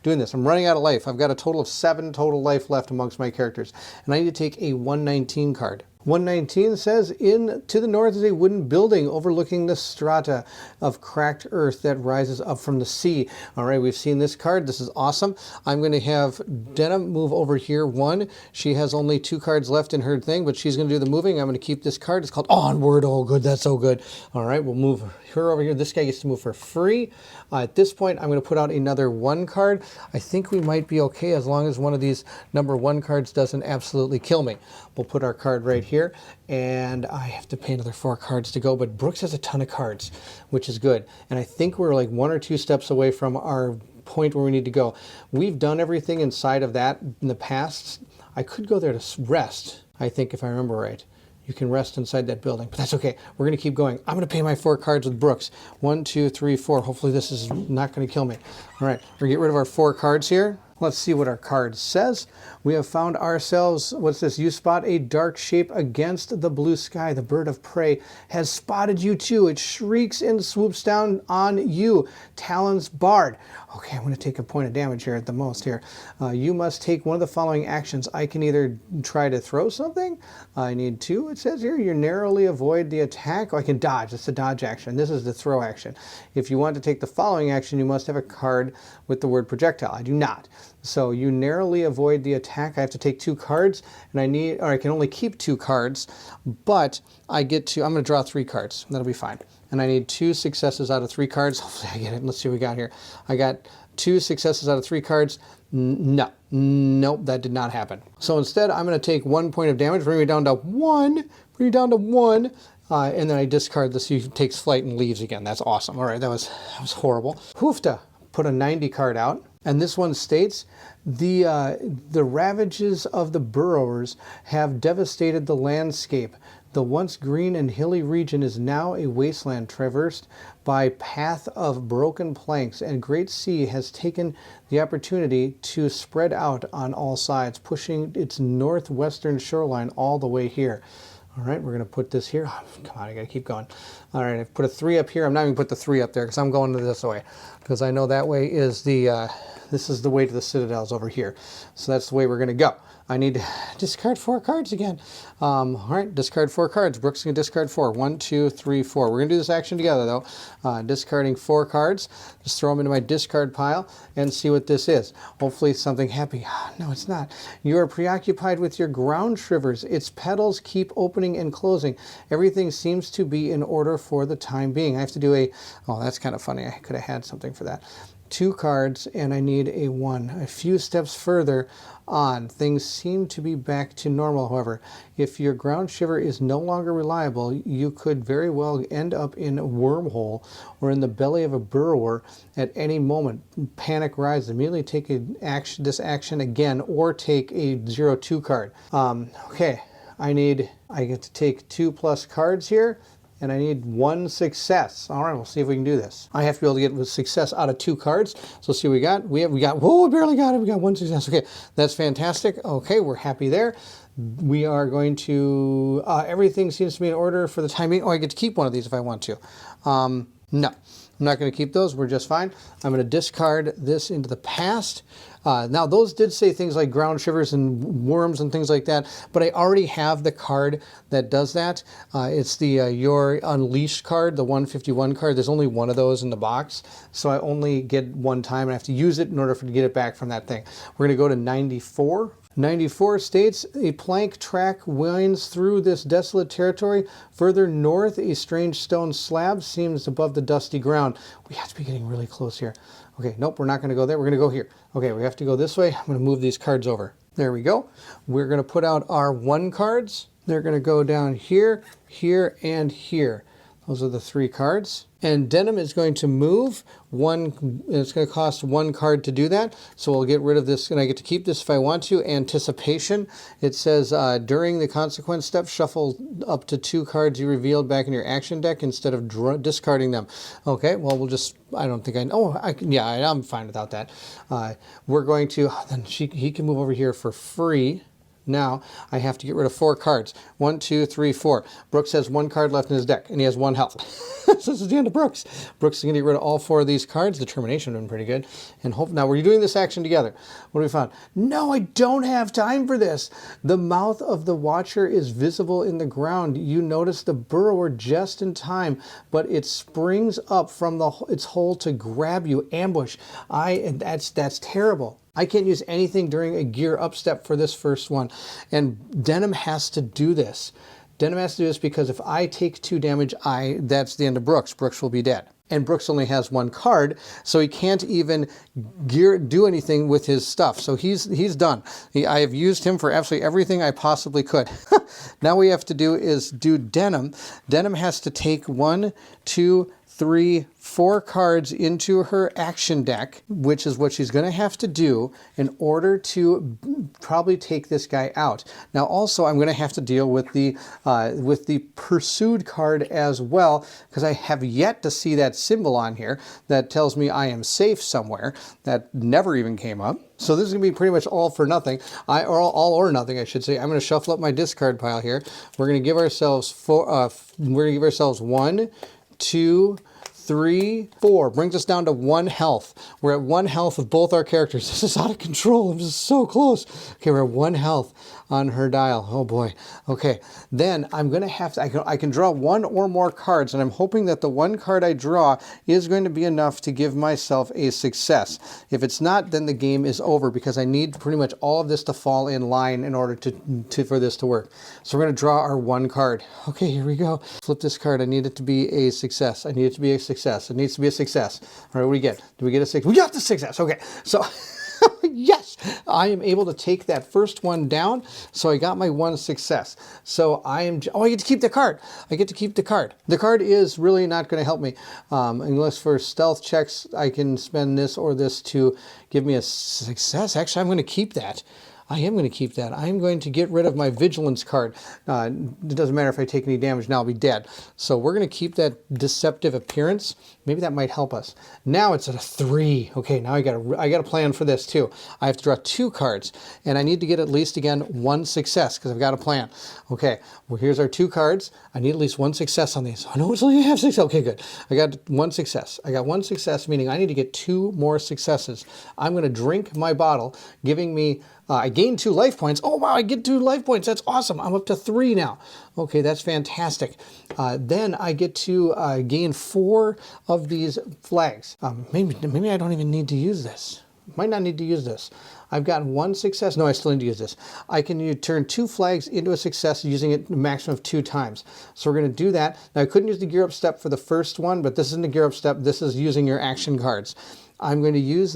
doing this. I'm running out of life. I've got a total of 7 total life left amongst my characters, and I need to take a 119 card. 119 says, to the north is a wooden building overlooking the strata of cracked earth that rises up from the sea. All right, we've seen this card. This is awesome. I'm going to have Denim move over here 1. She has only 2 cards left in her thing, but she's going to do the moving. I'm going to keep this card. It's called Onward. Oh, good. That's so good. All right, we'll move her over here. This guy gets to move for free. At this point, I'm going to put out another 1 card. I think we might be okay as long as one of these number 1 cards doesn't absolutely kill me. We'll put our card right here, and I have to pay another 4 cards to go, but Brooks has a ton of cards, which is good. And I think we're like 1 or 2 steps away from our point where we need to go. We've done everything inside of that in the past. I could go there to rest, I think, if I remember right. You can rest inside that building, but that's okay. We're going to keep going. I'm going to pay my 4 cards with Brooks. 1, 2, 3, 4. Hopefully this is not going to kill me. All right, we're going to get rid of our 4 cards here. Let's see what our card says. We have found ourselves, what's this? You spot a dark shape against the blue sky. The bird of prey has spotted you too. It shrieks and swoops down on you. Talons barred. Okay, I'm going to take a point of damage here at the most here. You must take one of the following actions. I can either try to throw something. I need 2, it says here. You narrowly avoid the attack. Oh, I can dodge. It's the dodge action. This is the throw action. If you want to take the following action, you must have a card with the word projectile. I do not. So you narrowly avoid the attack. I have to take 2 cards, and I can only keep 2 cards, but I'm going to draw 3 cards. That'll be fine. And I need 2 successes out of 3 cards. Hopefully I get it. Let's see what we got here. I got 2 successes out of 3 cards. No. Nope, that did not happen. So instead, I'm going to take 1 point of damage, bring me down to 1. Bring me down to 1. And then I discard this. He takes flight and leaves again. That's awesome. All right, that was horrible. Hoofta. Put a 90 card out. And this one states, the ravages of the burrowers have devastated the landscape. The once green and hilly region is now a wasteland traversed by path of broken planks, and Great Sea has taken the opportunity to spread out on all sides, pushing its northwestern shoreline all the way here. All right, we're going to put this here. Oh, come on, I got to keep going. All right, I've put a 3 up here. I'm not even going to put the 3 up there because I'm going to this way, because I know that way is this is the way to the Citadels over here. So that's the way we're going to go. I need to discard 4 cards again. All right, discard 4 cards. Brooks can discard 4. 1, 2, 3, 4. We're going to do this action together, though. Discarding 4 cards. Just throw them into my discard pile and see what this is. Hopefully something happy. No, it's not. You are preoccupied with your ground shivers. Its petals keep opening and closing. Everything seems to be in order for the time being. I have to do oh, that's kind of funny. I could have had something for that. 2 cards, and I need a 1. A few steps further on, things seem to be back to normal, however. If your ground shiver is no longer reliable, you could very well end up in a wormhole or in the belly of a burrower at any moment. Panic rises. Immediately take this action again, or take a 0-2 card. Okay, I get to take 2+ cards here. And I need 1 success. All right, we'll see if we can do this. I have to be able to get a success out of 2 cards. So let's see what we got. We got, whoa, barely got it. We got 1 success. Okay, that's fantastic. Okay, we're happy there. We are going to, everything seems to be in order for the time being. Oh, I get to keep one of these if I want to. No, I'm not going to keep those. We're just fine. I'm going to discard this into the past. Now, those did say things like ground shivers and worms and things like that, but I already have the card that does that. It's the Your Unleashed card, the 151 card. There's only 1 of those in the box, so I only get 1 time, and I have to use it in order to get it back from that thing. We're going to go to 94. 94 states, a plank track winds through this desolate territory. Further north, a strange stone slab seems above the dusty ground. We have to be getting really close here. Okay, nope, we're not going to go there. We're going to go here. Okay, we have to go this way. I'm going to move these cards over. There we go. We're going to put out our 1 cards. They're going to go down here, here, and here. Those are the 3 cards. And Denim is going to move 1. It's going to cost 1 card to do that. So we'll get rid of this, and I get to keep this if I want to. Anticipation. It says during the consequence step, shuffle up to 2 cards you revealed back in your action deck instead of discarding them. Okay, well, we'll just, I don't think I'm fine without that. We're going to, then he can move over here for free. Now I have to get rid of 4 cards. 1, 2, 3, 4. Brooks has 1 card left in his deck, and he has 1 health. So this is the end of Brooks. Brooks is going to get rid of all 4 of these cards. Determination would have been pretty good. And hope now we're doing this action together. What do we found? No, I don't have time for this. The mouth of the Watcher is visible in the ground. You notice the burrower just in time, but it springs up from its hole to grab you, ambush. That's terrible. I can't use anything during a gear up step for this first one. And Denim has to do this. Denim has to do this because if I take 2 damage, that's the end of Brooks. Brooks will be dead. And Brooks only has 1 card, so he can't even do anything with his stuff. So he's done. I have used him for absolutely everything I possibly could. Now what we have to do is do Denim. Denim has to take 1, 2, 3, 4 cards into her action deck, which is what she's going to have to do in order to probably take this guy out. Now also I'm going to have to deal with the pursued card as well, because I have yet to see that symbol on here that tells me I am safe somewhere. That never even came up. So this is going to be pretty much all for nothing. All or nothing, I should say. I'm going to shuffle up my discard pile here. We're going to give ourselves 1, 2, 3, 4. Brings us down to 1 health. We're at 1 health with both our characters. This is out of control. I'm just so close. Okay, we're at 1 health on her dial. Oh boy. Okay, then I'm going to have to, I can draw 1 or more cards, and I'm hoping that the 1 card I draw is going to be enough to give myself a success. If it's not, then the game is over, because I need pretty much all of this to fall in line in order for this to work. So we're going to draw our 1 card. Okay, here we go. Flip this card. I need it to be a success. I need it to be a success. It needs to be a success. All right, what do we get? Do we get a 6? We got the success. Okay, so yes, I am able to take that first one down. So I got my 1 success. So I get to keep the card. I get to keep the card. The card is really not going to help me unless for stealth checks I can spend this or this to give me a success. Actually, I'm going to keep that. I am going to keep that. I'm going to get rid of my vigilance card. It doesn't matter if I take any damage now, I'll be dead. So we're going to keep that deceptive appearance. Maybe that might help us. Now it's at a 3. Okay, now I got a plan for this too. I have to draw 2 cards, and I need to get at least again 1 success because I've got a plan. Okay, well here's our 2 cards. I need at least 1 success on these. Oh no, it's only have 6. Okay, good. I got 1 success. I got 1 success, meaning I need to get 2 more successes. I'm going to drink my bottle, giving me I gained 2 life points. Oh wow, I get 2 life points. That's awesome. I'm up to 3 now. Okay, that's fantastic. Then I get to gain 4 of these flags. Maybe I don't even need to use this. Might not need to use this. I've gotten 1 success. No, I still need to use this. I can turn 2 flags into a success using it a maximum of 2 times. So we're going to do that. Now I couldn't use the gear up step for the first one, but this isn't a gear up step. This is using your action cards. I'm going to use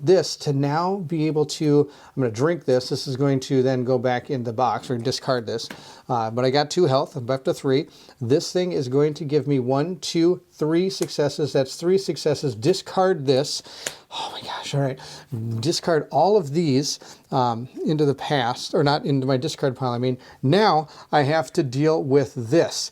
this to now be able to, I'm going to drink this. This is going to then go back in the box or discard this. But I got 2 health. I'm up to 3. This thing is going to give me 1, 2, 3 successes. That's 3 successes. Discard this. Oh my gosh. All right. Discard all of these into the past, or not into my discard pile. I mean, now I have to deal with this.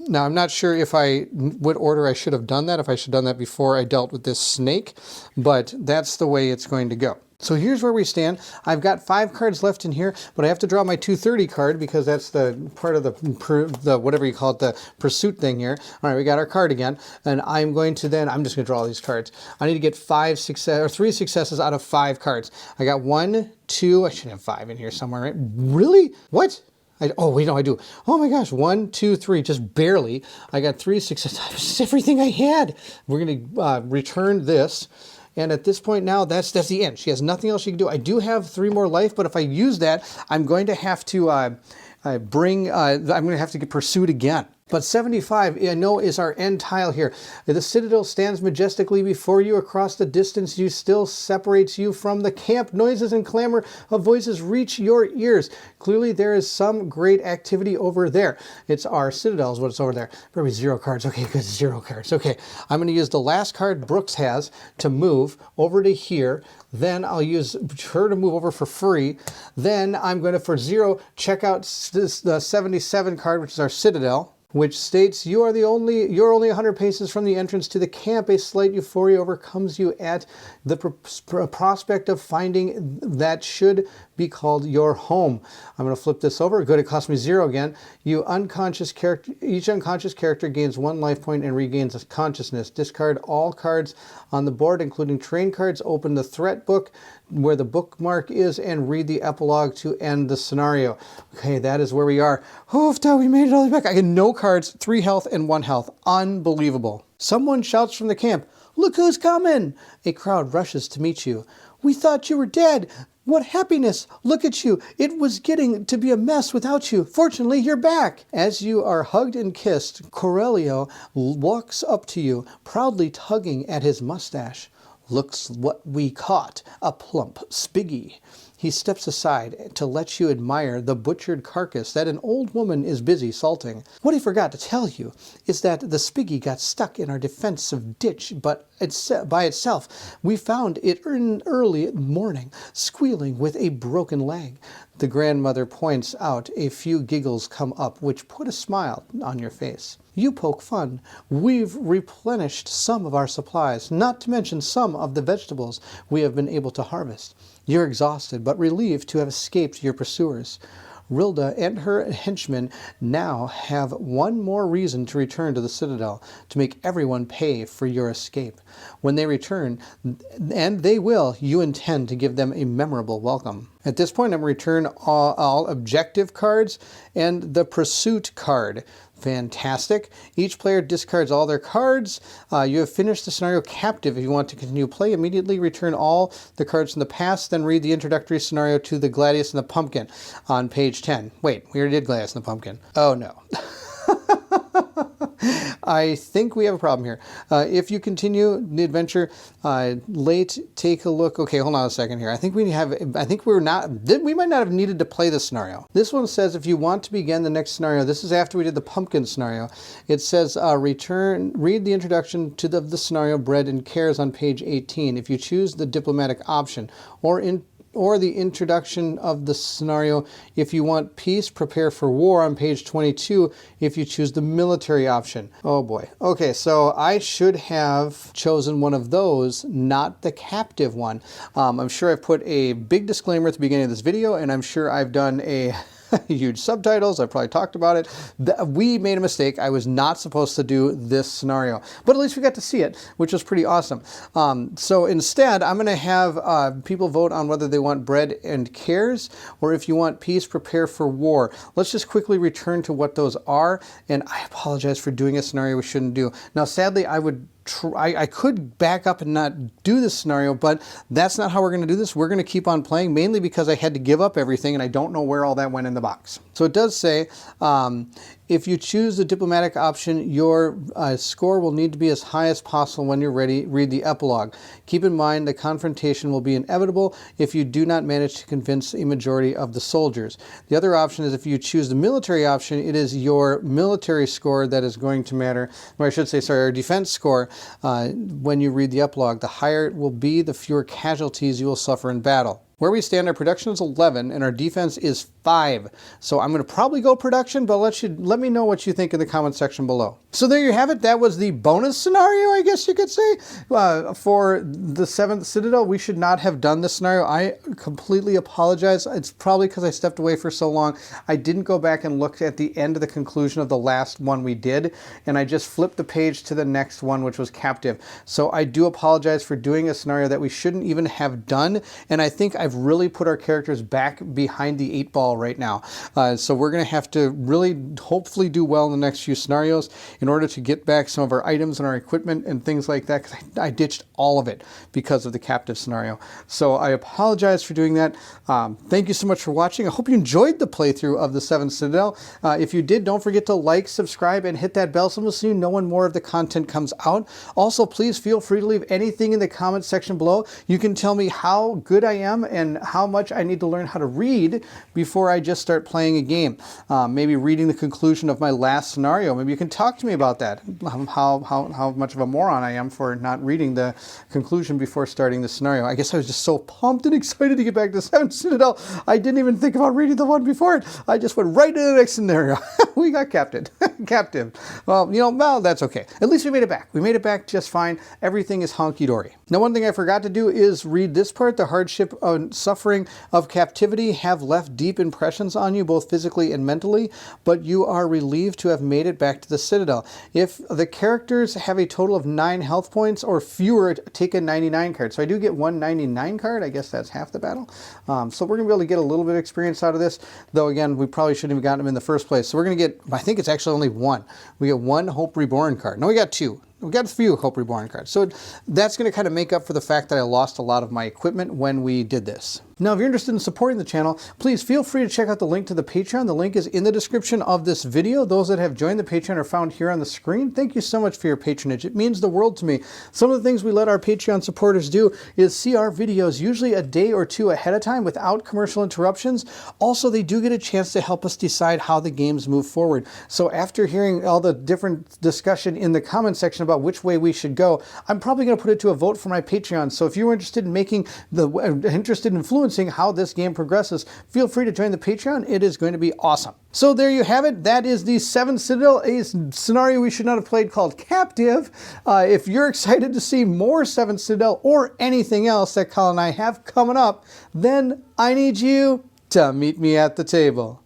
Now, I'm not sure what order I should have done that, if I should have done that before I dealt with this snake, but that's the way it's going to go. So here's where we stand. I've got 5 cards left in here, but I have to draw my 230 card because that's the part of the whatever you call it, the pursuit thing here. All right, we got our card again, and I'm just going to draw all these cards. I need to get 3 successes out of 5 cards. I got 1, 2, I should have 5 in here somewhere, right? Really? What? Oh, wait, no, I do. Oh my gosh, 1, 2, 3, just barely. I got 3 successes. That's everything I had. We're going to return this. And at this point now, that's the end. She has nothing else she can do. I do have 3 more life, but if I use that, I'm going to have to I'm going to have to get pursued again. But 75, I know, is our end tile here. The Citadel stands majestically before you. Across the distance, you still separates you from the camp. Noises and clamor of voices reach your ears. Clearly, there is some great activity over there. It's our Citadel is what's over there. Probably 0 cards. Okay, good, 0 cards. Okay, I'm going to use the last card Brooks has to move over to here. Then I'll use her to move over for free. Then I'm going to, for 0, check out the 77 card, which is our Citadel. which states you're only 100 paces from the entrance to the camp. A slight euphoria overcomes you at the prospect of finding that should be called your home. I'm going to flip this over. Good, it cost me 0 again. Each unconscious character gains 1 life point and regains consciousness. Discard all cards on the board, including train cards. Open the threat book where the bookmark is and read the epilogue to end the scenario. Okay, that is where we are. Oh, we made it all the way back. I get no cards, 3 health and 1 health. Unbelievable. Someone shouts from the camp, "Look who's coming!" A crowd rushes to meet you. "We thought you were dead. What happiness! Look at you! It was getting to be a mess without you. Fortunately, you're back!" As you are hugged and kissed, Corelio walks up to you, proudly tugging at his mustache. "Looks what we caught, a plump spiggy." He steps aside to let you admire the butchered carcass that an old woman is busy salting. What he forgot to tell you is that the spiggy got stuck in our defensive ditch, but by itself. We found it in early morning, squealing with a broken leg. The grandmother points out. A few giggles come up, which put a smile on your face. You poke fun. We've replenished some of our supplies, not to mention some of the vegetables we have been able to harvest. You're exhausted, but relieved to have escaped your pursuers. Rilda and her henchmen now have one more reason to return to the Citadel, to make everyone pay for your escape. When they return, and they will, you intend to give them a memorable welcome. At this point, I'm going to return all objective cards and the pursuit card. Fantastic. Each player discards all their cards. You have finished the scenario captive. If you want to continue play, immediately return all the cards from the past, then read the introductory scenario to the Gladius and the Pumpkin on page 10. Wait, we already did Gladius and the Pumpkin. Oh no. I think we have a problem here. If you continue the adventure late, take a look. Okay, hold on a second here. I think we might not have needed to play this scenario. This one says if you want to begin the next scenario, this is after we did the pumpkin scenario. It says read the introduction to the scenario Bread and Cares on page 18. If you choose the diplomatic option, or the introduction of the scenario, if you want peace, prepare for war on page 22 if you choose the military option. Oh boy. Okay, so I should have chosen one of those, not the captive one. I'm sure I've put a big disclaimer at the beginning of this video, and I'm sure I've done a huge subtitles. I've probably talked about it. We made a mistake. I was not supposed to do this scenario, but at least we got to see it, which was pretty awesome. So instead, I'm going to have people vote on whether they want Bread and Cares, or if you want peace, prepare for war. Let's just quickly return to what those are, and I apologize for doing a scenario we shouldn't do. Now, sadly, I could back up and not do this scenario, but that's not how we're going to do this. We're going to keep on playing, mainly because I had to give up everything and I don't know where all that went in the box. So it does say, if you choose the diplomatic option, your score will need to be as high as possible when you're ready. Read the epilogue. Keep in mind the confrontation will be inevitable if you do not manage to convince a majority of the soldiers. The other option is if you choose the military option, it is your military score that is going to matter. Or I should say, sorry, our defense score when you read the epilogue. The higher it will be, the fewer casualties you will suffer in battle. Where we stand, our production is 11 and our defense is 5. So I'm going to probably go production, but let me know what you think in the comment section below. So there you have it. That was the bonus scenario, I guess you could say, for the 7th Citadel. We should not have done this scenario. I completely apologize. It's probably because I stepped away for so long. I didn't go back and look at the end of the conclusion of the last one we did, and I just flipped the page to the next one, which was captive. So I do apologize for doing a scenario that we shouldn't even have done, and I think I've really put our characters back behind the 8 ball right now. So we're going to have to really hopefully do well in the next few scenarios in order to get back some of our items and our equipment and things like that, because I ditched all of it because of the captive scenario. So I apologize for doing that. Thank you so much for watching. I hope you enjoyed the playthrough of the 7th Citadel. If you did, don't forget to like, subscribe, and hit that bell symbol so you know when more of the content comes out. Also, please feel free to leave anything in the comment section below. You can tell me how good I am and how much I need to learn how to read before I just start playing a game. Maybe reading the conclusion of my last scenario. Maybe you can talk to me about that, how much of a moron I am for not reading the conclusion before starting the scenario. I guess I was just so pumped and excited to get back to 7th Citadel. I didn't even think about reading the one before it. I just went right into the next scenario. We got captured. captive. Well, well, that's okay. At least we made it back. We made it back just fine. Everything is honky-dory. Now, one thing I forgot to do is read this part. The hardship and suffering of captivity have left deep impressions on you, both physically and mentally, but you are relieved to have made it back to the Citadel. If the characters have a total of 9 health points or fewer, take a 99 card. So I do get one 99 card. I guess that's half the battle. So we're going to be able to get a little bit of experience out of this, though again, we probably shouldn't have gotten them in the first place. So we're going to get, I think it's actually only one. We get one Hope Reborn card. No, we got 2. We got a few Hope Reborn cards. So that's going to kind of make up for the fact that I lost a lot of my equipment when we did this. Now, if you're interested in supporting the channel, please feel free to check out the link to the Patreon. The link is in the description of this video. Those that have joined the Patreon are found here on the screen. Thank you so much for your patronage. It means the world to me. Some of the things we let our Patreon supporters do is see our videos usually a day or 2 ahead of time without commercial interruptions. Also, they do get a chance to help us decide how the games move forward. So after hearing all the different discussion in the comment section about which way we should go, I'm probably going to put it to a vote for my Patreon. So if you're interested in interested in influencing how this game progresses, feel free to join the Patreon. It is going to be awesome. So there you have it. That is the 7th Citadel, a scenario we should not have played called Captive. If you're excited to see more 7th Citadel or anything else that Colin and I have coming up, then I need you to meet me at the table.